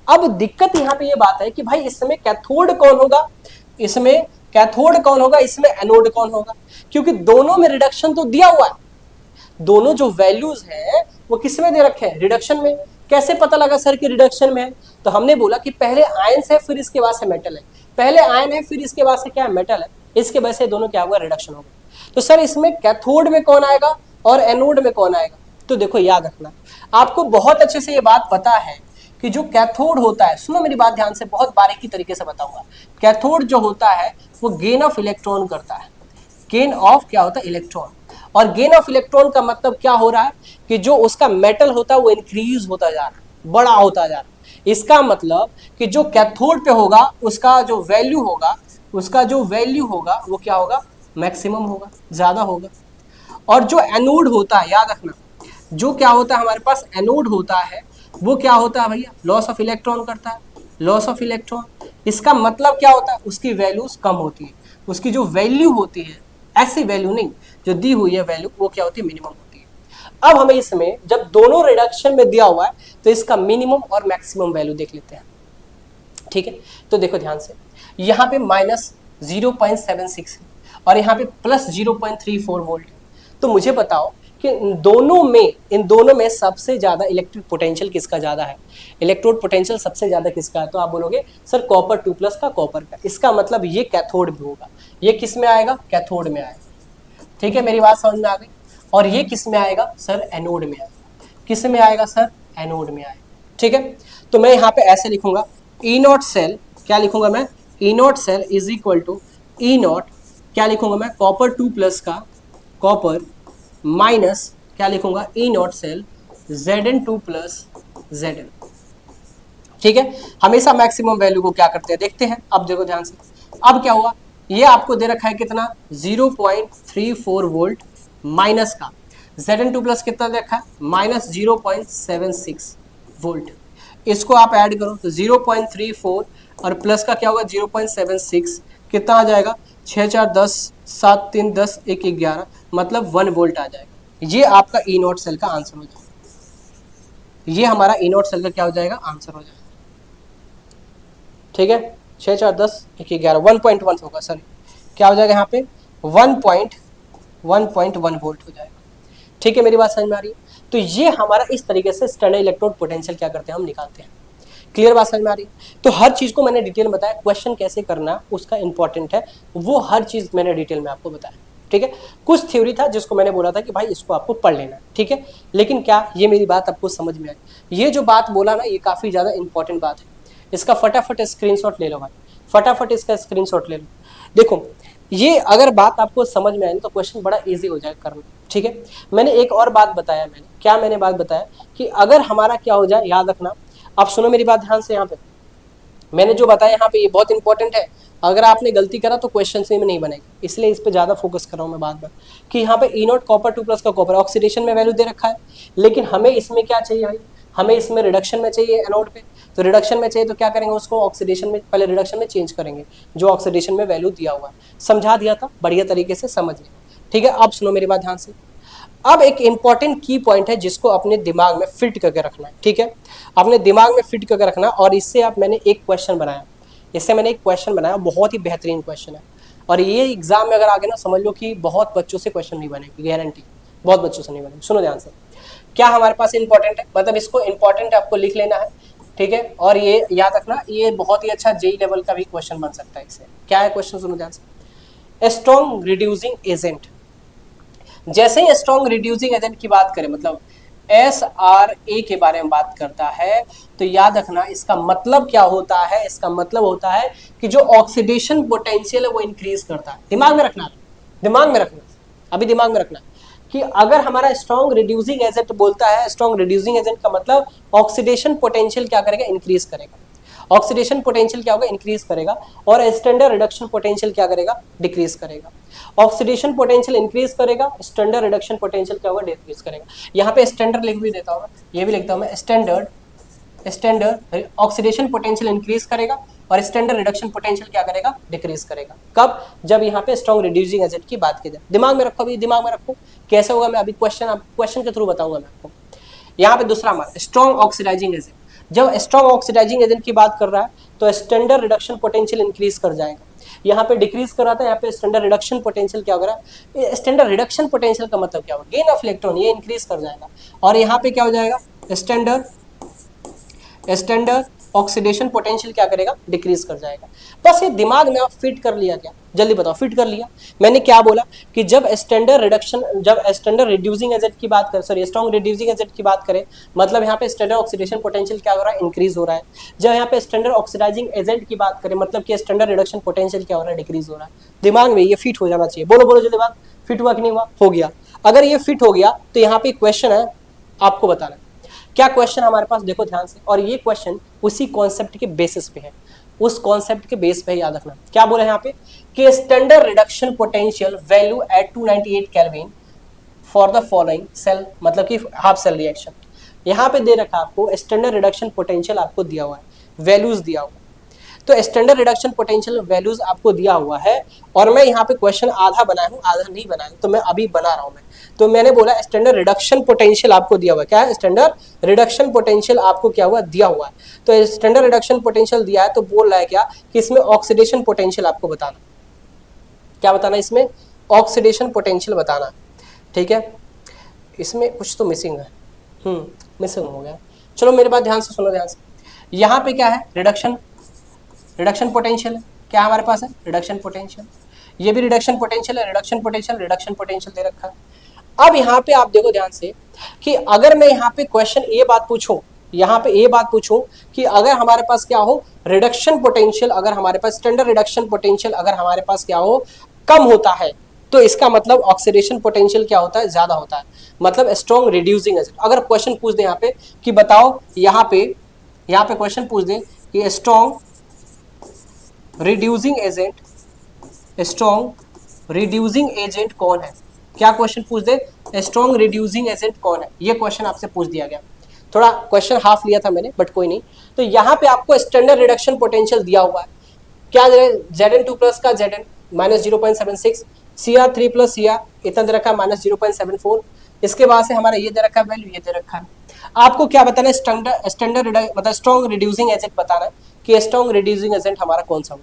अब दिक्कत यहाँ पे ये बात है कि भाई इसमें कैथोड कौन होगा, इसमें एनोड कौन होगा, क्योंकि दोनों में रिडक्शन तो दिया हुआ है। दोनों जो वैल्यूज हैं वो किस में दे रखे हैं, रिडक्शन में। कैसे पता लगा सर कि रिडक्शन में है, तो हमने बोला कि पहले आयन है फिर इसके बाद से मेटल है, पहले आयन है फिर इसके बाद से क्या है, मेटल है, इसके वजह से दोनों क्या हुआ, रिडक्शन हो गया। तो सर इसमें कैथोड में कौन आएगा और एनोड में कौन आएगा, तो देखो याद रखना, आपको बहुत अच्छे से ये बात पता है कि जो कैथोड होता है, सुनो मेरी बात ध्यान से, बहुत बारीकी तरीके से बताऊंगा। कैथोड जो होता है वो गेन ऑफ इलेक्ट्रॉन करता है, गेन ऑफ क्या होता है, इलेक्ट्रॉन। और गेन ऑफ इलेक्ट्रॉन का मतलब क्या हो रहा है कि जो उसका मेटल होता है वो इंक्रीज होता जा रहा है, बड़ा होता जा रहा है। इसका मतलब कि जो कैथोड पे होगा उसका जो वैल्यू होगा, वो क्या होगा, मैक्सिमम होगा, ज्यादा होगा। और जो एनोड होता है, याद रखना, जो क्या होता है हमारे पास एनोड होता है, वो क्या होता है भैया, लॉस ऑफ इलेक्ट्रॉन करता है, लॉस ऑफ इलेक्ट्रॉन। इसका मतलब क्या होता है, उसकी वैल्यूज कम होती है, उसकी जो वैल्यू होती है, ऐसी वैल्यू नहीं, जो दी हुई है वैल्यू, वो क्या होती है, मिनिमम होती है। अब हमें इसमें जब दोनों रिडक्शन में दिया हुआ है तो इसका मिनिमम और मैक्सिमम वैल्यू देख लेते हैं। ठीक है, तो देखो ध्यान से, यहाँ पे -0.76 है और यहाँ पे +0.34 वोल्ट है। तो मुझे बताओ कि इन दोनों में सबसे ज्यादा इलेक्ट्रिक पोटेंशियल किसका ज्यादा है, इलेक्ट्रोड पोटेंशियल सबसे ज्यादा किसका है। तो आप बोलोगे सर कॉपर 2+ का, कॉपर का। इसका मतलब ये कैथोड भी होगा, ये किस में आएगा, कैथोड में आएगा। ठीक है, मेरी बात समझ में आ गई। और ये किस में आएगा सर, एनोड में आएगा। किस में आएगा सर, एनोड में आएगा। ठीक है, तो मैं यहाँ पे ऐसे लिखूंगा, ई नॉट सेल, क्या लिखूंगा मैं, E naught cell is equal to E naught, क्या लिखूंगा मैं, कॉपर 2+ का, कॉपर माइनस क्या लिखूंगा, ई नॉट सेल Zn2+ Zn। ठीक है, हमेशा मैक्सिमम वैल्यू को क्या करते हैं देखते हैं। अब देखो ध्यान से, अब क्या हुआ, ये आपको दे रखा है कितना, 0.34 वोल्ट माइनस का, Zn2+ कितना दे रखा है, -0.76 वोल्ट। इसको आप ऐड करो तो 0.34 और प्लस का क्या होगा 0.76, कितना आ जाएगा, 6 4 10, 7 3 10, 1 11, मतलब 1 वोल्ट आ जाएगा। ये आपका ई नॉट सेल का आंसर हो जाएगा, ये हमारा ई नॉट सेल का क्या हो जाएगा, आंसर हो जाएगा। ठीक है, 6 4 10, 1 11, 1.1 होगा, सॉरी क्या हो जाएगा यहाँ पे 1.1 वोल्ट हो जाएगा। ठीक है, मेरी बात समझ में आ रही है। तो ये हमारा इस तरीके से स्टैंडर्ड इलेक्ट्रोड पोटेंशियल क्या करते हैं, हम निकालते हैं। क्लियर बात समझ में आ रही है। तो हर चीज को मैंने डिटेल में बताया, क्वेश्चन कैसे करना उसका इंपॉर्टेंट है, वो हर चीज मैंने डिटेल में आपको बताया। ठीक है, कुछ थ्योरी था जिसको मैंने बोला था कि भाई इसको आपको पढ़ लेना। ठीक है, लेकिन क्या ये मेरी बात आपको समझ में आई, ये जो बात बोला ना, ये काफी ज्यादा इंपॉर्टेंट बात है। इसका फटाफट स्क्रीनशॉट ले लो भाई, फटाफट इसका स्क्रीनशॉट ले लो। देखो ये अगर बात आपको समझ में आई तो क्वेश्चन बड़ा इजी हो जाएगा करना। ठीक है, मैंने एक और बात बताया, मैंने बात बताया कि अगर हमारा क्या हो जाए, याद रखना, आप सुनो मेरी बात ध्यान से। यहाँ पे मैंने जो बताया यहाँ पे ये बहुत इंपॉर्टेंट है। अगर आपने गलती करा तो क्वेश्चन में नहीं बनेगा, इसलिए इस पे ज्यादा फोकस कर रहा हूँ मैं बार बार कि यहाँ पे ई नॉट कॉपर 2+ का कॉपर ऑक्सीडेशन में वैल्यू दे रखा है, लेकिन हमें इसमें क्या चाहिए भाई, हमें इसमें रिडक्शन में चाहिए एनोड पे। तो रिडक्शन में चाहिए तो क्या करेंगे, उसको ऑक्सीडेशन में, पहले रिडक्शन में चेंज करेंगे जो ऑक्सीडेशन में वैल्यू दिया हुआ है। समझा दिया था, बढ़िया तरीके से समझ लिया। ठीक है, अब सुनो मेरी बात ध्यान से। अब एक इंपॉर्टेंट की पॉइंट है जिसको अपने दिमाग में फिट करके रखना है। ठीक है, अपने दिमाग में फिट करके रखना। और इससे आप मैंने एक क्वेश्चन बनाया, बहुत ही बेहतरीन क्वेश्चन है। और ये एग्जाम में अगर आगे ना, समझ लो कि बहुत बच्चों से क्वेश्चन नहीं बनेगी, गारंटी, बहुत बच्चों से नहीं बनेगी। सुनो ध्यान से, क्या हमारे पास इंपॉर्टेंट है, मतलब इसको इंपॉर्टेंट आपको लिख लेना है। ठीक है, और ये याद रखना, ये बहुत ही अच्छा जेई लेवल का भी क्वेश्चन बन सकता है इससे। क्या है क्वेश्चन, सुनो ध्यान से। स्ट्रॉन्ग रिड्यूसिंग एजेंट, जैसे ही स्ट्रॉन्ग रिड्यूसिंग एजेंट की बात करें, मतलब SRA के बारे में बात करता है, तो याद रखना इसका मतलब क्या होता है, इसका मतलब होता है कि जो ऑक्सीडेशन पोटेंशियल है वो इंक्रीज करता है। दिमाग में रखना, अभी दिमाग में रखना कि अगर हमारा स्ट्रॉन्ग रिड्यूसिंग एजेंट बोलता है, स्ट्रॉन्ग रिड्यूसिंग एजेंट का मतलब ऑक्सीडेशन पोटेंशियल क्या करेगा, इंक्रीज करेगा। ऑक्सीडेशन पोटेंशियल क्या होगा, इंक्रीज करेगा। और स्टैंडर्ड रिडक्शन पोटेंशियल क्या करेगा, डिक्रीज करेगा। ऑक्सीडेशन पोटेंशियल इंक्रीज करेगा, स्टैंडर्ड रिडक्शन पोटेंशियल क्या होगा, डिक्रीज करेगा। यहाँ पे स्टैंडर्ड लिख भी देता हूँ, ये भी लिखता हूँ मैं, स्टैंडर्ड ऑक्सीडेशन पोटेंशियल इंक्रीज करेगा और स्टैंडर्ड रिडक्शन पोटेंशियल क्या करेगा, डिक्रीज करेगा। कब, जब यहाँ पे स्ट्रॉन्ग रिड्यूसिंग एजेंट की बात की जाए। दिमाग में रखो, अभी दिमाग में रखो कैसे होगा, मैं अभी क्वेश्चन के थ्रू बताऊंगा मैं आपको। यहाँ पे दूसरा हमारा स्ट्रॉन्ग ऑक्सीडाइजिंग एजेंट, जब स्ट्रॉन्ग ऑक्सीडाइजिंग एजेंट की बात कर रहा है तो स्टैंडर्ड रिडक्शन पोटेंशियल इंक्रीज कर जाएगा। यहाँ पे डिक्रीज कर रहा था, यहाँ पे स्टैंडर्ड रिडक्शन पोटेंशियल क्या हो रहा है, स्टैंडर्ड रिडक्शन पोटेंशियल का मतलब क्या होगा, गेन ऑफ इलेक्ट्रॉन, ये इंक्रीज कर जाएगा। और यहाँ पे क्या हो जाएगा, स्टैंडर्ड ऑक्सीडेशन पोटेंशियल क्या करेगा, डिक्रीज कर जाएगा। बस ये दिमाग में आप फिट कर लिया क्या, जल्दी बताओ, फिट कर लिया। मैंने क्या बोला कि जब स्टैंडर्ड रिड्यूसिंग एजेंट की बात करें, सॉरी स्ट्रॉन्ग रिड्यूसिंग एजेंट की बात करें, मतलब यहाँ पे स्टैंडर्ड ऑक्सीडेशन पोटेंशियल क्या हो रहा है, इंक्रीज हो रहा है। जब यहाँ पे स्टैंडर्ड ऑक्सीडाइजिंग एजेंट की बात करें, मतलब कि स्टैंडर्ड रिडक्शन पोटेंशियल क्या हो रहा है, डिक्रीज हो रहा है। दिमाग में ये फिट हो जाना चाहिए। बोलो बोलो जल्दी बात, फिट हुआ कि नहीं हुआ, हो गया। अगर ये फिट हो गया तो यहाँ पे क्वेश्चन है, आपको बताना क्या क्वेश्चन हमारे पास, देखो ध्यान से। और ये क्वेश्चन उसी कॉन्सेप्ट के बेसिस पे है, उस कॉन्सेप्ट के बेस पे याद रखना। क्या बोले यहाँ पे कि standard reduction potential value at 298 kelvin for the following cell, मतलब कि हाफ सेल रिएक्शन। यहाँ पे दे रखा आपको स्टैंडर्ड रिडक्शन पोटेंशियल आपको दिया हुआ है, वैल्यूज दिया हुआ है। तो स्टैंडर्ड रिडक्शन पोटेंशियल वैल्यूज आपको दिया हुआ है, और मैं यहाँ पे क्वेश्चन आधा बनाया हूँ, आधा नहीं बनाया, तो मैं अभी बना रहा हूँ। मैं तो मैंने बोला स्टैंडर्ड रिडक्शन पोटेंशियल आपको दिया हुआ है। क्या है, स्टैंडर्ड रिडक्शन पोटेंशियल आपको क्या हुआ, दिया हुआ है। तो स्टैंडर्ड रिडक्शन पोटेंशियल दिया है, तो बोल रहा है क्या कि इसमें ऑक्सीडेशन पोटेंशियल आपको बताना। क्या बताना, इसमें ऑक्सीडेशन पोटेंशियल बताना, ठीक है। इसमें कुछ तो मिसिंग है, मिसिंग हो गया। चलो मेरे बात ध्यान से सुनो, ध्यान से। यहाँ पे क्या है, रिडक्शन पोटेंशियल है। क्या हमारे पास है, रिडक्शन पोटेंशियल। ये भी रिडक्शन पोटेंशियल है, रिडक्शन पोटेंशियल दे रखा है। अब यहाँ पे आप देखो ध्यान से कि अगर मैं यहाँ पे क्वेश्चन ये बात पूछूं, यहाँ पे ये बात पूछूं कि अगर हमारे पास क्या हो, रिडक्शन पोटेंशियल, अगर हमारे पास स्टैंडर्ड रिडक्शन पोटेंशियल अगर हमारे पास क्या हो, कम होता है, तो इसका मतलब ऑक्सीडेशन पोटेंशियल क्या होता है, ज्यादा होता है, मतलब स्ट्रॉन्ग रिड्यूसिंग एजेंट। अगर क्वेश्चन पूछ दे यहाँ पे कि बताओ, यहाँ पे क्वेश्चन पूछ दे कि स्ट्रॉन्ग रिड्यूसिंग एजेंट कौन है, क्या क्वेश्चन पूछ दे, स्ट्रॉन्ग रिड्यूसिंग एजेंट कौन है, ये क्वेश्चन आपसे पूछ दिया गया। थोड़ा क्वेश्चन हाफ लिया था मैंने, बट कोई नहीं। तो यहाँ पे आपको स्टैंडर्ड रिडक्शन पोटेंशियल दिया हुआ है, क्या Zn2 प्लस का Zn -0.76, Cr3 प्लस Cr इतना दे रखा है -0.74। इसके बाद से हमारा ये दे रखा है वैल्यू, ये दे रखा है। आपको क्या बताना है, स्टैंडर्ड मतलब स्ट्रॉन्ग रिड्यूसिंग एजेंट बताना है कि स्ट्रॉन्ग रिड्यूसिंग एजेंट हमारा कौन सा हो।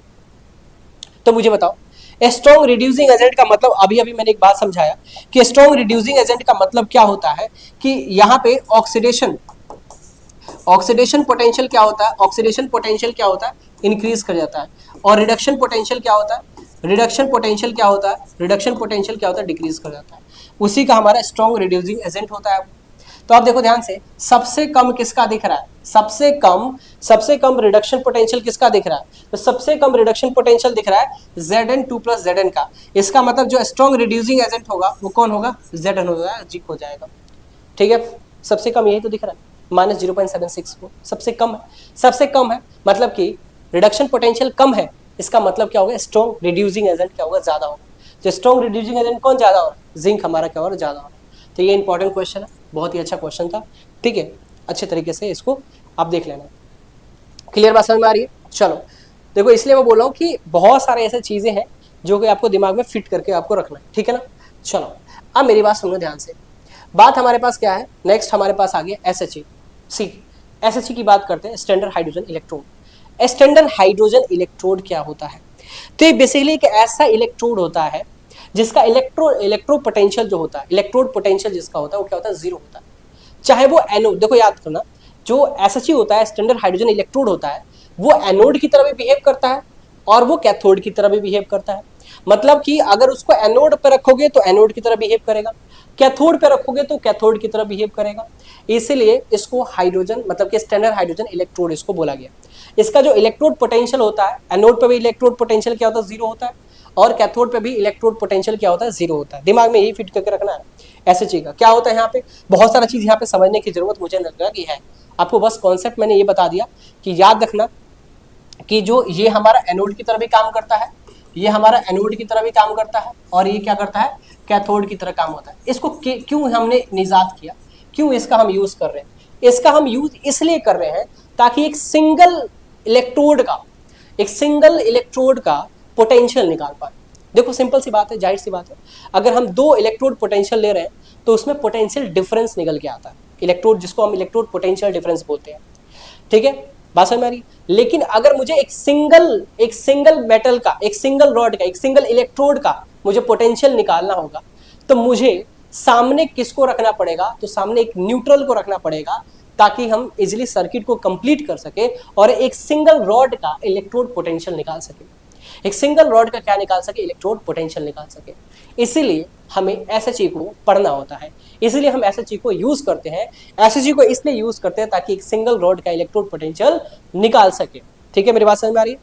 तो मुझे बताओ, स्ट्रॉन्ग रिड्यूसिंग एजेंट का मतलब, अभी मैंने एक बात समझाया कि स्ट्रॉन्ग रिड्यूसिंग एजेंट का मतलब क्या होता है कि यहाँ पे ऑक्सीडेशन पोटेंशियल क्या होता है, ऑक्सीडेशन पोटेंशियल क्या होता है, इंक्रीज कर जाता है। और रिडक्शन पोटेंशियल क्या होता है, रिडक्शन पोटेंशियल क्या होता है, डिक्रीज कर जाता है। उसी का हमारा स्ट्रॉन्ग रिड्यूसिंग एजेंट होता है। तो आप देखो ध्यान से, सबसे कम किसका दिख रहा है, सबसे कम रिडक्शन पोटेंशियल किसका दिख रहा है, तो सबसे कम रिडक्शन पोटेंशियल दिख रहा है Zn2 प्लस Zn का। इसका मतलब जो स्ट्रॉन्ग रिड्यूसिंग एजेंट होगा वो कौन होगा, Zn होगा, जिक हो जाएगा, ठीक है। सबसे कम यही तो दिख रहा है, -0.76 को सबसे कम है, मतलब कि रिडक्शन पोटेंशियल कम है, इसका मतलब क्या होगा, स्ट्रॉन्ग रिड्यूसिंग एजेंट क्या होगा, ज्यादा होगा। तो स्ट्रॉन्ग रिड्यूसिंग एजेंट कौन ज्यादा हो रहा है, जिंक हमारा क्या हो रहा है, ज्यादा हो रहा है। तो ये इंपॉर्टेंट क्वेश्चन है, बहुत ही अच्छा क्वेश्चन था, ठीक है। अच्छे तरीके से इसको आप देख लेना। क्लियर बात समझ में आ रही है। चलो देखो, इसलिए मैं बोल रहा हूँ कि बहुत सारे ऐसे चीजें हैं जो कि आपको दिमाग में फिट करके आपको रखना है, ठीक है ना। चलो अब मेरी बात सुनो ध्यान से। बात हमारे पास क्या है, नेक्स्ट हमारे पास आ गया SHE की बात करते हैं, standard hydrogen electrode. Standard hydrogen electrode क्या होता है, तो ये बेसिकली एक ऐसा इलेक्ट्रोड होता है जिसका इलेक्ट्रो पोटेंशियल जो होता है, इलेक्ट्रोड पोटेंशियल जिसका होता है वो क्या होता है, जीरो होता है। चाहे वो एनोड, देखो याद करना, जो SHE होता है, स्टैंडर्ड हाइड्रोजन इलेक्ट्रोड होता है, वो एनोड की तरह भी बिहेव करता है और वो कैथोड की तरह भी बिहेव करता है। मतलब कि अगर उसको एनोड पर रखोगे तो एनोड की तरह बिहेव करेगा, कैथोड पे रखोगे तो कैथोड की तरह बिहेव करेगा। इसीलिए इसको हाइड्रोजन, मतलब कि स्टैंडर्ड हाइड्रोजन इलेक्ट्रोड इसको बोला गया। इसका जो इलेक्ट्रोड पोटेंशियल होता है, एनोड पे भी इलेक्ट्रोड पोटेंशियल क्या होता है, जीरो होता है, और कैथोड पे भी इलेक्ट्रोड पोटेंशियल क्या होता है, जीरो होता है। दिमाग में यही फिट करके रखना है। SHE का क्या होता है, यहाँ पे बहुत सारा चीज यहाँ पे समझने की जरूरत मुझे लग रहा है। आपको बस कॉन्सेप्ट मैंने ये बता दिया कि याद रखना कि जो ये हमारा एनोड की तरह भी काम करता है, ये हमारा एनोड की तरह भी काम करता है, और ये क्या करता है, कैथोड की तरह काम होता है। इसको क्यों हमने निजात किया, क्यों इसका हम यूज कर रहे हैं, इसका हम यूज इसलिए कर रहे हैं ताकि एक सिंगल इलेक्ट्रोड का पोटेंशियल निकाल पाए। देखो सिंपल सी बात है, जाहिर सी बात है, अगर हम दो इलेक्ट्रोड पोटेंशियल ले रहे हैं तो उसमें पोटेंशियल डिफरेंस निकल के आता है, इलेक्ट्रोड जिसको हम इलेक्ट्रोड पोटेंशियल डिफरेंस बोलते हैं, ठीक है, बात समझ में आ रही। लेकिन अगर मुझे एक सिंगल मेटल का, एक सिंगल रॉड का, एक सिंगल इलेक्ट्रोड का मुझे पोटेंशियल निकालना होगा, तो मुझे सामने किसको रखना पड़ेगा, तो सामने एक न्यूट्रल को रखना पड़ेगा, ताकि हम इजिली सर्किट को कंप्लीट कर सके और एक सिंगल रॉड का इलेक्ट्रोड पोटेंशियल निकाल सके। एक सिंगल रॉड का क्या निकाल सके? इलेक्ट्रोड पोटेंशियल निकाल सके। इसीलिए हमें एसएचई को पढ़ना होता है, इसीलिए हम एसएचई को यूज करते हैं। एसएचई को इसलिए यूज करते हैं ताकि एक सिंगल रॉड का इलेक्ट्रोड पोटेंशियल निकाल सके। ठीक है, मेरी बात समझ में आ रही है?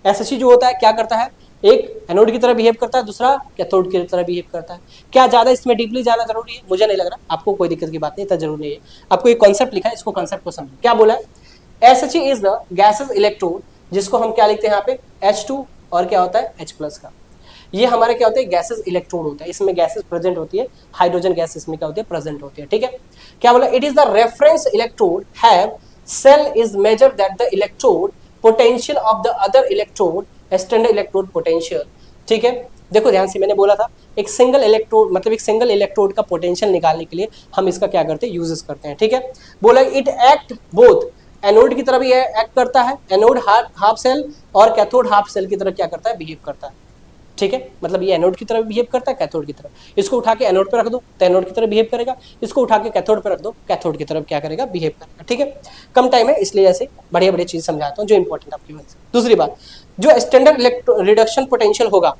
एसएचई जो होता है क्या करता है? एक एनोड की तरह बिहेव करता है, दूसरा कैथोड की तरह बिहेव करता है। क्या ज्यादा इसमें डीपली जाना जरूरी है? मुझे नहीं लग रहा, आपको कोई दिक्कत की बात नहीं, इतना जरूरी नहीं है। आपको एक कॉन्सेप्ट लिखा है, इसको कॉन्सेप्ट को समझो। क्या बोला है? एसएचई इज द गैसेस इलेक्ट्रोड, जिसको हम क्या लिखते हैं यहाँ पे? H2 और क्या होता है? H+ का। ये हमारे क्या होते हैं? गैसेस इलेक्ट्रोड होता है, इसमें गैसेस प्रेजेंट होती है, हाइड्रोजन गैस इसमें क्या होती है? प्रेजेंट होती है। ठीक है, क्या बोला? It is the reference electrode have cell is measure that the electrode potential of the other electrode standard electrode potential. ठीक है, देखो ध्यान से, मैंने बोला था एक सिंगल इलेक्ट्रोड मतलब एक सिंगल इलेक्ट्रोड का पोटेंशियल निकालने के लिए हम इसका क्या करते हैं? यूजेस करते हैं। ठीक है, बोला इट एक्ट बोथ, एनोड की तरह भी एक्ट करता है, एनोड हाफ सेल और कैथोड हाफ सेल की तरह क्या करता है? बिहेव करता है। ठीक है, मतलब ये एनोड की तरह बिहेव करता है, कैथोड की तरह। इसको उठा के एनोड पे रख दो तो एनोड की तरह बिहेव करेगा, इसको उठा के कैथोड पे रख दो, कैथोड की तरफ क्या करेगा? बिहेव करेगा। ठीक है, कम टाइम है इसलिए ऐसे बढ़िया बढ़िया चीज समझाता हूँ जो इंपॉर्टेंट आपकी वजह से। दूसरी बात, जो स्टैंडर्ड रिडक्शन पोटेंशियल होगा,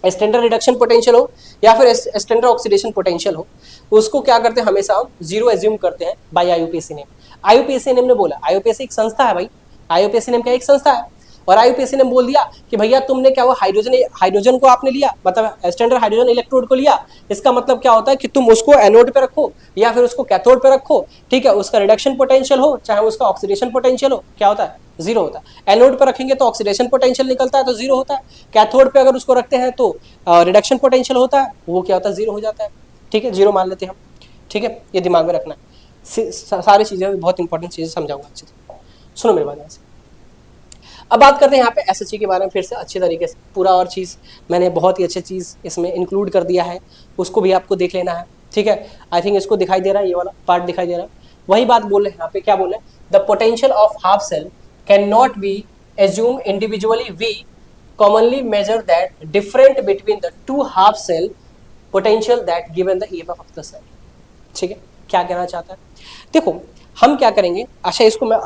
स्टैंडर्ड रिडक्शन पोटेंशियल हो या फिर स्टैंडर्ड ऑक्सीडेशन पोटेंशियल हो, उसको क्या करते हैं? हमेशा हम जीरो एज्यूम करते हैं by IUPAC name. IUPAC name ने बोला, आईयूपीएसी एक संस्था है भाई, आईयूपीएसी नेम क्या? एक संस्था है। और आईयूपीएसी ने बोल दिया कि भैया तुमने क्या हुआ? हाइड्रोजन को आपने लिया, मतलब स्टैंडर्ड हाइड्रोजन इलेक्ट्रोड को लिया। इसका मतलब क्या होता है कि तुम उसको एनोड पे रखो या फिर उसको कैथोड पे रखो। ठीक है, उसका रिडक्शन पोटेंशियल हो चाहे उसका ऑक्सीडेशन पोटेंशियल हो, क्या होता है? जीरो होता है। एनोड पर रखेंगे तो ऑक्सीडेशन पोटेंशियल निकलता है तो जीरो होता है, कैथोड पे अगर उसको रखते हैं तो रिडक्शन पोटेंशियल होता है, वो क्या होता है? जीरो हो जाता है। ठीक है, जीरो मान लेते हैं हम। ठीक है, ये दिमाग में रखना है। सारी चीजें बहुत इंपॉर्टेंट चीजें समझाऊंगा अच्छे से, सुनो मेरे बात से। अब बात करते हैं यहाँ पे एसएचई के बारे में फिर से अच्छे तरीके से। पूरा और चीज़ मैंने बहुत ही अच्छी चीज़ इसमें इंक्लूड कर दिया है, उसको भी आपको देख लेना है। ठीक है, आई थिंक इसको दिखाई दे रहा है, ये वाला पार्ट दिखाई दे रहा है। वही बात बोल रहे हैं यहाँ पे, क्या बोल रहे हैं? The potential of half cell can not be assume individually, we commonly measure that different between the two half cell potential that given the EMF of the cell. ठीक है, क्या कहना चाहता है? देखो हम क्या करेंगे, अच्छा इसको मैं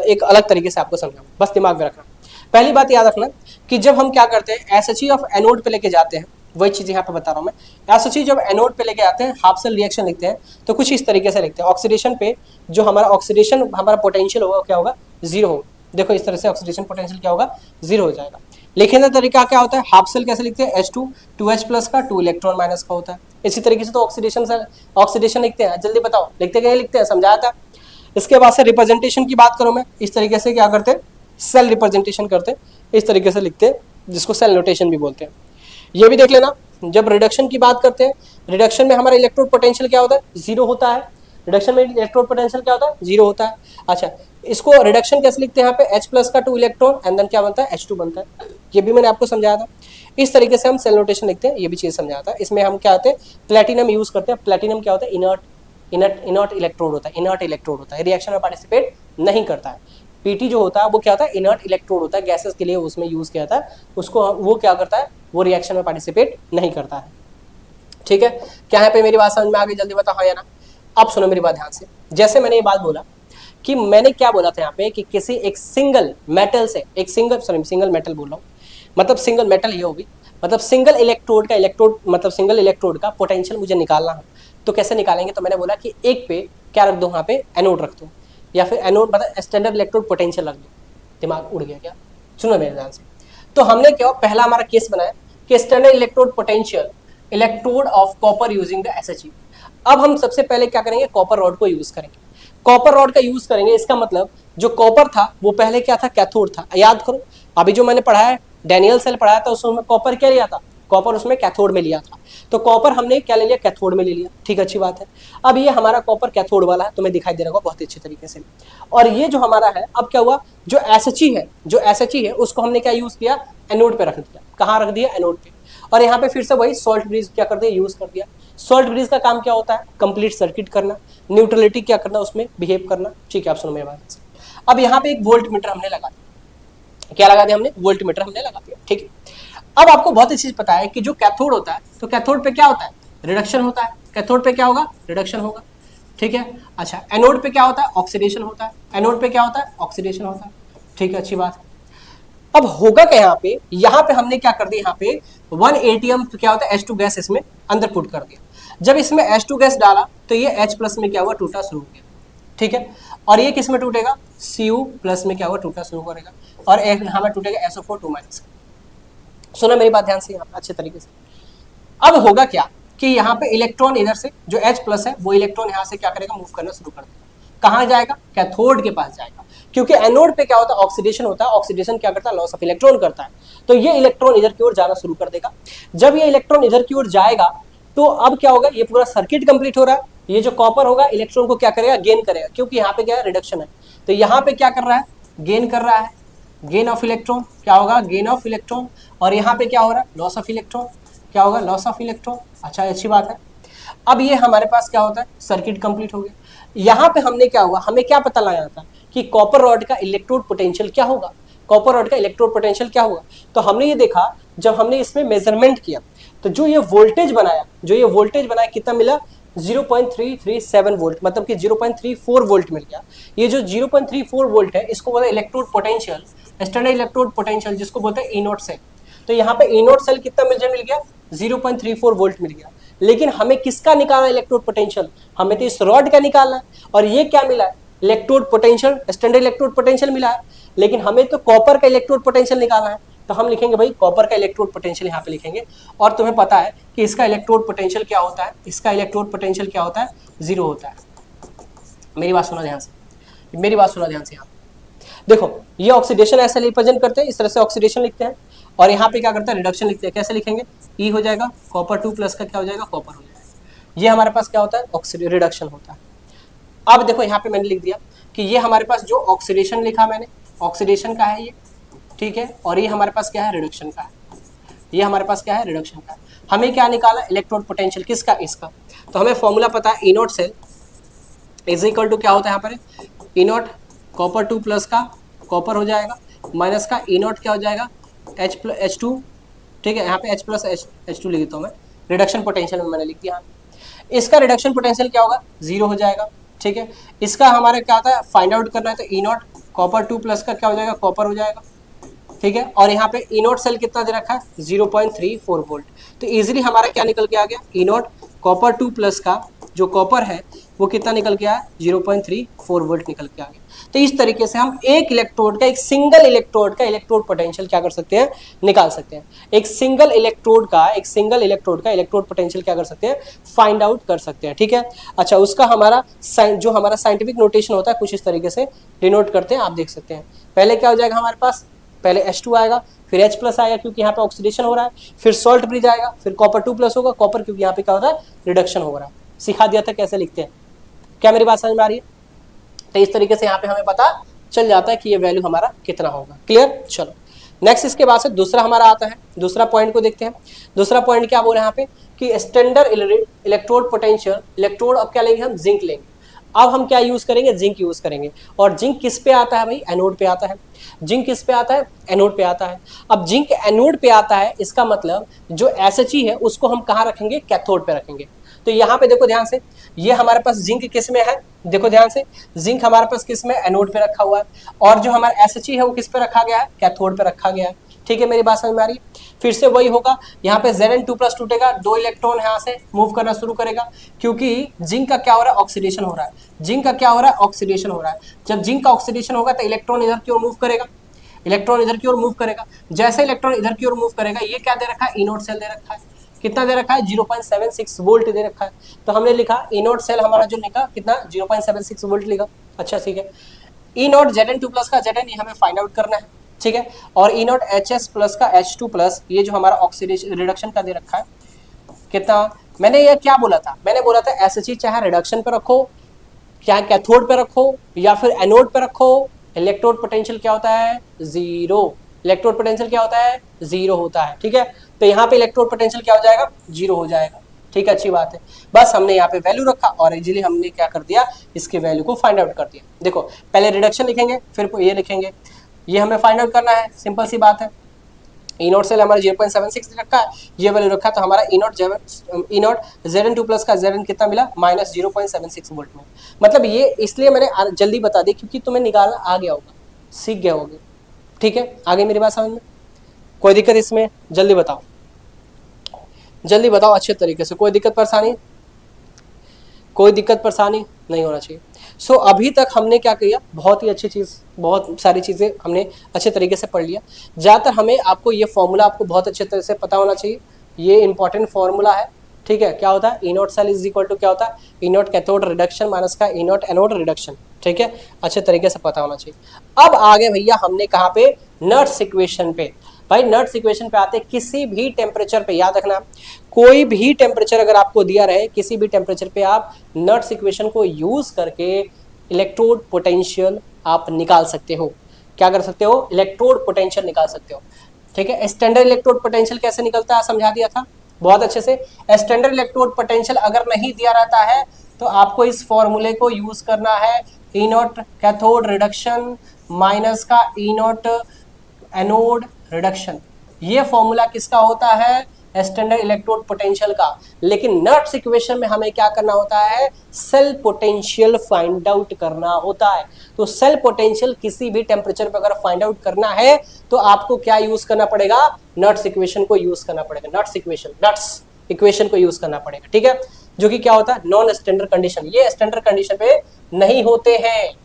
एक अलग तरीके से आपको समझाऊंगा, बस दिमाग में रखना। पहली बात याद रखना कि जब हम क्या करते हैं एसएचई ऑफ एनोड पे लेके जाते हैं, वही चीज यहाँ पे बता रहा हूँ मैं। एसएचई जब एनोड पे लेके आते हैं, हाफ सेल रिएक्शन लिखते हैं तो कुछ इस तरीके से लिखते हैं। ऑक्सीडेशन पे जो हमारा ऑक्सीडेशन हमारा पोटेंशियल होगा क्या होगा? जीरो होगा। देखो इस तरह से ऑक्सीडेशन पोटेंशियल क्या होगा? जीरो हो जाएगा। लिखने का तरीका क्या होता है? हाफ सेल कैसे लिखते हैं? H2 2H+ का 2 इलेक्ट्रॉन माइनस का होता है। इसी तरीके से तो ऑक्सीडेशन लिखते हैं, जल्दी बताओ लिखते क्या लिखते हैं? समझाया था। इसके बाद से रिप्रेजेंटेशन की बात करूं मैं, इस तरीके से क्या करते हैं? सेल रिप्रेजेंटेशन करते हैं, इस तरीके से लिखते हैं, जिसको सेल नोटेशन भी बोलते हैं। ये भी देख लेना, जब रिडक्शन की बात करते हैं, रिडक्शन में हमारा इलेक्ट्रोड पोटेंशियल क्या होता है? जीरो होता है। रिडक्शन में इलेक्ट्रोड पोटेंशियल क्या होता है? जीरो होता है। अच्छा, इसको रिडक्शन कैसे लिखते हैं? यहाँ पे H+ का 2 इलेक्ट्रॉन एंड देन क्या बनता है? H2 बनता है। ये भी मैंने आपको समझाया था। इस तरीके से हम सेल नोटेशन लिखते हैं, ये भी चीज समझाया था। इसमें हम क्या होते हैं? प्लेटिनम यूज करते हैं। प्लेटिनम क्या होता है? इनर्ट इलेक्ट्रोड होता है, इनर्ट इलेक्ट्रोड होता है, रिएक्शन में पार्टिसिपेट नहीं करता है। पीटी जो होता है वो क्या होता है? इनर्ट इलेक्ट्रोड होता है, गैसेस के लिए उसमें यूज किया था उसको, वो क्या करता है? वो रिएक्शन में पार्टिसिपेट नहीं करता है। ठीक है, क्या है पे मेरी बात समझ में आ गई? जल्दी बताओ हाँ या ना। अब सुनो मेरी बात ध्यान से। जैसे मैंने ये बात बोला कि मैंने क्या बोला था यहाँ पे कि किसी एक सिंगल मेटल से सिंगल मेटल बोल रहा हूँ, मतलब सिंगल मेटल ये होगी, मतलब सिंगल इलेक्ट्रोड का पोटेंशियल मुझे निकालना है। तो कैसे निकालेंगे? तो मैंने बोला कि एक पे क्या रख दो? यहाँ पे एनोड रख दो, या फिर एनोड मतलब स्टैंडर्ड इलेक्ट्रोड पोटेंशियल रख दो। दिमाग उड़ गया क्या? सुनो मेरे ध्यान से। तो हमने क्या पहला हमारा केस बनाया कि standard electrode potential electrode of copper using the SHE. अब हम सबसे पहले क्या करेंगे? कॉपर रॉड को यूज करेंगे। कॉपर रॉड का यूज करेंगे, इसका मतलब जो कॉपर था वो पहले क्या था? कैथोड था। याद करो अभी जो मैंने पढ़ा है, डैनियल सेल पढ़ाया था, उसमें कॉपर क्या लिया था? कॉपर उसमें कैथोड में लिया था। तो कॉपर हमने क्या ले लिया? कैथोड में ले लिया। ठीक, अच्छी बात है। अब ये हमारा कॉपर कैथोड वाला है, तुम्हें दिखाई दे रहा होगा बहुत अच्छे तरीके से। और ये जो हमारा है, अब क्या हुआ? जो एसएचई है उसको हमने क्या यूज किया? एनोड पे रख दिया। कहाँ रख दिया? एनोड पे। और यहाँ पे फिर से वही सॉल्ट ब्रिज क्या कर दिया? यूज कर दिया। सॉल्ट ब्रिज का काम क्या होता है? कंप्लीट सर्किट करना, न्यूट्रलिटी क्या करना, उसमें बिहेव करना। ठीक है, आप सुनो मेरी बात। अब यहाँ पे एक वोल्ट मीटर हमने लगा दिया। क्या लगा दिया हमने? वोल्ट मीटर हमने लगा दिया। ठीक है, अब आपको बहुत अच्छी चीज पता है कि जो कैथोड होता है, तो कैथोड पे क्या होता है? रिडक्शन होता है। कैथोड पे क्या होगा? रिडक्शन होगा। ठीक है। अच्छा, एनोड पे क्या होता है? ऑक्सीडेशन होता है। एनोड पे क्या होता है? ऑक्सीडेशन होता है। ठीक है, अच्छी बात है। अब होगा क्या यहाँ पे हमने क्या कर दिया, यहाँ पे 1 एटीएम क्या होता है, H2 गैस इसमें अंदर पुट कर दिया। जब इसमें H2 गैस डाला तो ये H प्लस में क्या हुआ, टूटा शुरू हो गया। ठीक है, और ये किस में टूटेगा, Cu प्लस में क्या हुआ, टूटा शुरू करेगा, और एक यहाँ में टूटेगा SO4 2 माइनस। सुना मेरी बात ध्यान से यहाँ अच्छे तरीके से। अब होगा क्या कि यहाँ पे इलेक्ट्रॉन इधर से जो H प्लस है वो इलेक्ट्रॉन यहाँ से क्या करेगा, मूव करना शुरू कर देगा। कहाँ जाएगा, कैथोड के पास जाएगा, क्योंकि एनोड पे क्या होता है, ऑक्सीडेशन होता है। ऑक्सीडेशन क्या करता है, लॉस ऑफ इलेक्ट्रॉन करता है। तो ये इलेक्ट्रॉन इधर की ओर जाना शुरू कर देगा। जब ये इलेक्ट्रॉन इधर की ओर जाएगा तो अब क्या होगा, ये पूरा सर्किट कंप्लीट हो रहा है। ये जो कॉपर होगा इलेक्ट्रॉन को क्या करेगा, गेन करेगा, क्योंकि यहाँ पे क्या है, रिडक्शन है। तो यहाँ पे क्या कर रहा है, गेन कर रहा है, गेन ऑफ इलेक्ट्रॉन। क्या होगा, गेन ऑफ इलेक्ट्रॉन। और यहाँ पे क्या हो रहा है, लॉस ऑफ इलेक्ट्रॉन। क्या होगा, लॉस ऑफ इलेक्ट्रॉन। अच्छा, अच्छी बात है। अब ये हमारे पास क्या होता है, सर्किट कंप्लीट हो गया। यहाँ पे हमने क्या हुआ, हमें क्या पता लगाना था कि कॉपर रॉड का इलेक्ट्रोड पोटेंशियल क्या होगा, कॉपर रॉड का इलेक्ट्रोड पोटेंशियल क्या होगा। तो हमने ये देखा, जब हमने इसमें मेजरमेंट किया तो जो ये वोल्टेज बनाया कितना मिला, 0.337 वोल्ट, मतलब कि 0.34 वोल्ट मिल गया। ये जो 0.34 वोल्ट है इसको बोलते हैं electrode potential, standard electrode potential, जिसको बोलते हैं E0 सेल। तो यहाँ पे E0 सेल कितना मिल गया, 0.34 वोल्ट मिल गया। लेकिन हमें किसका निकालना, इलेक्ट्रोड पोटेंशियल, हमें तो इस रॉड का निकालना है। और ये क्या मिला है, electrode potential, standard electrode potential मिला है। लेकिन हमें तो कॉपर का इलेक्ट्रोड पोटेंशियल निकालना है, तो हम लिखेंगे भाई कॉपर का इलेक्ट्रोड पोटेंशियल यहाँ पे लिखेंगे। और तुम्हें पता है कि इसका इलेक्ट्रोड पोटेंशियल क्या होता है, इसका इलेक्ट्रोड पोटेंशियल क्या होता है, 0 होता है। मेरी बात सुना ध्यान से, मेरी बात सुना ध्यान से। यहाँ देखो, ये ऑक्सीडेशन ऐसे रिप्रेजेंट करते हैं, इस तरह से ऑक्सीडेशन लिखते हैं। और यहाँ पे क्या करता है, रिडक्शन लिखते हैं। कैसे लिखेंगे, E हो जाएगा, कॉपर 2 प्लस का क्या हो जाएगा, कॉपर हो जाएगा। ये हमारे पास क्या होता है, रिडक्शन होता है। अब देखो यहाँ पे मैंने लिख दिया कि ये हमारे पास जो ऑक्सीडेशन लिखा मैंने, ऑक्सीडेशन का है ये, ठीक है। और ये हमारे पास क्या है, रिडक्शन का है। ये हमारे पास क्या है, रिडक्शन का है। हमें क्या निकाला, इलेक्ट्रोड पोटेंशियल, किसका, इसका। तो हमें फॉर्मूला पता है, E0 cell is equal to क्या होता है यहाँ पर, E0 कॉपर 2 प्लस का कॉपर हो जाएगा, माइनस का E0 क्या हो जाएगा, H2, ठीक है। यहाँ पे H प्लस H2 लिख देता हूँ मैं, रिडक्शन पोटेंशियल में मैंने लिख दिया। इसका रिडक्शन पोटेंशियल क्या होगा, 0 हो जाएगा, ठीक है। इसका हमारे क्या होता है, फाइंड आउट करना है, तो E0 कॉपर 2 प्लस का क्या हो जाएगा, कॉपर हो जाएगा, ठीक है। और यहाँ पे E0 सेल कितना दे रखा है, 0.34 वोल्ट। तो इजीली हमारा क्या निकल के आ गया, E0 कॉपर 2 प्लस का जो कॉपर है वो कितना निकल के आया, 0.34 वोल्ट निकल के आ गया। तो इस तरीके से हम एक इलेक्ट्रोड का, एक सिंगल इलेक्ट्रोड का इलेक्ट्रोड पोटेंशियल क्या कर सकते हैं, निकाल सकते हैं। एक सिंगल इलेक्ट्रोड का इलेक्ट्रोड पोटेंशियल क्या कर सकते हैं, फाइंड आउट कर सकते हैं, ठीक है। अच्छा, उसका हमारा जो हमारा साइंटिफिक नोटेशन होता है कुछ इस तरीके से डिनोट करते हैं, आप देख सकते हैं। पहले क्या हो जाएगा हमारे पास, पहले H2 आएगा, फिर H प्लस आएगा क्योंकि यहाँ पे ऑक्सीडेशन हो रहा है, फिर सॉल्ट ब्रिज आएगा, फिर कॉपर 2 प्लस होगा, कॉपर क्योंकि यहाँ पे क्या होता है, रिडक्शन हो रहा है। सिखा दिया था कैसे लिखते हैं, क्या मेरी बात समझ में आ रही है। तो इस तरीके से यहाँ पे हमें पता चल जाता है कि ये वैल्यू हमारा कितना होगा। क्लियर, चलो नेक्स्ट इसके बाद से दूसरा हमारा आता है, दूसरा पॉइंट को देखते हैं। दूसरा पॉइंट क्या बोल रहे हैं यहाँ पे कि स्टैंडर्ड इलेक्ट्रोड पोटेंशियल, इलेक्ट्रोड अब क्या लेंगे हम, जिंक लेंगे। अब हम क्या यूज करेंगे, जिंक यूज करेंगे। और जिंक किस पे आता है भाई, एनोड पे आता है। जिंक किस पे आता है, एनोड पे आता है। अब जिंक एनोड पे आता है, इसका मतलब जो SHE है उसको हम कहाँ रखेंगे, कैथोड पे रखेंगे। तो यहाँ पे देखो ध्यान से, ये हमारे पास जिंक किस में है, देखो ध्यान से, जिंक हमारे पास किस में, एनोड पे रखा हुआ है। और जो हमारा SHE है वो किस पे रखा गया है, कैथोड पे रखा गया है, ठीक है। मेरी बात समझ में आ रही है। फिर से वही होगा, यहाँ पे Zn2+ टूटेगा, 2 इलेक्ट्रॉन यहाँ से मूव करना शुरू करेगा, क्योंकि जिंक का क्या हो रहा है, ऑक्सीडेशन हो रहा है। जिंक का क्या हो रहा है, ऑक्सीडेशन हो रहा है। जब जिंक का ऑक्सीडेशन होगा तो इलेक्ट्रॉन इधर की ओर मूव करेगा, इलेक्ट्रॉन इधर की ओर मूव करेगा। जैसे इलेक्ट्रॉन इधर की ओर मूव करेगा, ये क्या दे रखा है, E0 सेल दे रखा है। कितना दे रखा है, 0.76 वोल्ट दे रखा है। तो हमने लिखा E0 सेल हमारा जो लिखा कितना, 0.76 वोल्ट लिखा। अच्छा, ठीक है। E0 Zn2+ का Zn, ये हमें फाइंड आउट करना है, ठीक है। और E0 HS प्लस का H2+, ये जो हमारा ऑक्सीडेशन रिडक्शन का दे रखा है कितना। मैंने ये क्या बोला था, मैंने बोला था SHE चाहे रिडक्शन पे रखो, चाहे कैथोड पे रखो, या फिर एनोड पे रखो, इलेक्ट्रोड पोटेंशियल क्या होता है, 0। इलेक्ट्रोड पोटेंशियल क्या होता है, 0 होता है, ठीक है। तो यहाँ पे इलेक्ट्रोड पोटेंशियल क्या हो जाएगा, 0 हो जाएगा, ठीक है। अच्छी बात है। बस हमने यहाँ पे वैल्यू रखा और इजीली हमने क्या कर दिया, इसके वैल्यू को फाइंड आउट कर दिया। देखो, पहले रिडक्शन लिखेंगे, फिर ये लिखेंगे, ये हमें फाइंड आउट करना है, सिंपल सी बात है। ई नॉट सेल हमारा 0.76 रखा है, ये वैल्यू रखा, तो हमारा ई नॉट Zn2 प्लस का Zn कितना मिला माइनस 0.76 वोल्ट में। मतलब ये इसलिए मैंने जल्दी बता दी क्योंकि तुम्हें निकालना आ गया होगा, सीख गया होगा। ठीक है, आगे मेरी बात समझ में, कोई दिक्कत इसमें? जल्दी बताओ, जल्दी बताओ अच्छे तरीके से, कोई दिक्कत परेशानी? कोई दिक्कत परेशानी नहीं होना चाहिए। सो अभी तक हमने क्या किया, बहुत ही अच्छी चीज़, बहुत सारी चीज़ें हमने अच्छे तरीके से पढ़ लिया। ज़्यादातर हमें आपको ये फॉर्मूला आपको बहुत अच्छे तरह से पता होना चाहिए, ये इंपॉर्टेंट फॉर्मूला है। ठीक है, क्या होता है, E naught cell is equal to क्या होता है, E naught cathode reduction minus का ई नॉट एनोड रिडक्शन। ठीक है, अच्छे तरीके से पता होना चाहिए। अब आगे भैया हमने कहाँ पे, नट्स इक्वेशन पे। भाई नट्स इक्वेशन पे आते, किसी भी टेम्परेचर पे, याद रखना कोई भी टेम्परेचर अगर आपको दिया रहे, किसी भी टेम्परेचर पे आप नट्स इक्वेशन को यूज करके इलेक्ट्रोड पोटेंशियल आप निकाल सकते हो। क्या कर सकते हो, इलेक्ट्रोड पोटेंशियल निकाल सकते हो। ठीक है, स्टैंडर्ड इलेक्ट्रोड पोटेंशियल कैसे निकलता है समझा दिया था बहुत अच्छे से। स्टैंडर्ड इलेक्ट्रोड पोटेंशियल अगर नहीं दिया रहता है तो आपको इस फॉर्मूले को यूज करना है, E naught cathode reduction minus का ई नॉट एनोड रिडक्शन। ये फॉर्मूला किसका होता है, स्टैंडर्ड इलेक्ट्रोड पोटेंशियल का। लेकिन नट्स इक्वेशन में हमें क्या करना होता है, सेल पोटेंशियल फाइंड आउट करना होता है। तो सेल पोटेंशियल किसी भी टेम्परेचर पर अगर फाइंड आउट करना है तो आपको क्या यूज करना पड़ेगा, नट्स इक्वेशन को यूज करना पड़ेगा। नट्स इक्वेशन को यूज करना पड़ेगा। ठीक है, जो कि क्या होता है, नॉन स्टैंडर्ड कंडीशन। ये स्टैंडर्ड कंडीशन पे नहीं होते हैं।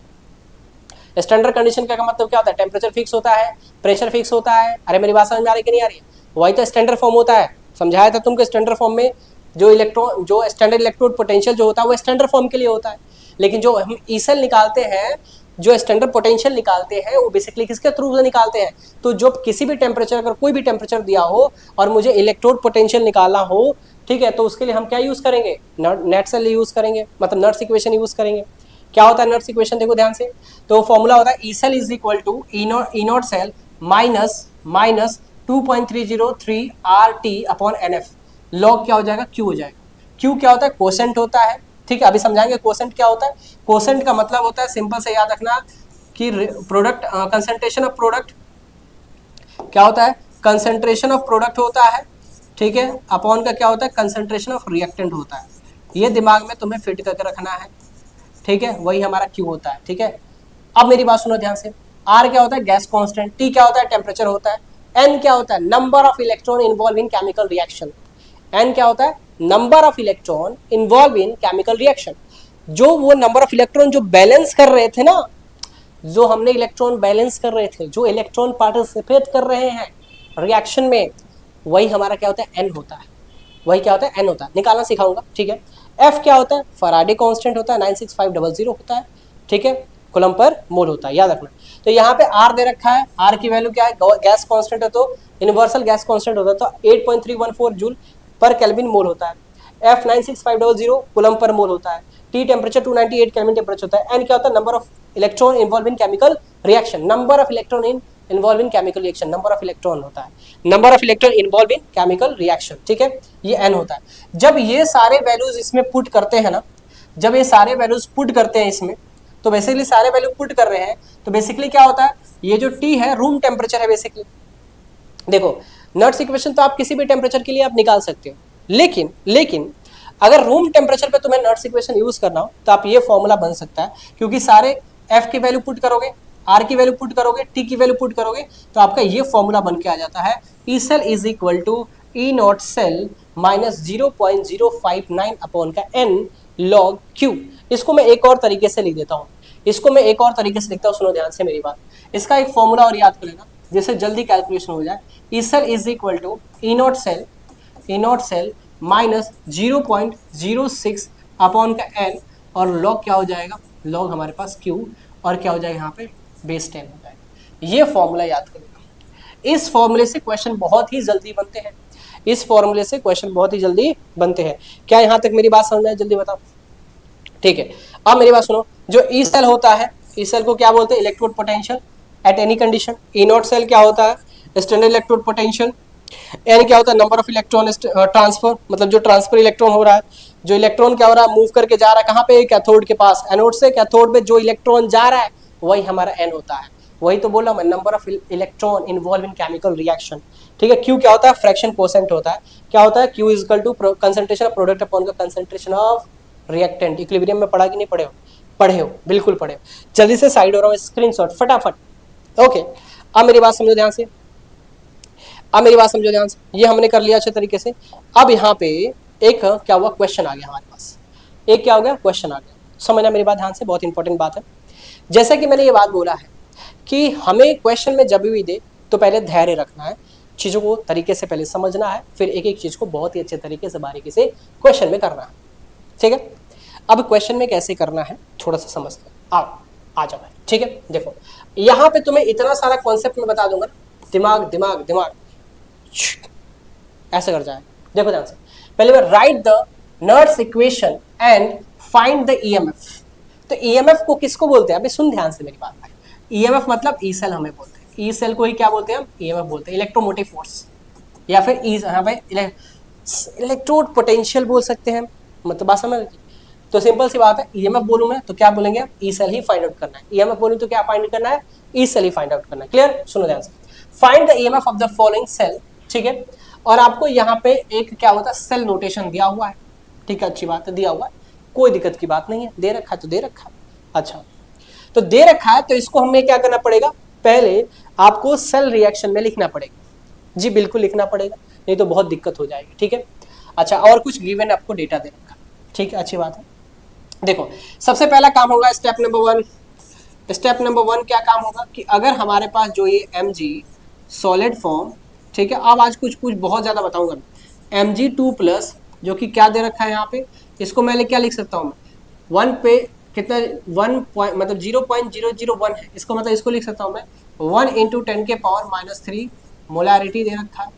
स्टैंडर्ड कंडीशन का मतलब क्या होता है, टेम्परेचर फिक्स होता है, प्रेशर फिक्स होता है। अरे मेरी बात समझ में आ रही है कि नहीं आ रही है? वही तो स्टैंडर्ड फॉर्म होता है, समझाया था तुमको। स्टैंडर्ड फॉर्म में जो स्टैंडर्ड इलेक्ट्रोड पोटेंशियल जो होता है वो स्टैंडर्ड फॉर्म के लिए होता है। लेकिन जो हम ई सेल निकालते हैं, जो स्टैंडर्ड पोटेंशियल निकालते हैं, वो बेसिकली किसके थ्रू से निकालते हैं, तो जो किसी भी टेम्परेचर, अगर कोई भी टेम्परेचर दिया हो और मुझे इलेक्ट्रोड पोटेंशियल निकालना हो, ठीक है, तो उसके लिए हम क्या यूज करेंगे, नेट सेल यूज करेंगे, मतलब नट्स इक्वेशन यूज करेंगे। क्या होता है नट्स इक्वेशन, देखो ध्यान से, तो फॉर्मूला होता है E cell is equal to E naught cell minus 2.303 RT upon NF। Log क्या हो जाएगा, Q हो जाएगा। Q क्या होता है, कोसेंट होता है। ठीक है, अभी समझाएंगे कोसेंट क्या होता है। कोसेंट का मतलब होता है, सिंपल से याद रखना कि प्रोडक्ट कंसंट्रेशन ऑफ प्रोडक्ट क्या होता है, कंसंट्रेशन ऑफ प्रोडक्ट होता है। ठीक है, अपॉन का क्या होता है, कंसंट्रेशन ऑफ रिएक्टेंट होता है। ये दिमाग में तुम्हें फिट करके रखना है। ठीक है, वही हमारा Q होता है। ठीक है, अब मेरी बात सुनो ध्यान से। R क्या होता है, गैस कांस्टेंट। T क्या होता है, टेम्परेचर होता है। N क्या होता है, number of electron involve in chemical reaction. N क्या होता है, number of electron involve in chemical reaction. जो वो नंबर ऑफ इलेक्ट्रॉन जो बैलेंस कर रहे थे ना, जो हमने इलेक्ट्रॉन बैलेंस कर रहे थे, जो इलेक्ट्रॉन पार्टिसिपेट कर रहे हैं रिएक्शन में, वही हमारा क्या होता है, N होता है। वही क्या होता है, N होता है। निकालना सिखाऊंगा। ठीक है, F क्या होता है, फराडे कांस्टेंट होता है, 96500 होता है। ठीक है, कूलम्ब पर मोल होता है, याद रखना। तो यहाँ पे R दे रखा है, R की वैल्यू क्या है, गैस कांस्टेंट है तो यूनिवर्सल गैस कांस्टेंट होता है, तो 8.314 जूल पर केल्विन मोल होता है। F 96500 कूलम्ब पर मोल होता है। T टेम्परेचर 298 केल्विन टेम्परेचर होता है। N क्या होता है, number of electron involve in chemical reaction. Number of electron in involve in chemical reaction, number of electron होता है, number of electron involve in chemical reaction. ठीक है, ये N होता है। जब ये सारे वैल्यूज इसमें पुट करते हैं ना, जब ये सारे वैल्यूज पुट करते हैं इसमें, तो बेसिकली सारे वैल्यू पुट कर रहे हैं, तो बेसिकली क्या होता है, ये जो T है रूम टेम्परेचर है बेसिकली। देखो नट्स इक्वेशन तो आप किसी भी टेम्परेचर के लिए आप निकाल सकते हो, लेकिन अगर रूम टेम्परेचर पे तुम्हें नट्स इक्वेशन यूज करना हो तो आप ये फॉर्मूला बन सकता है, क्योंकि सारे F की वैल्यू पुट करोगे, R की वैल्यू पुट करोगे, T की वैल्यू पुट करोगे, तो आपका ये फॉर्मूला बन के आ जाता है, E cell is equal to E naught cell minus 0.059 upon का N log Q। इसको मैं एक और तरीके से लिख देता हूँ, इसको मैं एक और तरीके से लिखता हूँ, सुनो ध्यान से मेरी बात। इसका एक फॉर्मूला और याद कर लेना जिससे जल्दी कैलकुलेशन हो जाए। E cell is equal to E naught cell minus 0.06 upon का N, और लॉग क्या हो जाएगा, लॉग हमारे पास Q, और क्या हो जाएगा यहाँ पे बेस 10 हो जाएगा। ये फॉर्मूला याद कर लेना। इस फॉर्मूले से क्वेश्चन बहुत ही जल्दी बनते हैं, इस फॉर्मूले से क्वेश्चन बहुत ही जल्दी बनते हैं। क्या यहाँ तक मेरी बात समझ में आए, जल्दी बताओ। ठीक है, अब मेरी बात सुनो, जो ई सेल होता है, ई सेल को क्या बोलते हैं, electrode potential at any condition. E naught cell क्या होता है, स्टैंडर्ड इलेक्ट्रोड पोटेंशियल। एन क्या होता है, नंबर ऑफ इलेक्ट्रॉन ट्रांसफर, मतलब जो ट्रांसफर इलेक्ट्रॉन हो रहा है, जो इलेक्ट्रॉन क्या हो रहा है, मूव करके जा रहा है कहाँ पे, कैथोड के पास। एनोड से कैथोड में जो इलेक्ट्रॉन जा रहा है वही हमारा एन होता है। वही तो बोला मैं, number of electron involve in chemical reaction. ठीक है, क्यू क्या होता है, फ्रैक्शन कोसेंट होता है। क्या होता है, Q is equal to concentration of product upon का कंसंट्रेशन ऑफ रिएक्टेंट। इक्विलिब्रियम में पढ़ा कि नहीं पढ़े हो? पढ़े हो, बिल्कुल पढ़े हो। जल्दी से साइड हो रहा हूँ, स्क्रीनशॉट फटाफट। ओके, अब मेरी बात समझो ध्यान से, अब मेरी बात समझो ध्यान से, ये हमने कर लिया अच्छे तरीके से। अब यहाँ पे एक क्या हुआ, क्वेश्चन आ गया हमारे पास, एक क्या हो गया, क्वेश्चन आ गया। समझना मेरी बात ध्यान से, बहुत इंपॉर्टेंट बात है। जैसे कि मैंने ये बात बोला है कि हमें क्वेश्चन में जब भी दे तो पहले धैर्य रखना है, चीज़ों को तरीके से पहले समझना है, फिर एक एक चीज़ को बहुत ही अच्छे तरीके से बारीकी से क्वेश्चन में करना है। ठीक है, अब क्वेश्चन में कैसे करना है थोड़ा सा समझते हैं। आओ आ जाओ भाई। ठीक है, देखो यहाँ पे तुम्हें इतना सारा कॉन्सेप्ट में बता दूंगा, दिमाग दिमाग दिमाग ऐसे कर जाए। देखो ध्यान से, पहले बार write the Nernst equation and find the EMF. तो ईएमएफ को किसको बोलते हैं, अभी सुन ध्यान से मेरी बात भाई। ईएमएफ मतलब ई सेल हमें बोलते हैं, ई सेल को ही क्या बोलते हैं हम, ईएमएफ बोलते हैं, इलेक्ट्रोमोटिव फोर्स या फिर इलेक्ट्रोड पोटेंशियल बोल सकते हैं, मतलब बात समझ। तो सिंपल सी बात है, ईएमएफ बोलूं मैं तो क्या बोलेंगे आप, ई सेल ही फाइंड आउट करना है। ईएमएफ बोलूं तो क्या फाइंड करना है, ई सेल ही फाइंड आउट करना है। क्लियर, सुनो ध्यान से, find the EMF of the following cell. ठीक है, और आपको यहाँ पे एक क्या होता है, सेल नोटेशन दिया हुआ है। ठीक है, अच्छी बात है, दिया हुआ है, कोई दिक्कत की बात नहीं है, दे रखा है तो दे रखा है। अच्छा, तो दे रखा है तो इसको हमें क्या करना पड़ेगा, पहले आपको सेल रिएक्शन में लिखना पड़ेगा। जी बिल्कुल लिखना पड़ेगा, नहीं तो बहुत दिक्कत हो जाएगी। ठीक है, अच्छा, और कुछ गिवन आपको डेटा दे रखा। ठीक है, अच्छी बात है। देखो सबसे पहला काम होगा स्टेप नंबर 1। स्टेप नंबर 1 क्या काम होगा कि अगर हमारे पास जो ये Mg सॉलिड फॉर्म, ठीक है, अब आज कुछ कुछ बहुत ज़्यादा बताऊंगा मैं। Mg2+ जो कि क्या दे रखा है यहाँ पे, इसको मैं क्या लिख सकता हूँ मैं, 1 पे कितना 1 पॉइंट मतलब 0.001 है, इसको मतलब इसको लिख सकता हूँ मैं 1 × 10⁻³ मोलारिटी दे रखा है।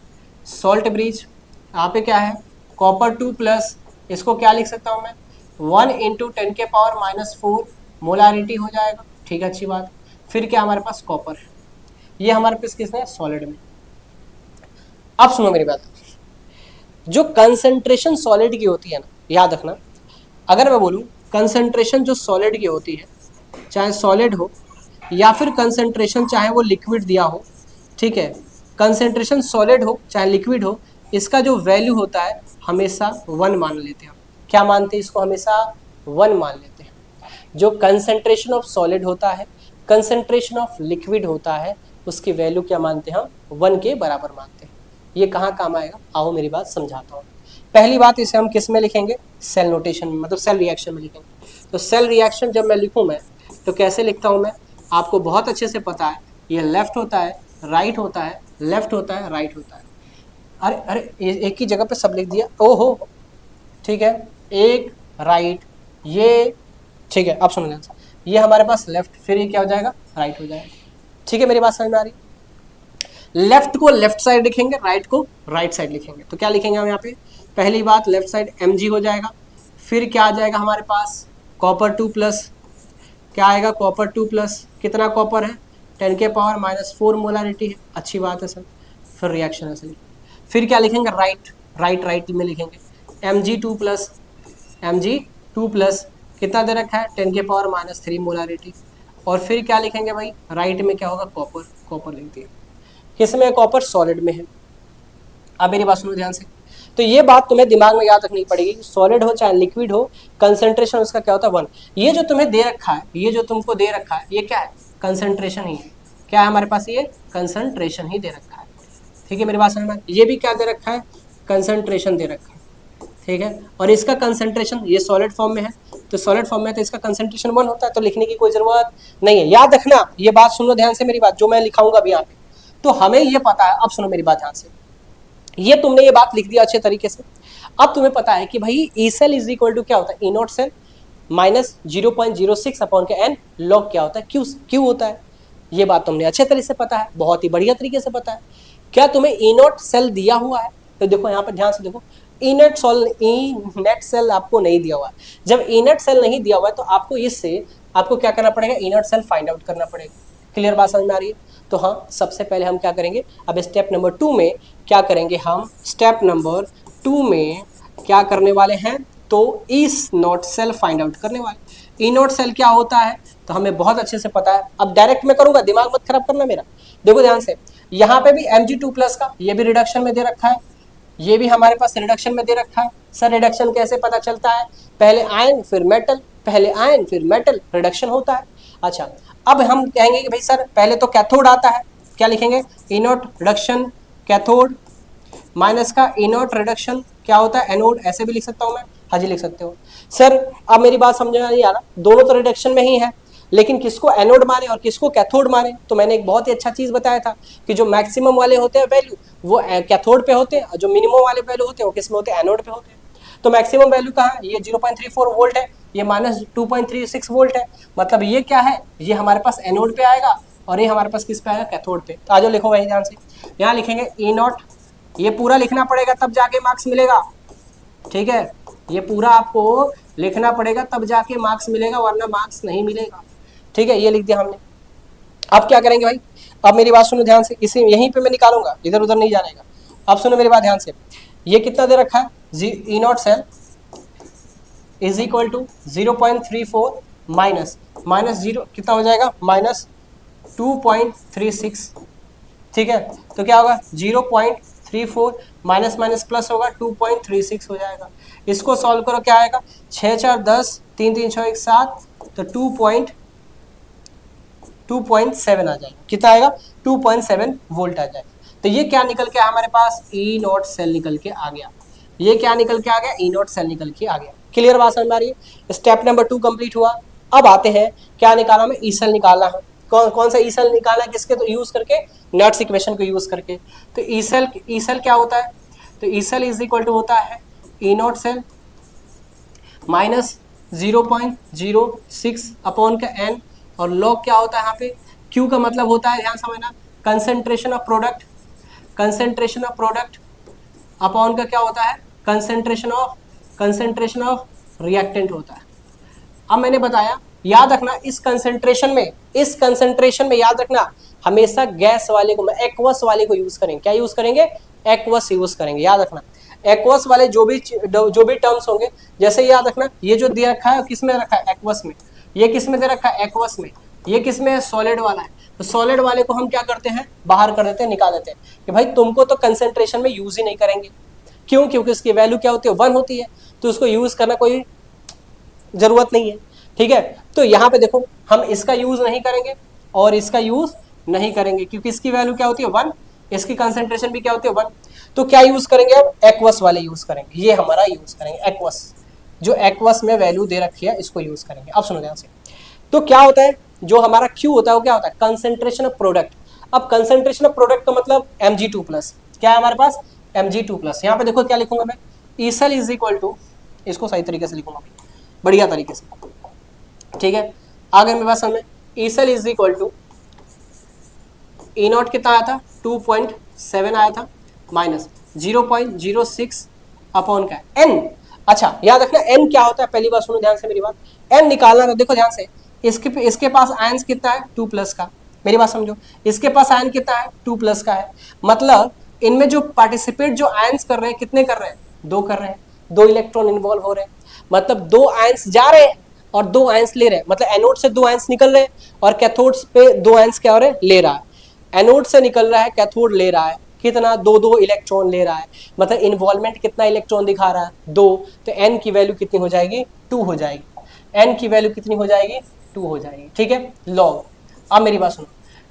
सॉल्ट ब्रिज यहाँ पे क्या है, कॉपर 2+, इसको क्या लिख सकता हूँ मैं 1 × 10⁻⁴ मोलारिटी हो जाएगा। ठीक है, अच्छी बात। फिर क्या हमारे पास कॉपर है, ये हमारे पास किसने, सॉलिड में। अब सुनो मेरी बात, जो कंसंट्रेशन सॉलिड की होती है ना, याद रखना, अगर मैं बोलूँ कंसंट्रेशन जो सॉलिड की होती है, चाहे सॉलिड हो या फिर कंसंट्रेशन चाहे वो लिक्विड दिया हो, ठीक है, कंसंट्रेशन सॉलिड हो चाहे लिक्विड हो, इसका जो वैल्यू होता है हमेशा 1 मान लेते हैं। क्या मानते हैं इसको, हमेशा 1 मान लेते हैं। जो कंसंट्रेशन ऑफ सॉलिड होता है, कंसंट्रेशन ऑफ लिक्विड होता है, उसकी वैल्यू क्या मानते हैं हम, 1 के बराबर मानते हैं। ये कहाँ काम आएगा, आओ मेरी बात समझाता हूँ। पहली बात, इसे हम किस में लिखेंगे, सेल नोटेशन में, मतलब सेल रिएक्शन में लिखेंगे। तो सेल रिएक्शन जब मैं लिखूँ मैं तो कैसे लिखता हूँ मैं, आपको बहुत अच्छे से पता है, ये लेफ्ट होता है, राइट होता है, लेफ्ट होता है, राइट होता है। अरे अरे एक ही जगह पे सब लिख दिया, ओहो। ठीक है, एक राइट, ये ठीक है। अब सुनो ध्यान से, ये हमारे पास लेफ्ट, फिर ये क्या हो जाएगा, राइट हो जाएगा। ठीक है, मेरी बात समझ में आ रही है। लेफ्ट को लेफ्ट साइड लिखेंगे, राइट को राइट साइड लिखेंगे। तो क्या लिखेंगे हम यहाँ पे, पहली बात लेफ्ट साइड Mg हो जाएगा, फिर क्या आ जाएगा हमारे पास कॉपर 2+, क्या आएगा कॉपर 2+, कितना कॉपर है 10⁻⁴ मोलारिटी है। अच्छी बात है सर, फिर रिएक्शन है सर। फिर क्या लिखेंगे, राइट राइट राइट में लिखेंगे Mg2+, Mg2+ कितना दे रखा है 10⁻³ मोलारिटी। और फिर क्या लिखेंगे भाई, राइट में क्या होगा, कॉपर, कॉपर लिख दिया। किसमें, कॉपर सॉलिड में है। अब मेरी बात सुनो ध्यान से, तो ये बात तुम्हें दिमाग में याद रखनी पड़ेगी, सॉलिड हो चाहे लिक्विड हो, कंसंट्रेशन उसका क्या होता है 1। ये जो तुम्हें दे रखा है, ये जो तुमको दे रखा है, ये क्या है, कंसंट्रेशन ही है। क्या है हमारे पास, ये कंसंट्रेशन ही दे रखा है। ठीक है, मेरी बात समझ में, ये भी क्या दे रखा है, कंसंट्रेशन दे रखा है। ठीक है, और इसका कंसंट्रेशन, ये सॉलिड फॉर्म में है, तो सॉलिड फॉर्म में है तो इसका कंसंट्रेशन 1 होता है, तो लिखने की कोई जरूरत नहीं है। याद रखना, ये बात सुनो ध्यान से मेरी बात, जो मैं लिखाऊंगा अभी यहाँ पे, तो हमें ये पता है। अब सुनो मेरी बात ध्यान से, ये तुमने ये बात लिख दिया अच्छे तरीके से। अब तुम्हें पता है कि भाई E cell is equal to क्या होता है, E naught cell minus 0.06/n log क्या होता है, क्यू होता है। ये बात तुमने अच्छे तरीके से पता है, बहुत ही बढ़िया तरीके से पता है। क्या तुम्हें ई नॉट सेल दिया हुआ है, तो देखो यहाँ पर ध्यान से देखो, ई नेट सेल आपको नहीं दिया हुआ है। जब ई नेट सेल नहीं दिया हुआ है तो आपको इससे आपको क्या करना पड़ेगा, ई नॉट सेल फाइंड आउट करना पड़ेगा। क्लियर बात समझ में आ रही है। तो हाँ, सबसे पहले हम क्या करेंगे, अब स्टेप नंबर 2 में क्या करेंगे, हम स्टेप नंबर 2 में क्या करने वाले हैं, तो इस नॉट सेल फाइंड आउट करने वाले। ई नोट सेल क्या होता है तो हमें बहुत अच्छे से पता है। अब डायरेक्ट मैं करूंगा, दिमाग मत खराब करना मेरा। देखो ध्यान से, यहाँ पे भी Mg2+ का ये भी रिडक्शन में दे रखा है, ये भी हमारे पास रिडक्शन में दे रखा है। सर रिडक्शन कैसे पता चलता है? पहले आयन फिर मेटल, पहले आयन फिर मेटल, रिडक्शन होता है। अच्छा, अब हम कहेंगे कि भाई सर पहले तो कैथोड आता है, क्या लिखेंगे? ई नोट रिडक्शन कैथोड माइनस का ई नोट रिडक्शन क्या होता है? एनोड। ऐसे भी लिख सकता हूं मैं? हाँ जी लिख सकते हो। सर अब मेरी बात समझ में नहीं आ रहा, दोनों तो रिडक्शन में ही है, लेकिन किसको एनोड माने और किसको कैथोड माने? तो मैंने एक बहुत ही अच्छा चीज बताया था कि जो मैक्सिमम वाले होते हैं वैल्यू वो कैथोड पे होते हैं, और जो मिनिमम वाले वैल्यू होते हैं वो किस में होते हैं? एनोड पे होते हैं। तो मैक्सिमम वैल्यू कहाँ है? ये 0.34 वोल्ट है, ये -2.36 वोल्ट है, मतलब ये क्या है? ये हमारे पास एनोड पे आएगा और ये हमारे पास किस पे आएगा? कैथोड पे। तो आज लिखो वही ध्यान से, यहाँ लिखेंगे ई नॉट, ये पूरा लिखना पड़ेगा तब जाके मार्क्स मिलेगा, ठीक है? ये पूरा आपको लिखना पड़ेगा तब जाके मार्क्स मिलेगा, वरना मार्क्स नहीं मिलेगा, ठीक है? ये लिख दिया हमने। अब क्या करेंगे भाई? अब मेरी बात सुनो ध्यान से, इसे यहीं पे मैं निकालूंगा, इधर उधर नहीं जानेगा। अब सुनो मेरी बात ध्यान से, ये कितना दे रखा है? E naught cell is equal to 0.34 minus zero कितना हो जाएगा? -2.36, ठीक है? तो क्या होगा? 0.34 माइनस माइनस प्लस होगा 2.36 हो जाएगा। इसको सॉल्व करो, क्या आएगा? 6 4 10, 3 3 6 1 7, तो 2.7 आ जाएगा। कितना आएगा? 2.7 वोल्ट आ जाएगा। तो ये क्या निकल के हमारे पास? ई नॉट सेल निकल के आ गया। ये क्या निकल के आ गया? ई नॉट सेल निकल के आ गया। क्लियर बात समझ में आ रही है? स्टेप नंबर 2 कंप्लीट हुआ। अब आते हैं, क्या निकाला हमें? ई सेल निकालना है। कौन सा ई सेल निकालना है? किसके? तो यूज करके, नट्स इक्वेशन को यूज करके। तो ई सेल क्या होता है? तो E cell is equal to होता है E naught cell minus 0.06 upon का एन, और लॉग क्या होता है यहाँ पे? क्यू का मतलब होता है, ध्यान समझना, concentration of product, concentration of product upon का क्या होता है? कंसेंट्रेशन ऑफ रिएक्टेंट होता है। अब मैंने बताया, याद रखना इस कंसेंट्रेशन में याद रखना, हमेशा गैस वाले को, एक्वस वाले को यूज करेंगे। क्या यूज करेंगे? एक्वस यूज करेंगे, याद रखना। एक्वस वाले जो भी टर्म्स होंगे, जैसे याद रखना, ये जो दे रखा है किस में रखा है? एक्वस में। ये किस में दे रखा है? एक्वस में। ये किस में है? सॉलिड वाला है। तो सॉलिड वाले को हम क्या करते हैं? बाहर कर देते हैं, निकाल देते हैं कि भाई तुमको तो कंसेंट्रेशन में यूज ही नहीं करेंगे। क्यों? क्योंकि उसकी वैल्यू क्या होती है? 1 होती है, तो उसको यूज करना कोई जरूरत नहीं है, ठीक है? तो यहाँ पे देखो, हम इसका यूज नहीं करेंगे और इसका यूज नहीं करेंगे, क्योंकि इसकी वैल्यू क्या होती है? 1, इसकी कंसेंट्रेशन भी क्या होती है? 1। तो क्या यूज करेंगे? अब एक्वस वाले यूज करेंगे, ये हमारा यूज करेंगे एक्वस, जो एक्वस में वैल्यू दे रखी है इसको यूज करेंगे। अब सुनो ध्यान से, तो क्या होता है? जो हमारा Q होता है वो क्या होता है? Concentration of product. अब कंसेंट्रेशन ऑफ प्रोडक्ट का मतलब Mg2+, क्या है हमारे पास? Mg2+। यहाँ पे देखो क्या लिखूंगा मैं? E cell is equal to, इसको सही तरीके से लिखूंगा बढ़िया तरीके से, ठीक है? आगे मेरे पास हमें E cell is equal to E naught कितना आया था? 2.7 आया था, माइनस 0.06 अपॉन का एन। अच्छा याद रखना एन क्या होता है, पहली बार सुनो ध्यान से मेरी बात, एन निकालना था। देखो ध्यान से, इसके पास आयंस कितना है? 2+ का। मेरी बात समझो, इसके पास आयन कितना है? 2+ का है। मतलब इनमें जो पार्टिसिपेट जो आयंस कर रहे हैं, कितने कर रहे हैं? 2 कर रहे हैं, 2 इलेक्ट्रॉन इन्वॉल्व हो रहे हैं। मतलब 2 आयंस जा रहे हैं और 2 आयंस ले रहे हैं। मतलब एनोड से 2 आयंस निकल रहे हैं और कैथोड पे 2 आयंस क्या हो रहे हैं? ले रहा है। एनोड से निकल रहा है, कैथोड ले रहा है, कितना? 2 इलेक्ट्रॉन ले रहा है। मतलब इन्वॉल्वमेंट कितना इलेक्ट्रॉन दिखा रहा है? 2। तो एन की वैल्यू कितनी हो जाएगी? 2 हो जाएगी। एन की वैल्यू कितनी हो जाएगी? 2 हो जाएगी, ठीक है? लॉग। अब मेरी बात सुनो,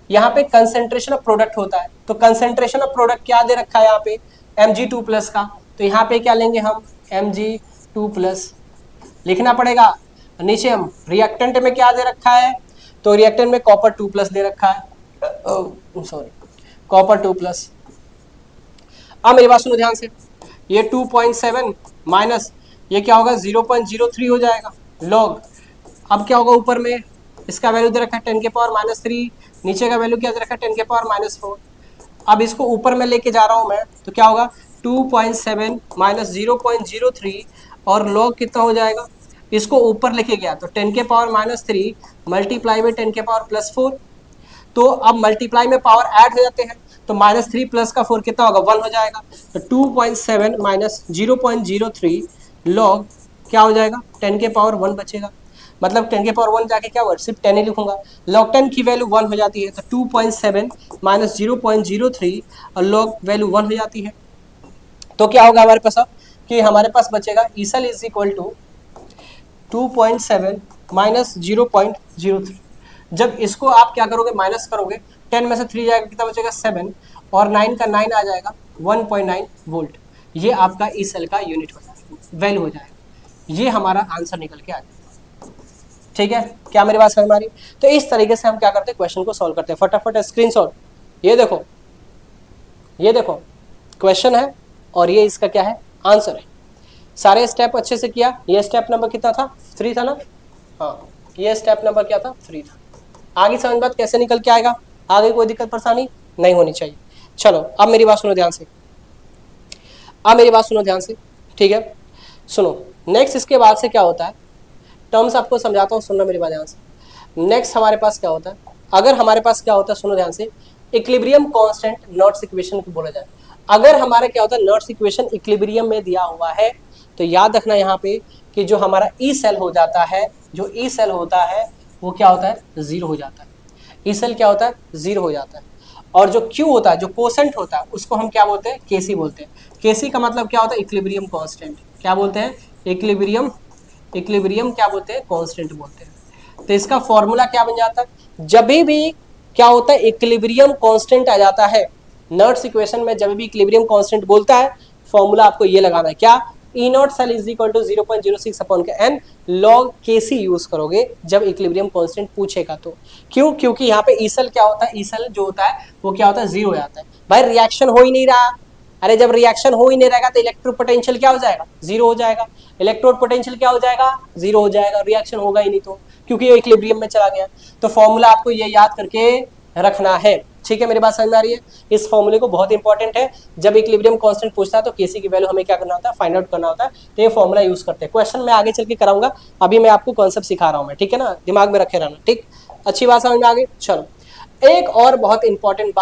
यहाँ पे कंसेंट्रेशन ऑफ प्रोडक्ट होता है, तो कंसेंट्रेशन ऑफ प्रोडक्ट क्या दे रखा है यहाँ पे? Mg2+ का। तो यहाँ पे क्या लेंगे हम? Mg2+ लिखना पड़ेगा। नीचे हम रिएक्टेंट में क्या दे रखा है? तो रिएक्टेंट में कॉपर 2+ दे रखा है, सॉरी कॉपर 2+। अब मेरी बात सुनो ध्यान से, ये 2.7 माइनस ये क्या होगा? 0.03 हो जाएगा, लॉग। अब क्या होगा? ऊपर में इसका वैल्यू दे रखा है 10⁻⁻3, नीचे का वैल्यू क्या दे रखा है? 10⁻⁻4। अब इसको ऊपर में लेके जा रहा हूं मैं, तो क्या होगा? 2.7 माइनस 0.03 और लॉग कितना हो जाएगा? इसको ऊपर लेके गया तो 10⁻³ मल्टीप्लाई में 10⁻+4। तो अब मल्टीप्लाई में पावर ऐड हो जाते हैं, तो -3 प्लस का 4 कितना होगा? 1 हो जाएगा। तो 2.7 माइनस 0.03 लॉग क्या हो जाएगा? 10⁻1 बचेगा। मतलब 10 के पावर 1 जाके क्या हुआ, सिर्फ 10 ही लिखूंगा। लॉग 10 की वैल्यू 1 हो जाती है, तो 2.7 माइनस 0.03 और लॉग वैल्यू 1 हो जाती है। तो क्या होगा हमारे पास अब कि हमारे पास बचेगा ईसल इज इक्वल टू 2.7 माइनस 0.03। जब इसको आप क्या करोगे, माइनस करोगे, 10 में से 3 जाएगा, कितना बचेगा 7, और 9 का 9 आ जाएगा 1.9 वोल्ट। ये आपका ई सेल का यूनिट हो जाएगा, वैल्यू हो जाएगा। ये हमारा आंसर निकल के आ जाएगा। ठीक है, क्या मेरी बात समझ में आ रही? तो इस तरीके से हम क्या करते हैं, क्वेश्चन को सॉल्व करते हैं। फटाफट स्क्रीनशॉट, ये देखो, ये देखो क्वेश्चन है और ये इसका क्या है, आंसर है। सारे स्टेप अच्छे से किया। ये स्टेप नंबर कितना था, 3 था ना? हाँ, ये स्टेप नंबर क्या था, 3 था। आगे समझ बात कैसे निकल के आएगा, आगे कोई दिक्कत परेशानी नहीं होनी चाहिए। चलो अब मेरी बात सुनो ध्यान से, अब मेरी बात सुनो ध्यान से, ठीक है? सुनो, नेक्स्ट इसके बाद से क्या होता है, टर्म्स आपको समझाता हूँ, सुनना मेरी बात ध्यान से। नेक्स्ट हमारे पास क्या होता है, अगर हमारे पास क्या होता है, सुनो ध्यान से, इक्विलिब्रियम कांस्टेंट नॉट्स इक्वेशन को बोला जाए। अगर हमारा क्या होता है, नॉट्स इक्वेशन इक्विलिब्रियम में दिया हुआ है, तो याद रखना यहाँ पे कि जो हमारा ई सेल हो जाता है, जो ई सेल होता है वो क्या होता है, 0 हो जाता है। ई सेल क्या होता है, 0 हो जाता है। और जो क्यू होता है, जो कोसेंट होता है, उसको हम क्या बोलते हैं, केसी बोलते हैं। केसी का मतलब क्या होता है, इक्विलिब्रियम कांस्टेंट। क्या बोलते हैं, इक्विलिब्रियम, इक्विलिब्रियम क्या बोलते हैं, कांस्टेंट बोलते हैं। तो इसका फॉर्मूला क्या बन जाता है, जब भी क्या होता है, इक्विलिब्रियम कांस्टेंट आ जाता है नॉट्स इक्वेशन में, जब भी इक्विलिब्रियम कांस्टेंट बोलता है, फॉर्मूला आपको ये लगाना है, क्या, E naught cell is equal to 0.06 upon के n log K C use करोगे जब इक्विलिब्रियम कांस्टेंट पूछेगा तो। क्यों, क्योंकि यहाँ पे ई सेल क्या होता है, ई सेल जो होता है वो क्या होता है, 0 हो जाता है। भाई रिएक्शन हो ही नहीं रहा, अरे जब रिएक्शन हो ही नहीं रहेगा तो इलेक्ट्रिक पोटेंशियल क्या हो जाएगा, 0 हो जाएगा। इलेक्ट्रोड पोटेंशियल क्या हो जाएगा, 0 हो जाएगा। रिएक्शन होगा ही नहीं तो, क्योंकि ये इक्विलिब्रियम में चला गया। तो फॉर्मूला आपको ये याद करके रखना है। ठीक है, मेरी बात समझ में आ रही है? इस फॉर्मूले को बहुत इंपॉर्टेंट है, जब इक्विलिब्रियम कांस्टेंट पूछता है तो केसी की वैल्यू हमें क्या करना होता है, फाइंड आउट करना होता है। तो ये फॉर्मूला यूज करते हैं। क्वेश्चन में आगे चल के कराऊंगा, अभी मैं आपको कॉन्सेप्ट सिखा रहा हूं मैं, ठीक है ना, दिमाग में रखे रहना। ठीक, अच्छी बात समझ में आ गई। चलो एक और बहुत इंपॉर्टेंट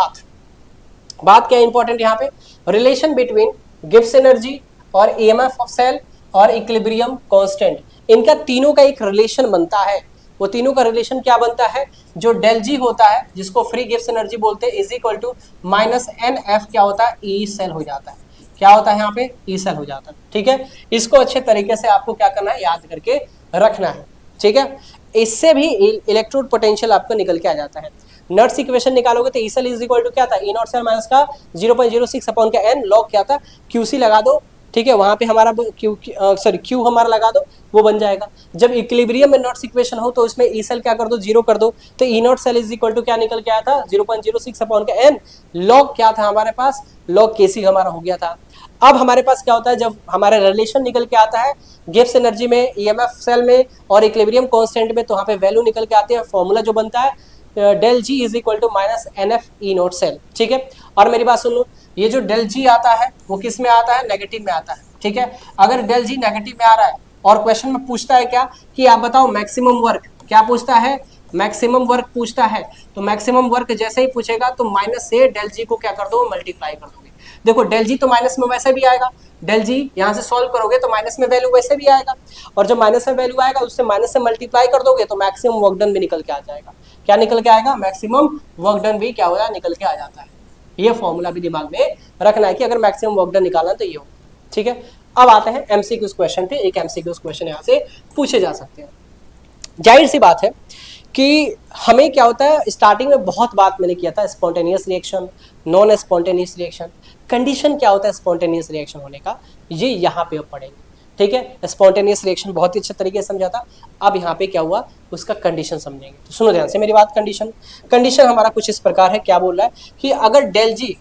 बात क्या इंपॉर्टेंट यहाँ पे, रिलेशन बिटवीन गिब्स एनर्जी और ईएमएफ ऑफ सेल और इक्विलिब्रियम कांस्टेंट, इनका तीनों का एक रिलेशन बनता है। वो तीनों का रिलेशन क्या बनता है, जो डेल जी होता है जिसको फ्री गिब्स एनर्जी बोलते हैं, is equal to minus N F क्या होता है, ई सेल हो जाता है। क्या होता है यहाँ पे, ई सेल हो जाता है। ठीक है, इसको अच्छे तरीके से आपको क्या करना है, याद करके रखना है। ठीक है, इससे भी इलेक्ट्रोड पोटेंशियल आपको निकल के आ जाता है। नॉट्स इक्वेशन निकालोगे तो E cell is equal to क्या था, ई नॉट सेल माइनस का 0.06 अपॉन का एन लॉग क्या था, क्यूसी लगा दो। ठीक है, वहां पे हमारा क्यू हमारा लगा दो, वो बन जाएगा। जब इक्विलिब्रियम में नॉट्स इक्वेशन हो तो इसमें ई सेल क्या कर दो, 0 कर दो, तो E naught cell is equal to क्या निकल के आया था, 0.06 अपॉन का एन लॉग क्या था हमारे पास, लॉग केसी हमारा हो गया था। अब हमारे पास क्या होता है, जब हमारा रिलेशन निकल के आता है गिब्स एनर्जी में, ईएमएफ सेल में और इक्विलिब्रियम कांस्टेंट में, तो वहां पे वैल्यू निकल के आती है। फॉर्मूला जो बनता है del G is equal to minus N F E naught cell. ठीक है, और मेरी बात सुन लो, ये जो डेल जी आता है वो किस में आता है, नेगेटिव में आता है। ठीक है, अगर डेल जी नेगेटिव में आ रहा है और क्वेश्चन में पूछता है क्या कि आप बताओ मैक्सिमम वर्क, क्या पूछता है, मैक्सिमम वर्क पूछता है, तो मैक्सिमम वर्क जैसे ही पूछेगा तो माइनस से डेल जी को क्या कर दो, मल्टीप्लाई कर दोगे। देखो डेल जी तो माइनस में वैसे भी आएगा, डेल जी यहाँ से सॉल्व करोगे तो माइनस में वैल्यू वैसे भी आएगा, और जब माइनस में वैल्यू आएगा उससे माइनस से मल्टीप्लाई कर दोगे तो मैक्सिमम वर्क डन भी निकल के आ जाएगा। क्या निकल के आएगा, मैक्सिमम वर्क डन भी क्या हो जाए, निकल के आ जाता है। ये फॉर्मूला भी दिमाग में रखना है कि अगर मैक्सिमम वर्क डन निकालना तो ये हो। ठीक है, अब आते हैं एमसीक्यूज क्वेश्चन पे। एक एमसीक्यूज क्वेश्चन यहाँ से पूछे जा सकते हैं। जाहिर सी बात है कि हमें क्या होता है, स्टार्टिंग में बहुत बात मैंने किया था, spontaneous reaction, non spontaneous reaction, condition क्या होता है स्पॉन्टेनियस रिएक्शन होने का, ये यहाँ पे अब पढ़ेंगे। ठीक है, स्पॉन्टेनियस रिएक्शन बहुत ही अच्छे तरीके से समझा था। अब यहाँ पे क्या हुआ, उसका कंडीशन समझेंगे। तो सुनो ध्यान से मेरी बात। कंडीशन हमारा कुछ इस प्रकार है, क्या बोल रहा है कि अगर डेल जी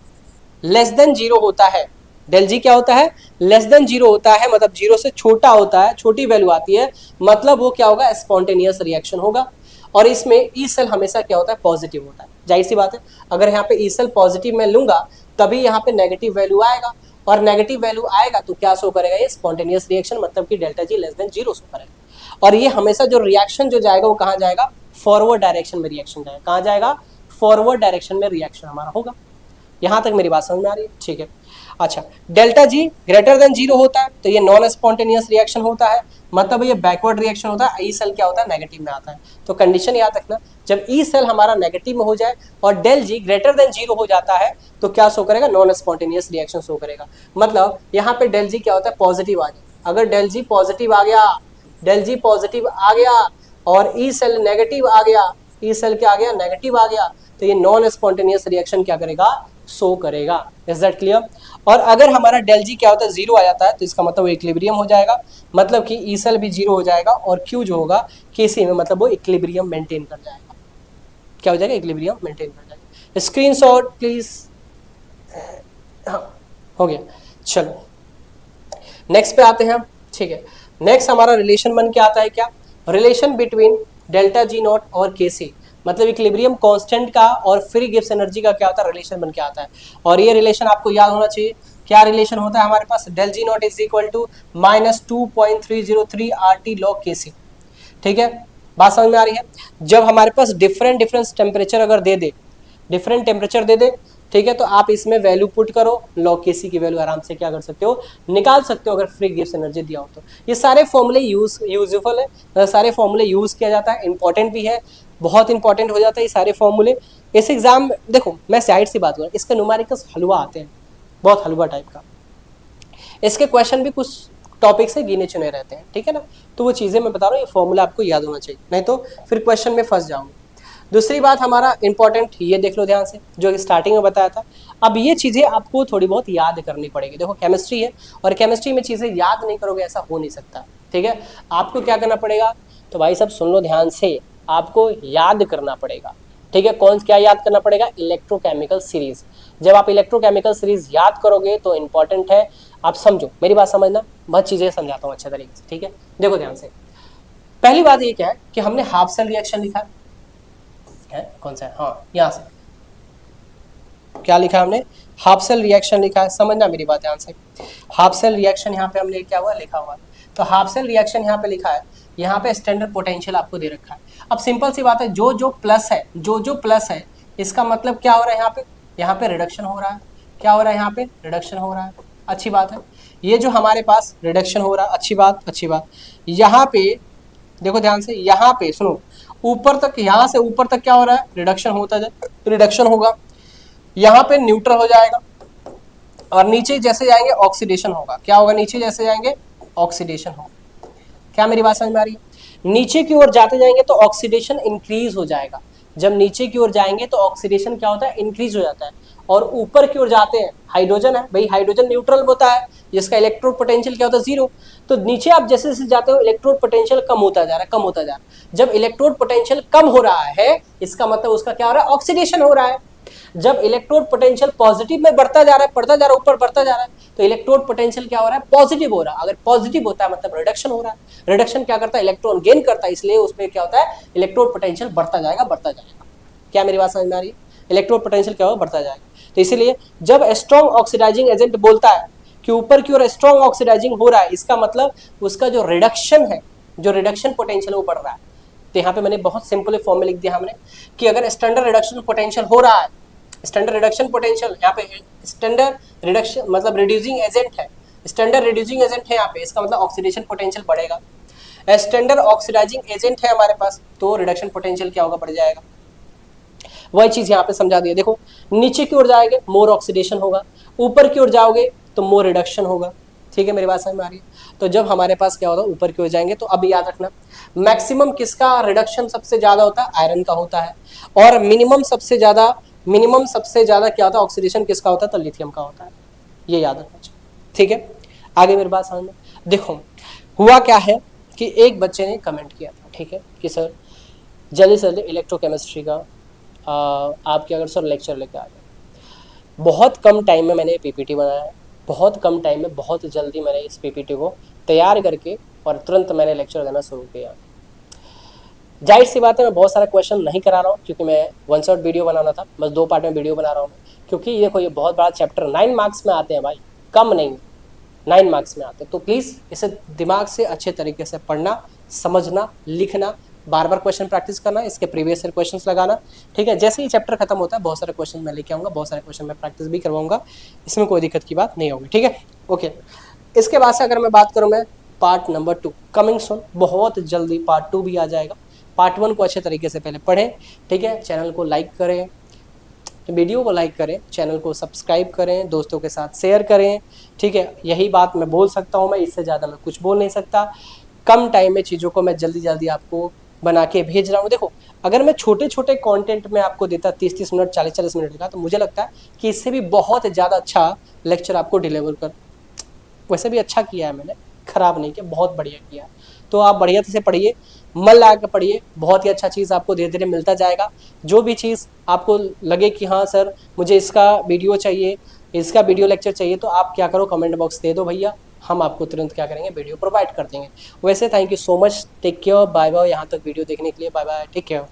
लेस देन 0 होता है, डेल जी क्या होता है, लेस देन 0 होता है, मतलब 0 से छोटा होता है, छोटी वैल्यू आती है, मतलब वो क्या होगा, स्पॉन्टेनियस रिएक्शन होगा। और इसमें ई सेल हमेशा क्या होता है, पॉजिटिव होता है। जाहिर सी बात है, अगर यहाँ पे ई सेल पॉजिटिव में लूंगा तभी यहाँ पे नेगेटिव वैल्यू आएगा, और नेगेटिव वैल्यू आएगा तो क्या शो करेगा, ये स्पॉन्टेनियस रिएक्शन, मतलब कि delta G less than 0 show करेगा। और ये हमेशा जो रिएक्शन जो जाएगा वो कहाँ जाएगा, फॉरवर्ड डायरेक्शन में रिएक्शन जाएगा। कहाँ जाएगा, फॉरवर्ड डायरेक्शन में रिएक्शन हमारा होगा। यहाँ तक मेरी बात समझ में आ रही है? ठीक है, अच्छा, delta G greater than zero होता है तो ये नॉन स्पॉन्टेनियस रिएक्शन होता है, मतलब ये बैकवर्ड रिएक्शन होता है। ई सेल क्या होता है, नेगेटिव में आता है। तो कंडीशन याद रखना, जब ई सेल हमारा नेगेटिव में हो जाए और डेल जी ग्रेटर देन जीरो हो जाता है तो क्या शो करेगा, नॉन स्पॉन्टेनियस रिएक्शन शो करेगा। मतलब यहाँ पे डेल जी क्या होता है, पॉजिटिव आ गया। अगर डेल जी पॉजिटिव आ गया, डेल जी पॉजिटिव आ गया और ई सेल नेगेटिव आ गया, ई सेल क्या आ गया, नेगेटिव आ गया, तो ये नॉन स्पॉन्टेनियस रिएक्शन क्या करेगा, शो करेगा। Is that clear? और अगर हमारा डेल जी क्या होता है, जीरो आ जाता है तो इसका मतलब वो इक्विलिब्रियम हो जाएगा, मतलब कि ई सेल भी जीरो हो जाएगा और क्यू जो होगा केसी में, मतलब वो इक्विलिब्रियम मेंटेन कर जाएगा। क्या हो जाएगा, इक्विलिब्रियम मेंटेन कर जाएगा। Screenshot please. हाँ हो गया, चलो नेक्स्ट पे आते हैं हम। ठीक है, नेक्स्ट हमारा रिलेशन बन के आता है क्या, relation between delta G not और के सी, मतलब इक्विलिब्रियम कांस्टेंट का और फ्री गिब्स एनर्जी का क्या होता है, रिलेशन बन के आता है। और ये रिलेशन आपको याद होना चाहिए, क्या रिलेशन होता है हमारे पास, del G naught is equal to -2.303 RT log के सी। ठीक है, बात समझ में आ रही है? जब हमारे पास डिफरेंट टेम्परेचर अगर दे दे, डिफरेंट टेम्परेचर दे दे, ठीक है, तो आप इसमें वैल्यू पुट करो, log के सी की वैल्यू आराम से क्या कर सकते हो, निकाल सकते हो, अगर फ्री गिब्स एनर्जी दिया हो तो। ये सारे फॉर्मूले यूजफुल है, सारे फॉर्मूले यूज किया जाता है, इंपॉर्टेंट भी है, बहुत इंपॉर्टेंट हो जाता है ये सारे फॉर्मूले। इस एग्जाम देखो मैं साइड से बात करूँ, इसका न्यूमेरिकल्स हलवा आते हैं, बहुत हलवा टाइप का। इसके क्वेश्चन भी कुछ टॉपिक से गिने चुने रहते हैं, ठीक है ना, तो वो चीज़ें मैं बता रहा हूँ, ये फॉर्मूला आपको याद होना चाहिए, नहीं तो फिर क्वेश्चन में फंस जाओगे। दूसरी बात हमारा इंपॉर्टेंट, ये देख लो ध्यान से, जो स्टार्टिंग में बताया था। अब ये चीज़ें आपको थोड़ी बहुत याद करनी पड़ेगी। देखो केमिस्ट्री है और केमिस्ट्री में चीज़ें याद नहीं करोगे ऐसा हो नहीं सकता, ठीक है। आपको क्या करना पड़ेगा, तो भाई सब सुन लो ध्यान से, आपको याद करना पड़ेगा, ठीक है। कौन क्या याद करना पड़ेगा, इलेक्ट्रोकेमिकल सीरीज। जब आप इलेक्ट्रोकेमिकल सीरीज याद करोगे तो इंपॉर्टेंट है, आप समझो मेरी बात समझना, बहुत चीज़ें समझाता हूँ अच्छे तरीके से, ठीक है। देखो ध्यान से, पहली बात ये क्या है कि हमने हाफ सेल रिएक्शन लिखा है, कौन सा है, हाँ यहाँ से क्या लिखा है हमने, हाफ सेल रिएक्शन लिखा है। समझना मेरी बात ध्यान से, हाफ सेल रिएक्शन यहाँ पे हमने क्या हुआ लिखा हुआ है, तो हाफ सेल रिएक्शन यहाँ पे लिखा है, यहाँ पे स्टैंडर्ड पोटेंशियल आपको दे रखा है। अब सिंपल सी बात है, जो जो प्लस है, जो जो प्लस है, इसका मतलब क्या हो रहा है, यहाँ पे रिडक्शन हो रहा है। क्या हो रहा है, यहाँ पे रिडक्शन हो रहा है, अच्छी बात है। ये जो हमारे पास रिडक्शन हो रहा है, अच्छी बात, अच्छी बात। यहाँ पे देखो ध्यान से, यहाँ पे सुनो, ऊपर तक, यहाँ से ऊपर तक क्या हो रहा है, रिडक्शन होता जाए, रिडक्शन होगा, यहाँ पे न्यूट्रल हो जाएगा और नीचे जैसे जाएंगे ऑक्सीडेशन होगा। क्या होगा, नीचे जैसे जाएंगे ऑक्सीडेशन होगा। क्या मेरी बात समझ में आ रही है? नीचे की ओर जाते जाएंगे तो ऑक्सीडेशन इंक्रीज हो जाएगा। जब नीचे की ओर जाएंगे तो ऑक्सीडेशन क्या होता है, इंक्रीज हो जाता है। और ऊपर की ओर जाते हैं, हाइड्रोजन है भाई, हाइड्रोजन न्यूट्रल होता है, जिसका इलेक्ट्रोड पोटेंशियल क्या होता है, जीरो। तो नीचे आप जैसे जैसे जाते हो इलेक्ट्रोड पोटेंशियल कम होता जा रहा है, कम होता जा रहा है। जब इलेक्ट्रोड पोटेंशियल कम हो रहा है, इसका मतलब उसका क्या हो रहा है, ऑक्सीडेशन हो रहा है। जब इलेक्ट्रोड पोटेंशियल पॉजिटिव में बढ़ता जा रहा है, बढ़ता जा रहा है, ऊपर बढ़ता जा रहा है, तो इलेक्ट्रोड पोटेंशियल क्या हो रहा है, पॉजिटिव हो रहा है। अगर पॉजिटिव होता है मतलब रिडक्शन हो रहा है। रिडक्शन क्या करता है, इलेक्ट्रॉन गेन करता है, इसलिए उसमें क्या होता है, इलेक्ट्रोड पोटेंशियल बढ़ता जाएगा, बढ़ता जाएगा। क्या मेरी बात समझ में आ रही है? इलेक्ट्रोड पोटेंशियल क्या होगा, बढ़ता जाएगा। तो इसीलिए जब स्ट्रॉन्ग ऑक्सीडाइजिंग एजेंट बोलता है कि ऊपर की ओर स्ट्रॉन्ग ऑक्सीडाइजिंग हो रहा है, इसका मतलब उसका जो रिडक्शन है, जो रिडक्शन पोटेंशियल वो बढ़ रहा है। तो यहाँ पे मैंने बहुत सिंपल फॉर्म में लिख दिया हमने कि अगर स्टैंडर्ड रिडक्शन पोटेंशियल हो रहा है, स्टैंडर्ड रिडक्शन पोटेंशियल, यहाँ पे स्टैंडर्ड रिडक्शन मतलब रिड्यूसिंग एजेंट है, स्टैंडर्ड रिड्यूसिंग एजेंट है यहाँ पे, इसका मतलब ऑक्सीडेशन पोटेंशियल बढ़ेगा। स्टैंडर्ड ऑक्सीडाइजिंग एजेंट है हमारे पास, तो रिडक्शन पोटेंशियल क्या होगा, बढ़ जाएगा। वही चीज यहाँ पे समझा दिया। देखो नीचे की ओर जाएंगे मोर ऑक्सीडेशन होगा, ऊपर की ओर जाओगे तो मोर रिडक्शन होगा। ठीक है, मेरी बात समझ में आ रही है? तो जब हमारे पास क्या होता है, ऊपर की ओर जाएंगे, तो अब याद रखना मैक्सिमम किसका रिडक्शन सबसे ज्यादा होता है, आयरन का होता है। और मिनिमम सबसे ज्यादा क्या होता है, ऑक्सीडेशन किसका होता है, तो लिथियम का होता है। ये याद रखना चाहिए, ठीक है। आगे मेरी बात समझ में, देखो हुआ क्या है कि एक बच्चे ने कमेंट किया था, ठीक है, कि सर जल्दी से जल्दी इलेक्ट्रोकेमिस्ट्री का आपके अगर सर लेक्चर लेके आ गए। बहुत कम टाइम में मैंने पीपीटी बनाया है, बहुत कम टाइम में, बहुत जल्दी मैंने इस पीपीटी को तैयार करके और तुरंत मैंने लेक्चर देना शुरू किया। जाहिर सी बात है मैं बहुत सारा क्वेश्चन नहीं करा रहा हूँ, क्योंकि मैं वन शॉट वीडियो बनाना था, बस 2 पार्ट में वीडियो बना रहा हूँ। क्योंकि देखो ये बहुत बड़ा चैप्टर 9 मार्क्स में आते हैं भाई, कम नहीं, 9 मार्क्स में आते हैं। तो प्लीज़ इसे दिमाग से अच्छे तरीके से पढ़ना, समझना, लिखना, बार बार क्वेश्चन प्रैक्टिस करना, इसके प्रीवियस ईयर क्वेश्चंस लगाना, ठीक है। जैसे ही चैप्टर खत्म होता है बहुत सारे क्वेश्चन मैं लेके आऊँगा, बहुत सारे क्वेश्चन मैं प्रैक्टिस भी करवाऊंगा, इसमें कोई दिक्कत की बात नहीं होगी, ठीक है। ओके, इसके बाद से अगर मैं बात करूँ मैं पार्ट नंबर 2 कमिंग सून, बहुत जल्दी पार्ट 2 भी आ जाएगा। पार्ट 1 को अच्छे तरीके से पहले पढ़ें, ठीक है। चैनल को लाइक करें, वीडियो को लाइक करें, चैनल को सब्सक्राइब करें, दोस्तों के साथ शेयर करें, ठीक है। यही बात मैं बोल सकता हूँ, मैं इससे ज़्यादा मैं कुछ बोल नहीं सकता। कम टाइम में चीज़ों को मैं जल्दी जल्दी आपको बना के भेज रहा हूँ। देखो, अगर मैं छोटे छोटे कंटेंट में आपको देता 30-30 मिनट 40-40 मिनट का, तो मुझे लगता है कि इससे भी बहुत ज़्यादा अच्छा लेक्चर आपको डिलीवर कर, वैसे भी अच्छा किया है मैंने, खराब नहीं किया, बहुत बढ़िया किया। तो आप बढ़िया से पढ़िए, मन लगा कर पढ़िए, बहुत ही अच्छा चीज़ आपको धीरे धीरे मिलता जाएगा। जो भी चीज़ आपको लगे कि हाँ सर मुझे इसका वीडियो चाहिए, इसका वीडियो लेक्चर चाहिए, तो आप क्या करो, कमेंट बॉक्स दे दो भैया, हम आपको तुरंत क्या करेंगे, वीडियो प्रोवाइड कर देंगे। वैसे thank you so much, take care, bye bye. यहाँ तक वीडियो देखने के लिए बाय बाय, टेक केयर।